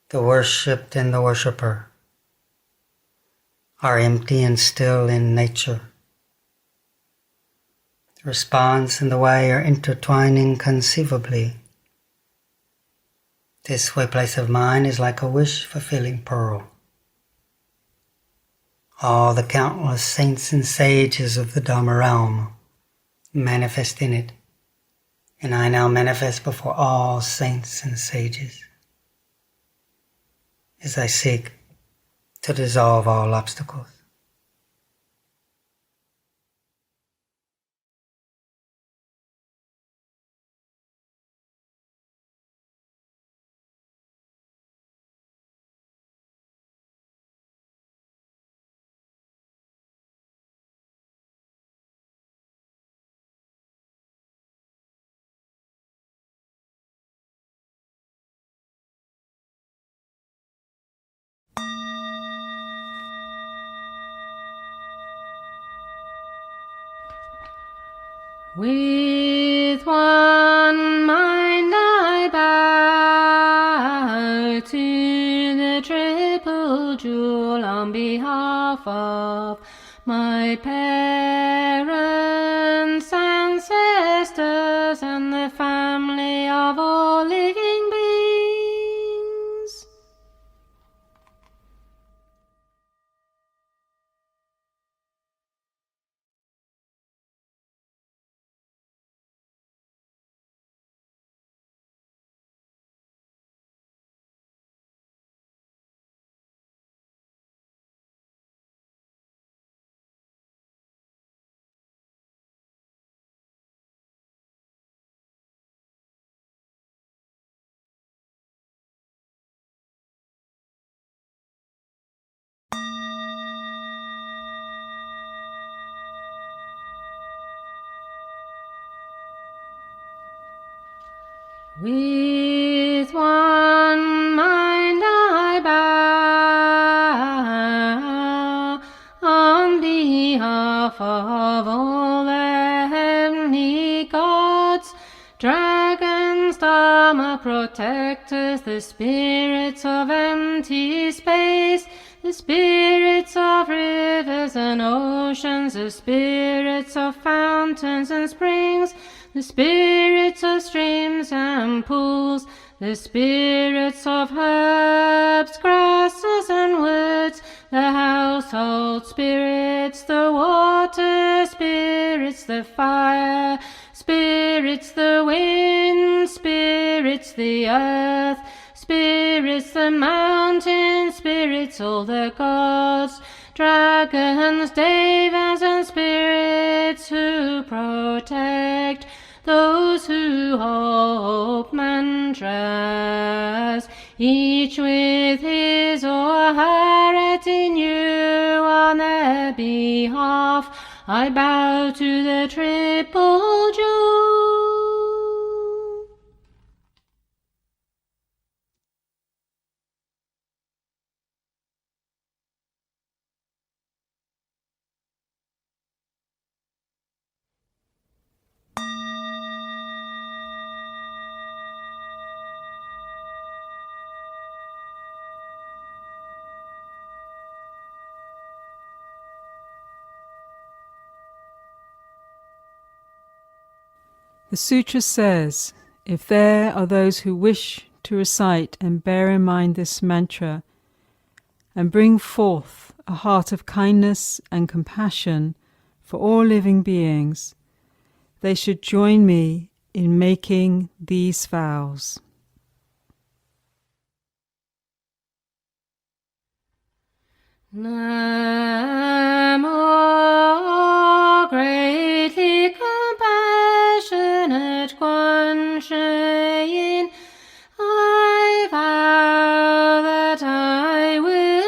The worshipped and the worshipper are empty and still in nature. The response and the way are intertwining conceivably. This way place of mind is like a wish-fulfilling pearl. All the countless saints and sages of the Dharma realm manifest in it, and I now manifest before all saints and sages as I seek to dissolve all obstacles. With one mind I bow to the triple jewel on behalf of my parents, ancestors, and the family of all living beings. With one mind I bow on behalf of all the heavenly gods, dragons, Dharma protectors, the spirits of empty space, the spirits of rivers and oceans, the spirits of fountains and springs, the spirits of streams and pools, the spirits of herbs, grasses and woods, the household spirits, the water spirits, the fire spirits, the wind spirits, the earth spirits, the mountain spirits, all the gods, dragons, devas, and spirits who protect those who hope mantras, each with his or her retinue on their behalf, I bow to the triple jewel. The sutra says, if there are those who wish to recite and bear in mind this mantra and bring forth a heart of kindness and compassion for all living beings, they should join me in making these vows. Namo, greatly compassionate Guanche Yin, I vow that I will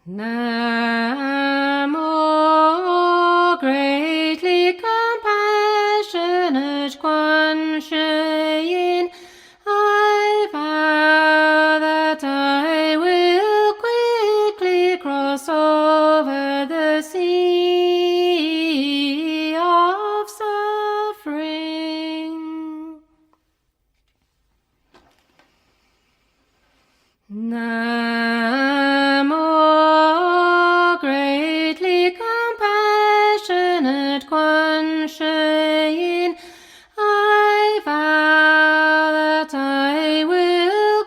Namo, greatly compassionate Quan Shi Yin, I vow that I will quickly cross over the sea of suffering. Namo, greatly compassionate Quan Shi Yin, I vow that I will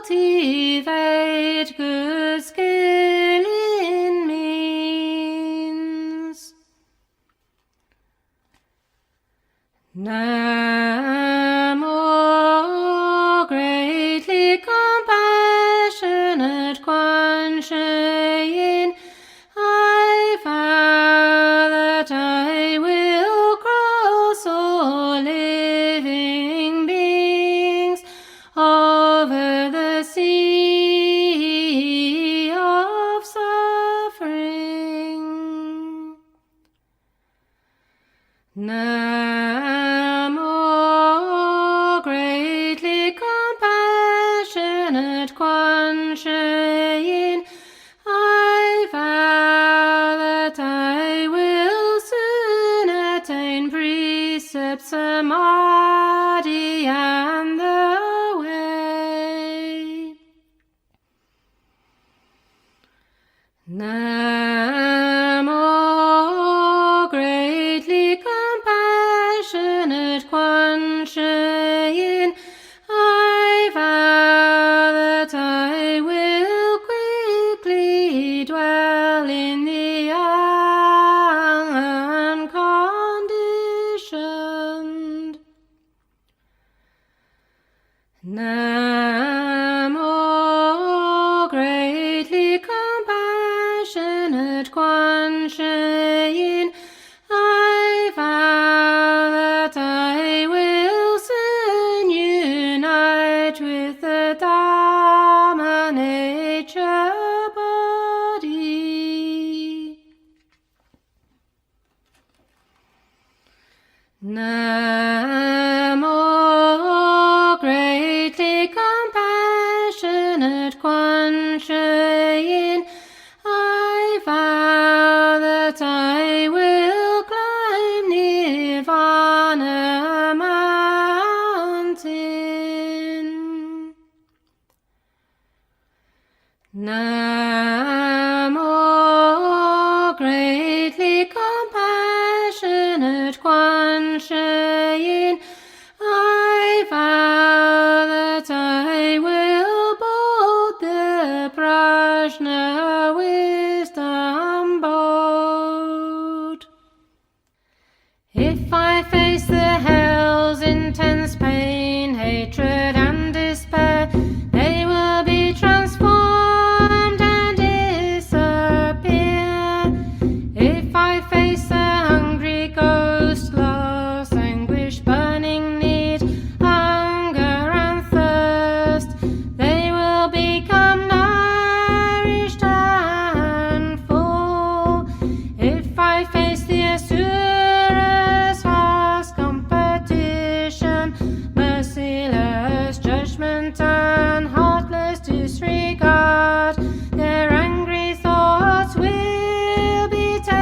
cultivate good skill in means. Namo, greatly compassionate Quan Shi Yin, I vow that I will cross all living beings over the sea of suffering. Namo, greatly compassionate Quan Shi Yin, I vow that I will soon attain precept samadhi and the way. Namo, greatly compassionate Quan Shi Yin, I vow that I will quickly dwell in the unconditioned. Namo, greatly compassionate Quan Shi Yin, I vow that I will soon unite with the Dharma nature body. Namo, greatly compassionate Quan Shi Yin, I vow that I will climb Nirvana mountain. Namo, greatly compassionate Quan Shi Yin, I vow that I will board the Prajna wisdom boat. If I face the hell's intense pain, hatred and despair, they will be transformed and disappear. If I face the hungry ghost, loss, anguish, burning need, hunger and thirst, they will become nourished and full. If I face the asuras, vast competition, merciless judgment and heartless disregard, their angry thoughts will be tamed.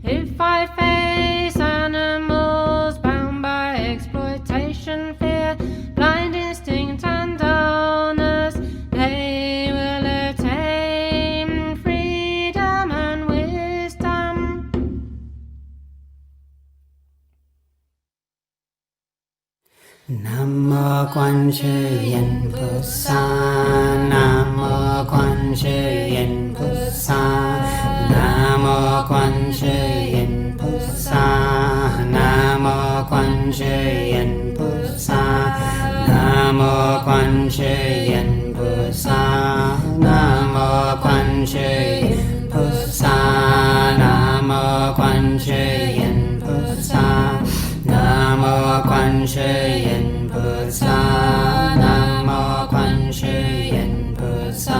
If I face animals bound by exploitation, fear, blind instinct and dullness, they will attain freedom and wisdom. Namo Quan Shi Yin Pussa, Namo Quan Shi Yin Pussa, Namo Quan Shi Yin Pussa, Namo Quan Shi Yin Pussa, Namo Quan Shi Yin Pussa, Namo Quan Shi Yin Pussa, Namo Quan Shi Yin Pussa, Namo Quan Shi Yin Pussa, Namo Quan Shi Yin Pussa,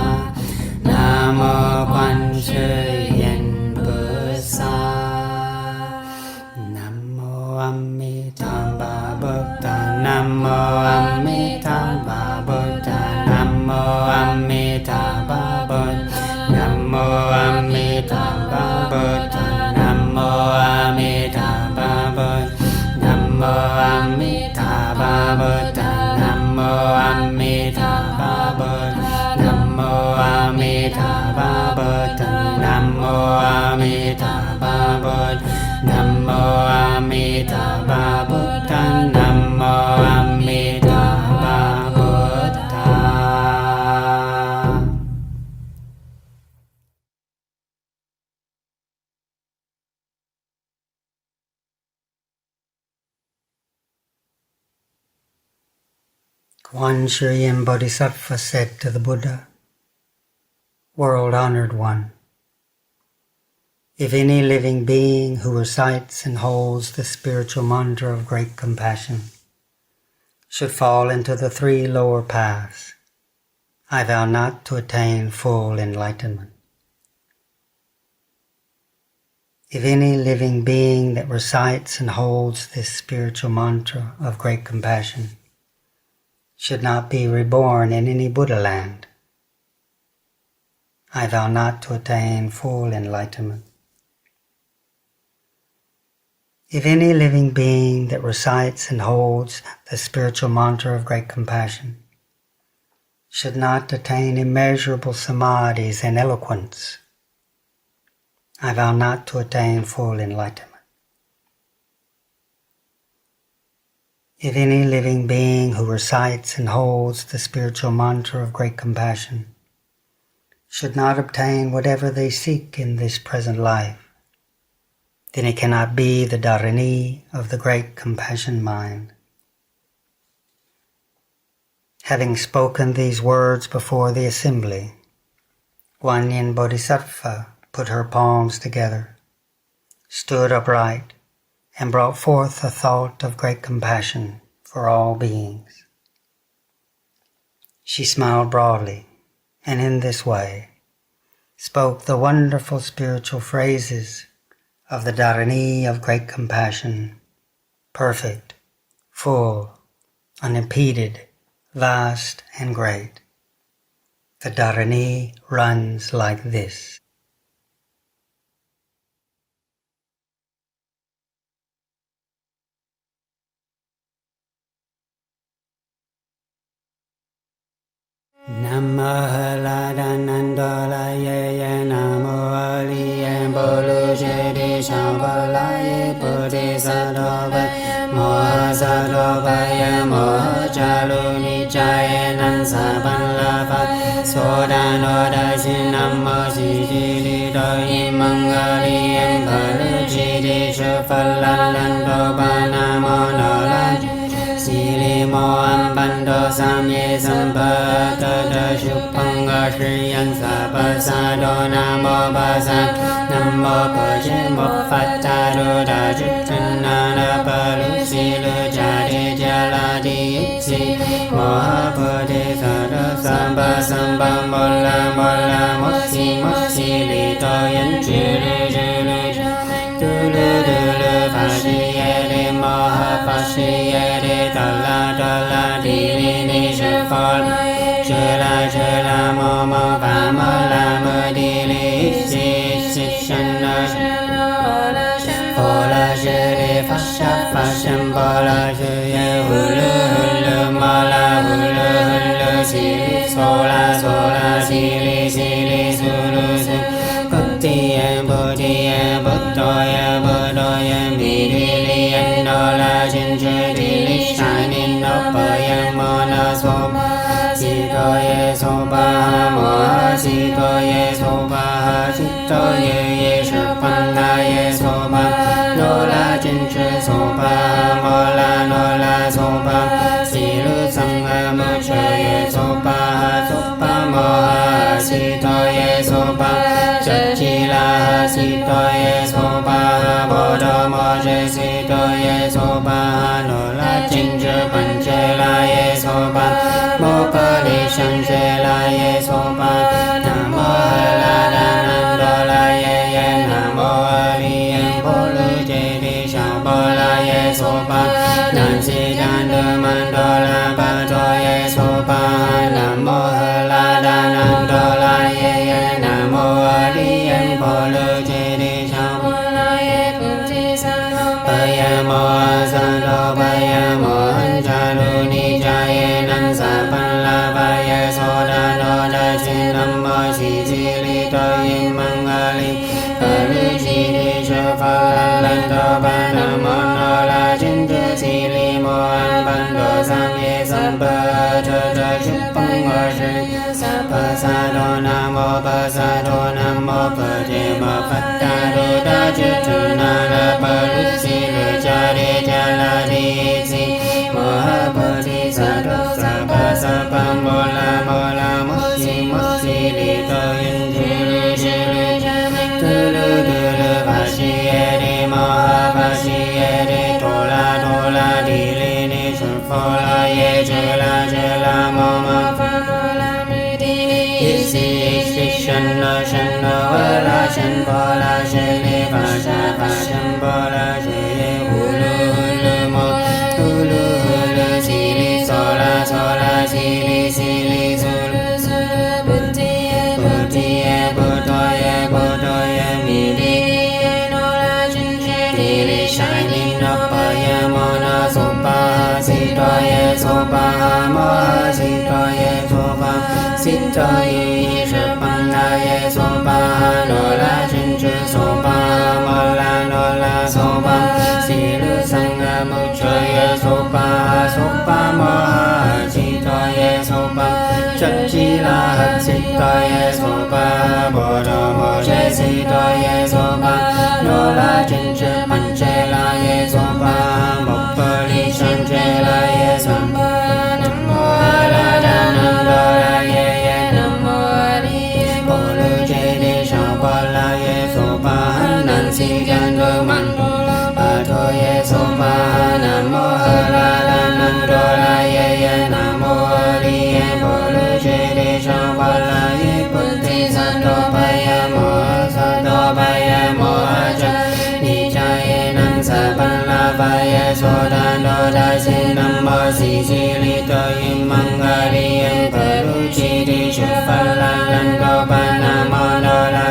Namo Amitabha Buddha, Namo Amitabha Buddha, Namo Amitabha Buddha, Namo Amitabha Buddha, Namo Amitabha Buddha, Namo Amitabha Buddha, Namo Amitabha Buddha, Namo Amitabha Buddha, Namo Amitabha Buddha, Namo Amitabha Buddha. One Sriyan Bodhisattva said to the Buddha, "World-honored one, if any living being who recites and holds the spiritual mantra of great compassion should fall into the three lower paths, I vow not to attain full enlightenment." If any living being that recites and holds this spiritual mantra of great compassion should not be reborn in any Buddha land, I vow not to attain full enlightenment. If any living being that recites and holds the spiritual mantra of great compassion should not attain immeasurable samadhis and eloquence, I vow not to attain full enlightenment. If any living being who recites and holds the spiritual mantra of great compassion should not obtain whatever they seek in this present life, then it cannot be the Dharani of the great compassion mind. Having spoken these words before the assembly, Guanyin Bodhisattva put her palms together, stood upright, and brought forth a thought of great compassion for all beings. She smiled broadly, and in this way spoke the wonderful spiritual phrases of the Dharani of great compassion, perfect, full, unimpeded, vast, and great. The Dharani runs like this. Namo Ladanandolaye Namo Aliye Bolujedi Shambalaye Bodhisattva Mohasattvaye Mohajaluni Jaye Nansapanlava Sodanodashi Namo Sijili Doi Mangali Balujidi Shafalalando Banamo Nolaji Silimo Ambando Samye Sampata Shupanga Shriyan Sapasado Namo Basa Namo Paje Mopfataro Rajutanana Palusilu Jari Jaladi Iksi Moha Bodhisattva Samba Samba Mola Mola Mosi Mosi Lito Yan Julu Julu Dulu Dulu Fashiyere Moha Fashiyere Dala Dala Dili Nisha Fall Jula Jula Momo Vamo Lamo Dili Isi Isi Shana Fola Jure Fasha Fasham Bola Jure Hulu Hulu Mola Hulu Hulu Sili Sola Sola Sili Sili Sulu Sulu Kuttiya Bodhiya Buddhaya Buddhaya Midili and Nola Ginger Dili Shining Nopaya Mona Soba Sikoye Soba Moha Sikoye Soba Sitoye Yeshurpandaye Soba Nola Ginger Soba Mola Nola Soba Silu Sangha Muchaye Soba Soba Moha Sitoye Soba Chachila Sitoye Soba Bodha Moje Sitoye Soba Nola Ginger Panchelaye Soba Mopali Shanchelaye Soba Namo Ladanandolaye Namo Aliyam Bolu Jedi Shambolaye Soba Nansi Dandama an ban do sam ye sam pa cha cha chu pang wa shi pa sa do nam mô pa sa do nam mô pa je ma pa ta do da chu tu na la pa lu si lu cha re cha la di si ma pa ti sa do sa pa mo la mo si li to yin ji lu tu lu pa si ye de ma pa si ye de to la di li ni su fo la ye je la mo ma fa mo la mi di si shan na wa la shan po la she li fa shan po la she ye hu lu mo hu lu si li so la si li su bu ti ye bu to ye mi li no la jin je di li shining up pa ye mo na so pa si to ye so pa mo si to ye so pa si to ye shi pang na ye so pa no la jin je so pa mo la no la so pa si lu sang a mu cho ye so pa mo si to ye so pa chat chi la si to ye so pa bo do mo je si to ye so pa no la jin je pan che la ye so pa mo pa li shan che la ye so pa nam mo la da nam do la ye nam mo li bo lu je de shao pa la ye so pa nan si gan do man pa to ye so pa nam mo la da nam do la ye nam mo li ye bo lu je de shao pa la ye Bodhisattva pa ya mo sa do pa ya mo cha ni cha ye nam sa pan la pa ya so dan do da sin nam mo si li to yin mang ga li yin pa lu chi di shu fa la lan do pa nam mo do la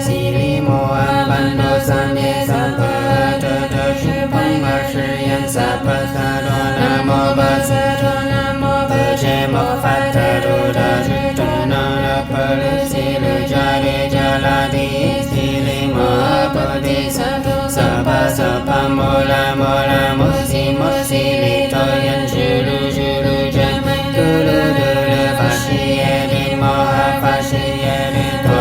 si li mo an pan do sam ye sam pa ta shu pang ma shi yan sa pa sa do nam mo pa sa do nam mo pa je mo fa ta do da shu tu na la pa lu si lu cha re cha la di si li mo pa di sa pa mo la mo si li to yan shu lu cha tu lu fa shi ye de mo ha fa shi ye de to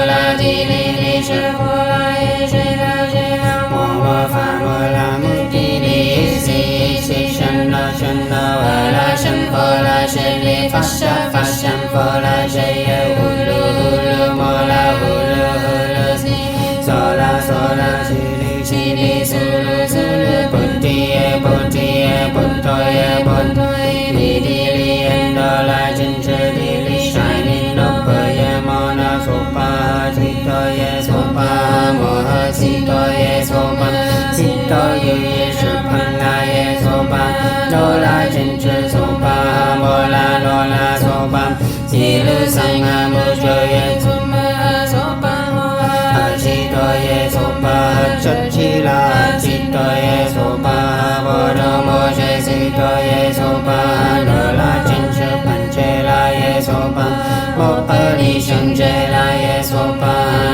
la di li shu ho la ye je la mo fa mo la mu di li si shan na wa la shan po la she li fa shan po la she ye hu lu mo la hu lu si so la si li su lu pu ti ye pu to ye mi di li en do la jin che di li shining up pa ye mo na so pa si to ye so pa mo si to ye so pa si to ye shi pang na ye so pa do la jin che so pa mo la no la so pa si lu sang a mo cho ye so ma so pa mo si to ye so pa chat chi la si to ye so pa bo do mo je si to ye so pa no la jin che pan che la ye so pa mo pa li shan che la ye so pa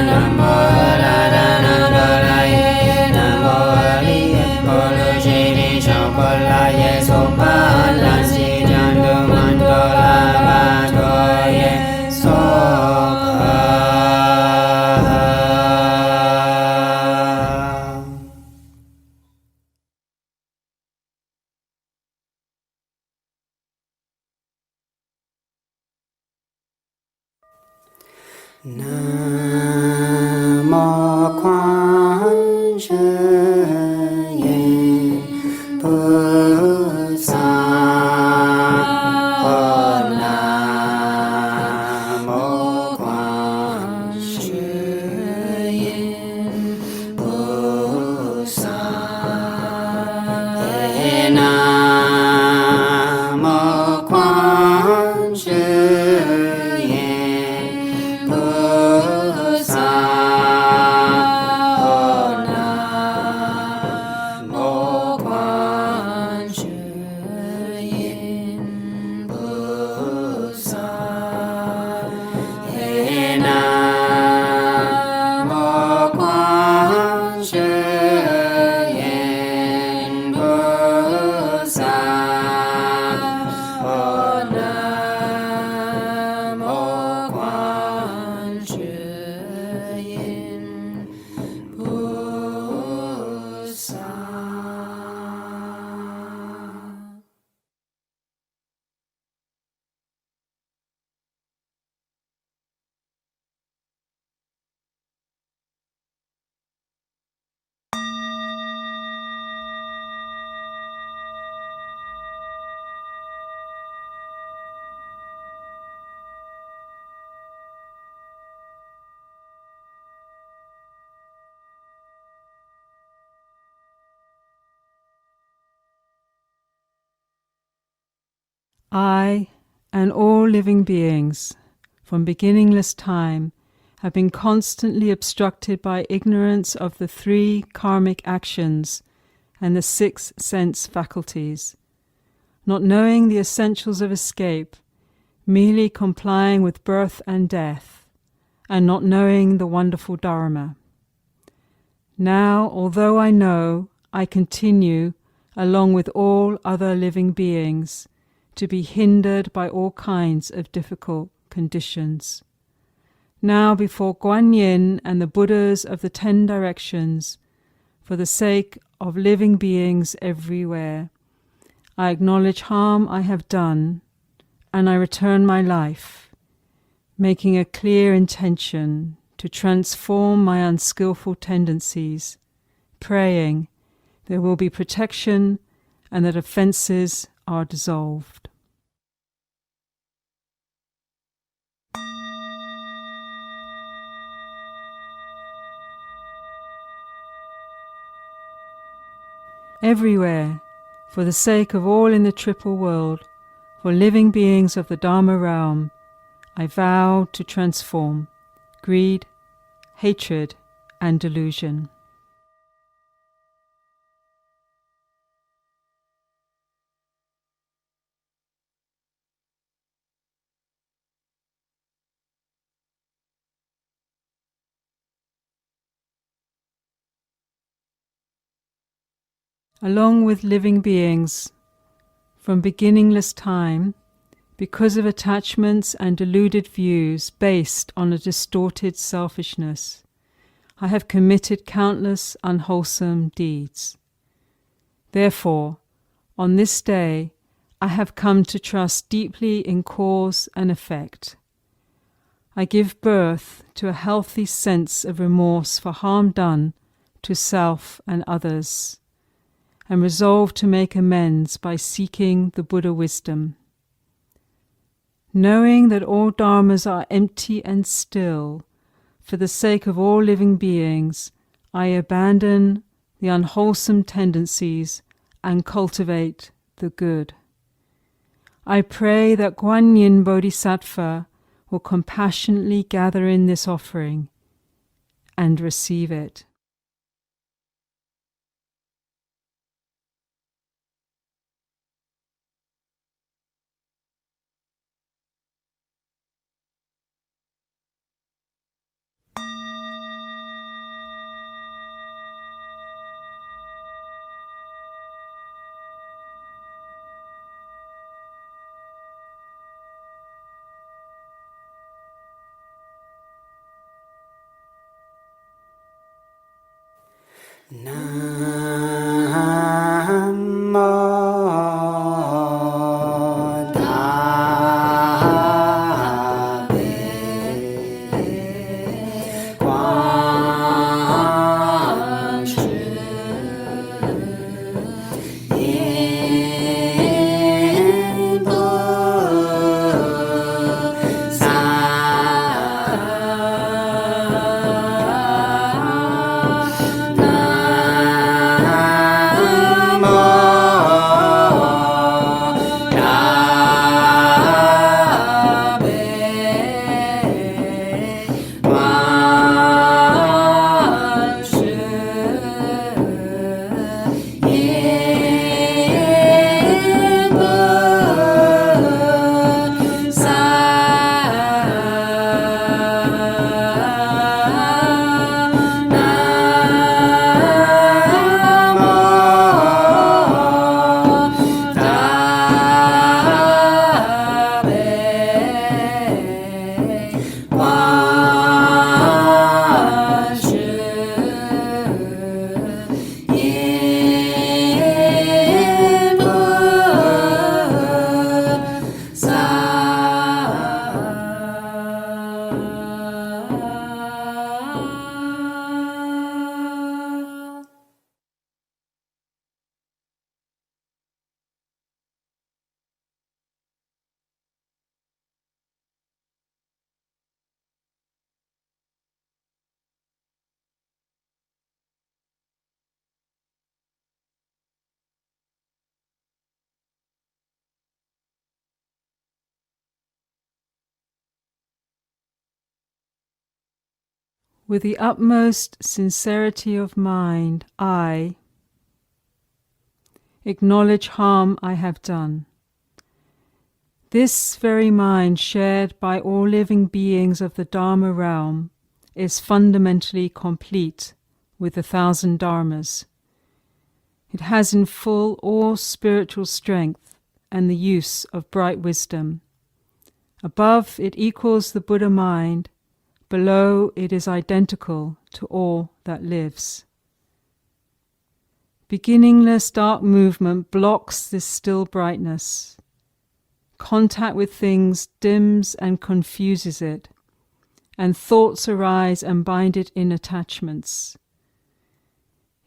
nam mo la da nam do la ye nam mo li ye po lu je li shao po la ye so pa la si jan do man do la ba do ye so pa Nam mô Quan Thế Âm Bồ Tát. Nam mô Quan Thế Âm Bồ Tát. Nam mô Quan Thế Âm Bồ I and all living beings from beginningless time have been constantly obstructed by ignorance of the 3 karmic actions and the 6 sense faculties, not knowing the essentials of escape, merely complying with birth and death, and not knowing the wonderful Dharma. Now, although I know, I continue, along with all other living beings, to be hindered by all kinds of difficult conditions. Now, before Guan Yin and the Buddhas of the 10 directions, for the sake of living beings everywhere, I acknowledge harm I have done, and I return my life, making a clear intention to transform my unskillful tendencies, praying there will be protection and that offenses are dissolved. Everywhere, for the sake of all in the triple world, for living beings of the Dharma realm, I vow to transform greed, hatred, and delusion. Along with living beings from beginningless time, because of attachments and deluded views based on a distorted selfishness, I have committed countless unwholesome deeds. Therefore, on this day, I have come to trust deeply in cause and effect. I give birth to a healthy sense of remorse for harm done to self and others, and resolve to make amends by seeking the Buddha wisdom. Knowing that all dharmas are empty and still, for the sake of all living beings, I abandon the unwholesome tendencies and cultivate the good. I pray that Guan Yin Bodhisattva will compassionately gather in this offering and receive it. Namo Thabe Quan Shu Yin Bu Sa Na With the utmost sincerity of mind, I acknowledge harm I have done. This very mind, shared by all living beings of the Dharma realm, is fundamentally complete with the 1,000 Dharmas. It has in full all spiritual strength and the use of bright wisdom. Above, it equals the Buddha mind. Below, it is identical to all that lives. Beginningless dark movement blocks this still brightness. Contact with things dims and confuses it, and thoughts arise and bind it in attachments.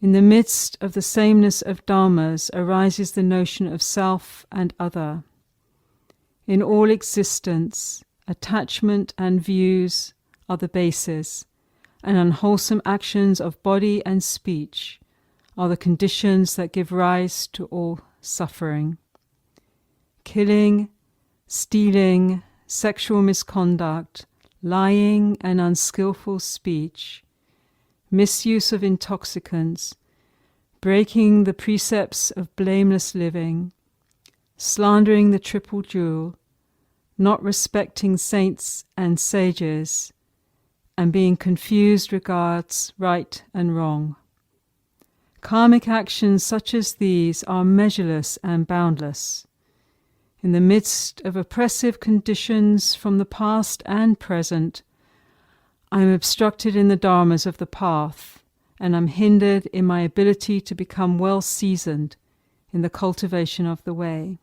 In the midst of the sameness of dharmas arises the notion of self and other. In all existence, attachment and views are the basis, and unwholesome actions of body and speech are the conditions that give rise to all suffering. Killing, stealing, sexual misconduct, lying and unskillful speech, misuse of intoxicants, breaking the precepts of blameless living, slandering the triple jewel, not respecting saints and sages, and being confused regards right and wrong. Karmic actions such as these are measureless and boundless. In the midst of oppressive conditions from the past and present, I am obstructed in the dharmas of the path, and am hindered in my ability to become well seasoned in the cultivation of the way.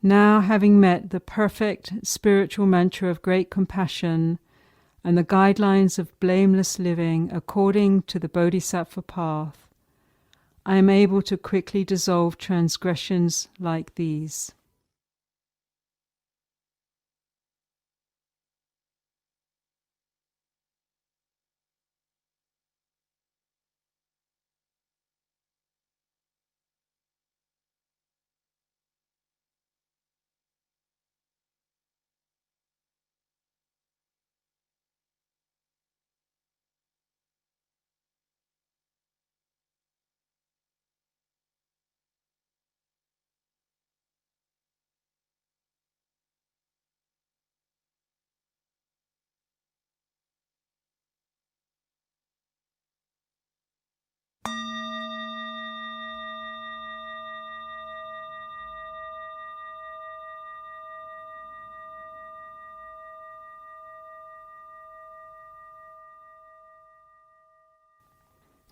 Now, having met the perfect spiritual mantra of great compassion and the guidelines of blameless living according to the Bodhisattva path, I am able to quickly dissolve transgressions like these.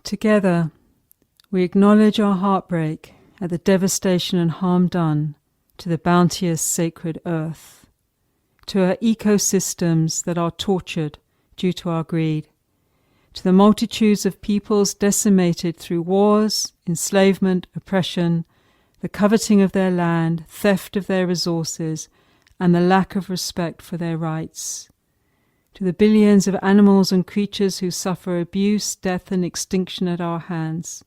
Together, we acknowledge our heartbreak at the devastation and harm done to the bounteous sacred earth, to our ecosystems that are tortured due to our greed, to the multitudes of peoples decimated through wars, enslavement, oppression, the coveting of their land, theft of their resources, and the lack of respect for their rights, to the billions of animals and creatures who suffer abuse, death, and extinction at our hands,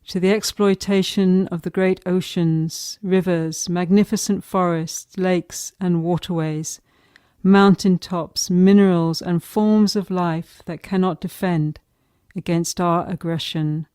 to the exploitation of the great oceans, rivers, magnificent forests, lakes, and waterways, mountain tops, minerals, and forms of life that cannot defend against our aggression.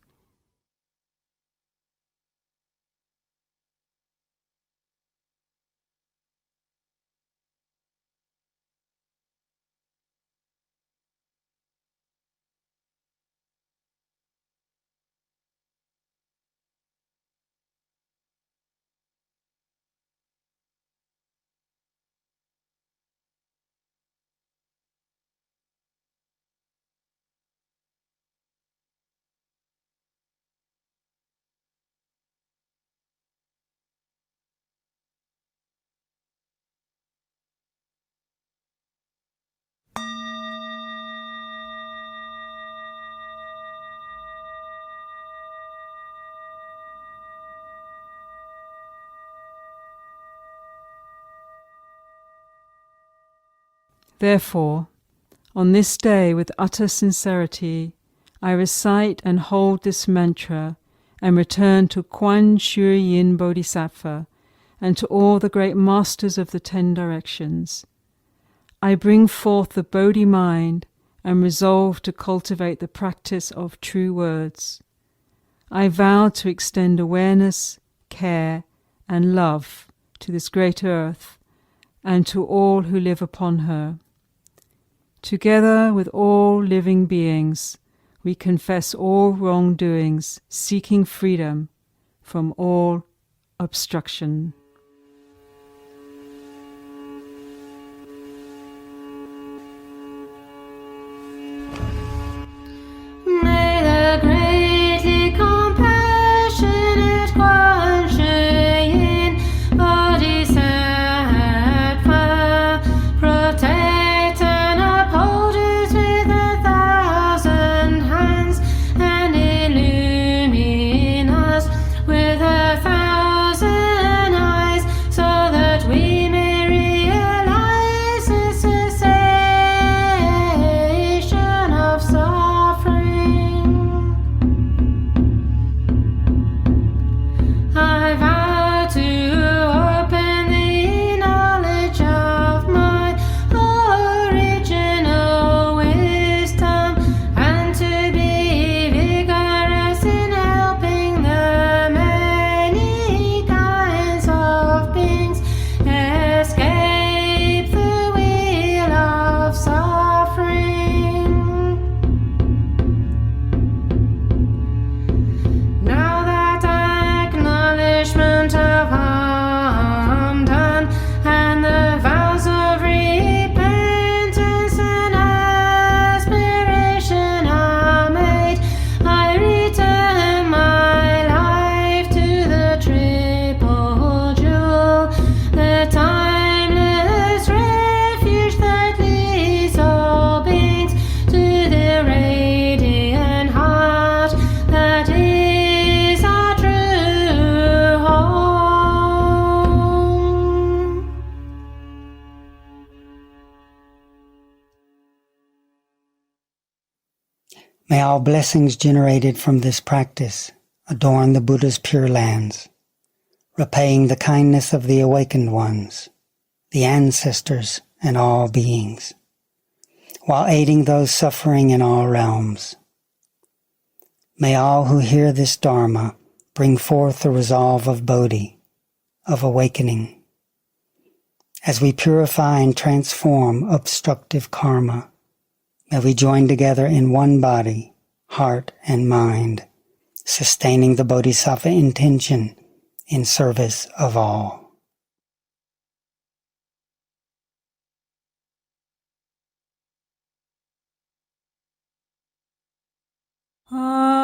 Therefore, on this day with utter sincerity, I recite and hold this mantra and return to Quan Shu Yin Bodhisattva and to all the great masters of the 10 directions. I bring forth the Bodhi mind and resolve to cultivate the practice of true words. I vow to extend awareness, care, and love to this great earth and to all who live upon her. Together with all living beings, we confess all wrongdoings, seeking freedom from all obstruction. May the greatly compassionate Quan Shi Bodhisattva protect and uphold us with 1,000 hands and illumine us with 1,000 eyes, so that we may realize the cessation of suffering. I vow to open the knowledge of my original wisdom and to be vigorous in helping the many kinds of beings escape the wheel of suffering. Now that acknowledgement of harm done and the vows of repentance and aspiration are made, I return my life to the triple jewel, the timeless refuge that leads all beings to the radiant heart that is our true home. May all blessings generated from this practice adorn the Buddha's Pure Lands, repaying the kindness of the awakened ones, the ancestors, and all beings, while aiding those suffering in all realms. May all who hear this Dharma bring forth the resolve of Bodhi, of awakening. As we purify and transform obstructive karma, may we join together in one body, heart, and mind, sustaining the Bodhisattva intention in service of all. Ah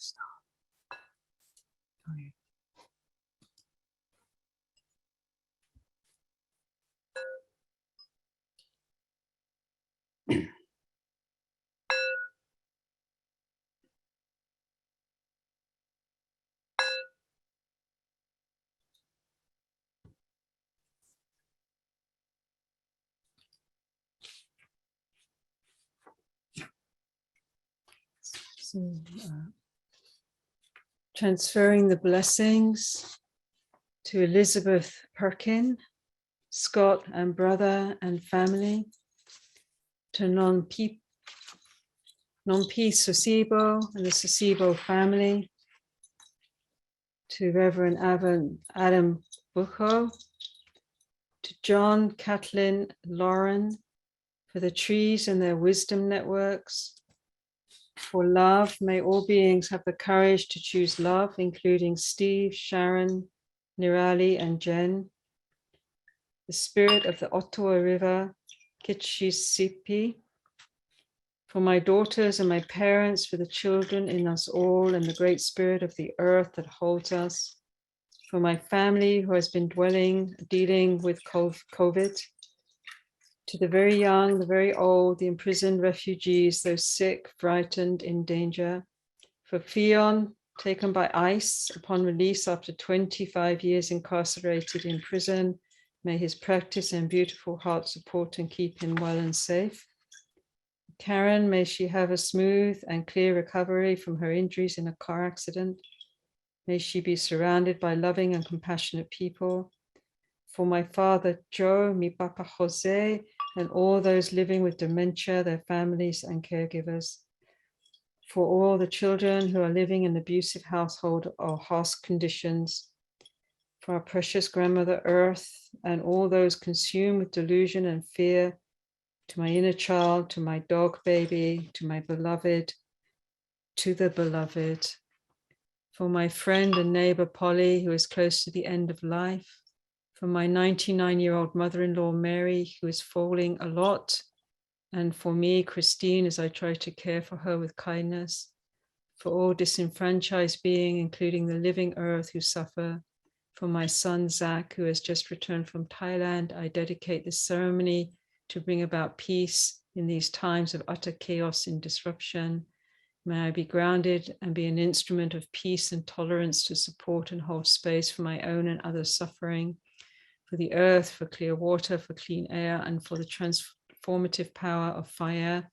stop. Okay. So, transferring the blessings to Elizabeth Perkin, Scott and brother and family, to Non-Pi Sosibo and the Sosibo family, to Reverend Adam Bucho, to John, Kathleen, Lauren, for the trees and their wisdom networks. For love, may all beings have the courage to choose love, including Steve, Sharon, Nirali, and Jen. The spirit of the Ottawa River, Kittisaro. For my daughters and my parents, for the children in us all, and the great spirit of the earth that holds us. For my family who has been dealing with COVID. To the very young, the very old, the imprisoned refugees, those sick, frightened, in danger. For Fionn, taken by ICE upon release after 25 years incarcerated in prison, may his practice and beautiful heart support and keep him well and safe. Karen, may she have a smooth and clear recovery from her injuries in a car accident. May she be surrounded by loving and compassionate people. For my father, Joe, mi papa Jose, and all those living with dementia, their families and caregivers. For all the children who are living in abusive household or harsh conditions. For our precious grandmother Earth and all those consumed with delusion and fear. To my inner child, to my dog baby, to my beloved, to the beloved. For my friend and neighbor Polly, who is close to the end of life. For my 99-year-old mother-in-law, Mary, who is falling a lot. And for me, Christine, as I try to care for her with kindness. For all disenfranchised beings, including the living earth who suffer. For my son, Zach, who has just returned from Thailand, I dedicate this ceremony to bring about peace in these times of utter chaos and disruption. May I be grounded and be an instrument of peace and tolerance to support and hold space for my own and others' suffering. For the earth, for clear water, for clean air, and for the transformative power of fire.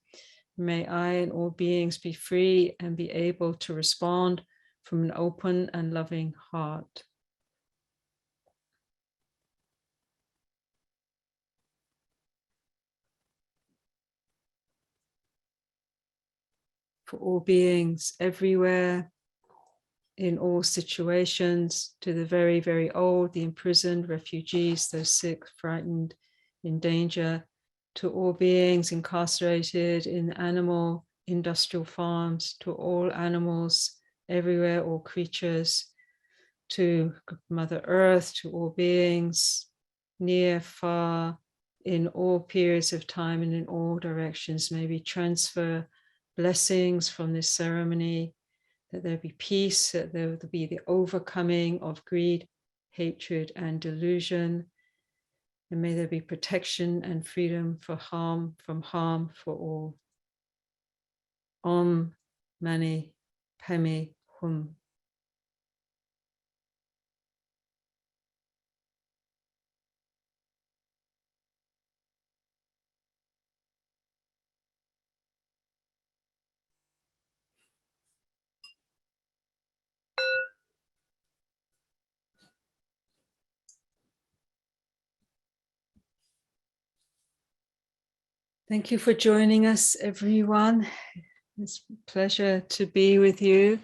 May I and all beings be free and be able to respond from an open and loving heart. For all beings everywhere, in all situations, to the very, very old, the imprisoned, refugees, those sick, frightened, in danger, to all beings incarcerated in animal, industrial farms, to all animals everywhere, all creatures, to Mother Earth, to all beings, near, far, in all periods of time and in all directions. May we transfer blessings from this ceremony, that there be peace, that there will be the overcoming of greed, hatred, and delusion. And may there be protection and freedom from harm for all. Om Mani Padme Hum. Thank you for joining us, everyone. It's a pleasure to be with you.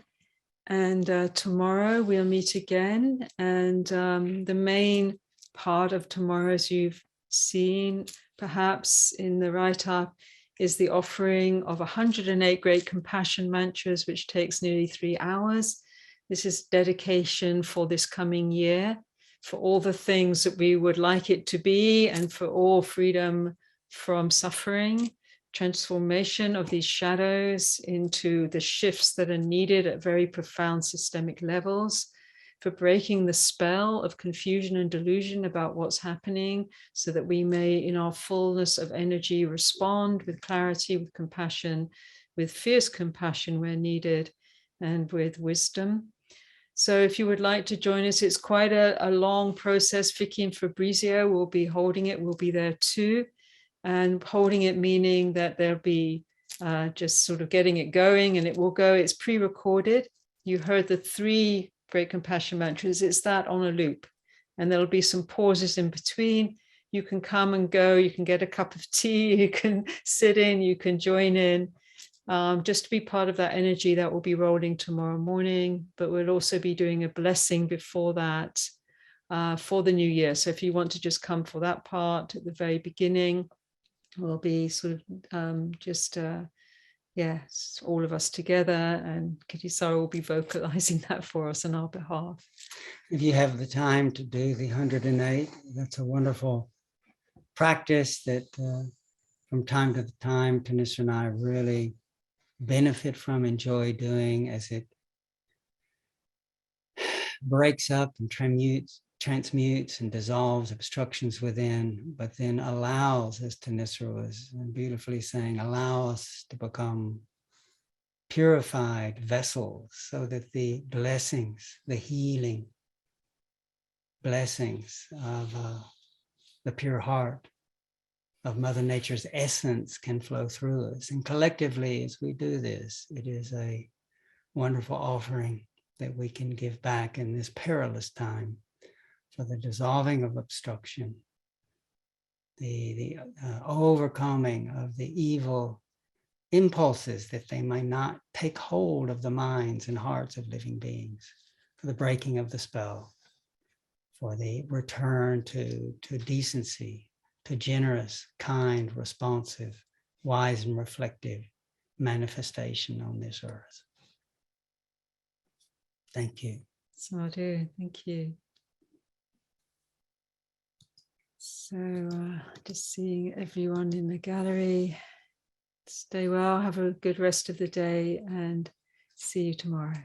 And tomorrow we'll meet again. And the main part of tomorrow, as you've seen perhaps in the write-up, is the offering of 108 great compassion mantras, which takes nearly 3 hours. This is dedication for this coming year, for all the things that we would like it to be, and for all freedom from suffering. transformation of these shadows into the shifts that are needed at very profound systemic levels, for breaking the spell of confusion and delusion about what's happening, so that we may, in our fullness of energy, respond with clarity, with compassion, with fierce compassion where needed, and with wisdom. So if you would like to join us, it's quite a long process. Vicky and Fabrizio will be holding it. We'll be there too. And holding it meaning that there'll be just sort of getting it going, and it will go. It's pre-recorded. You heard the 3 Great Compassion mantras. It's that on a loop. And there'll be some pauses in between. You can come and go. You can get a cup of tea. You can sit in. You can join in. Just to be part of that energy that will be rolling tomorrow morning. But we'll also be doing a blessing before that for the new year. So if you want to just come for that part at the very beginning, we'll be sort of yes, all of us together, and Kittisaro will be vocalizing that for us on our behalf. If you have the time to do the 108, that's a wonderful practice that from time to time, Thanissara and I really benefit from, enjoy doing, as it breaks up and transmutes and dissolves obstructions within, but then allows, as Thanissara was beautifully saying, allow us to become purified vessels, so that the blessings, the healing blessings of the pure heart of Mother Nature's essence can flow through us. And collectively, as we do this, it is a wonderful offering that we can give back in this perilous time for the dissolving of obstruction, the overcoming of the evil impulses that they might not take hold of the minds and hearts of living beings, for the breaking of the spell, for the return to decency, to generous, kind, responsive, wise and reflective manifestation on this earth. Thank you. Sadhu, thank you. So just seeing everyone in the gallery. Stay well, have a good rest of the day, and see you tomorrow.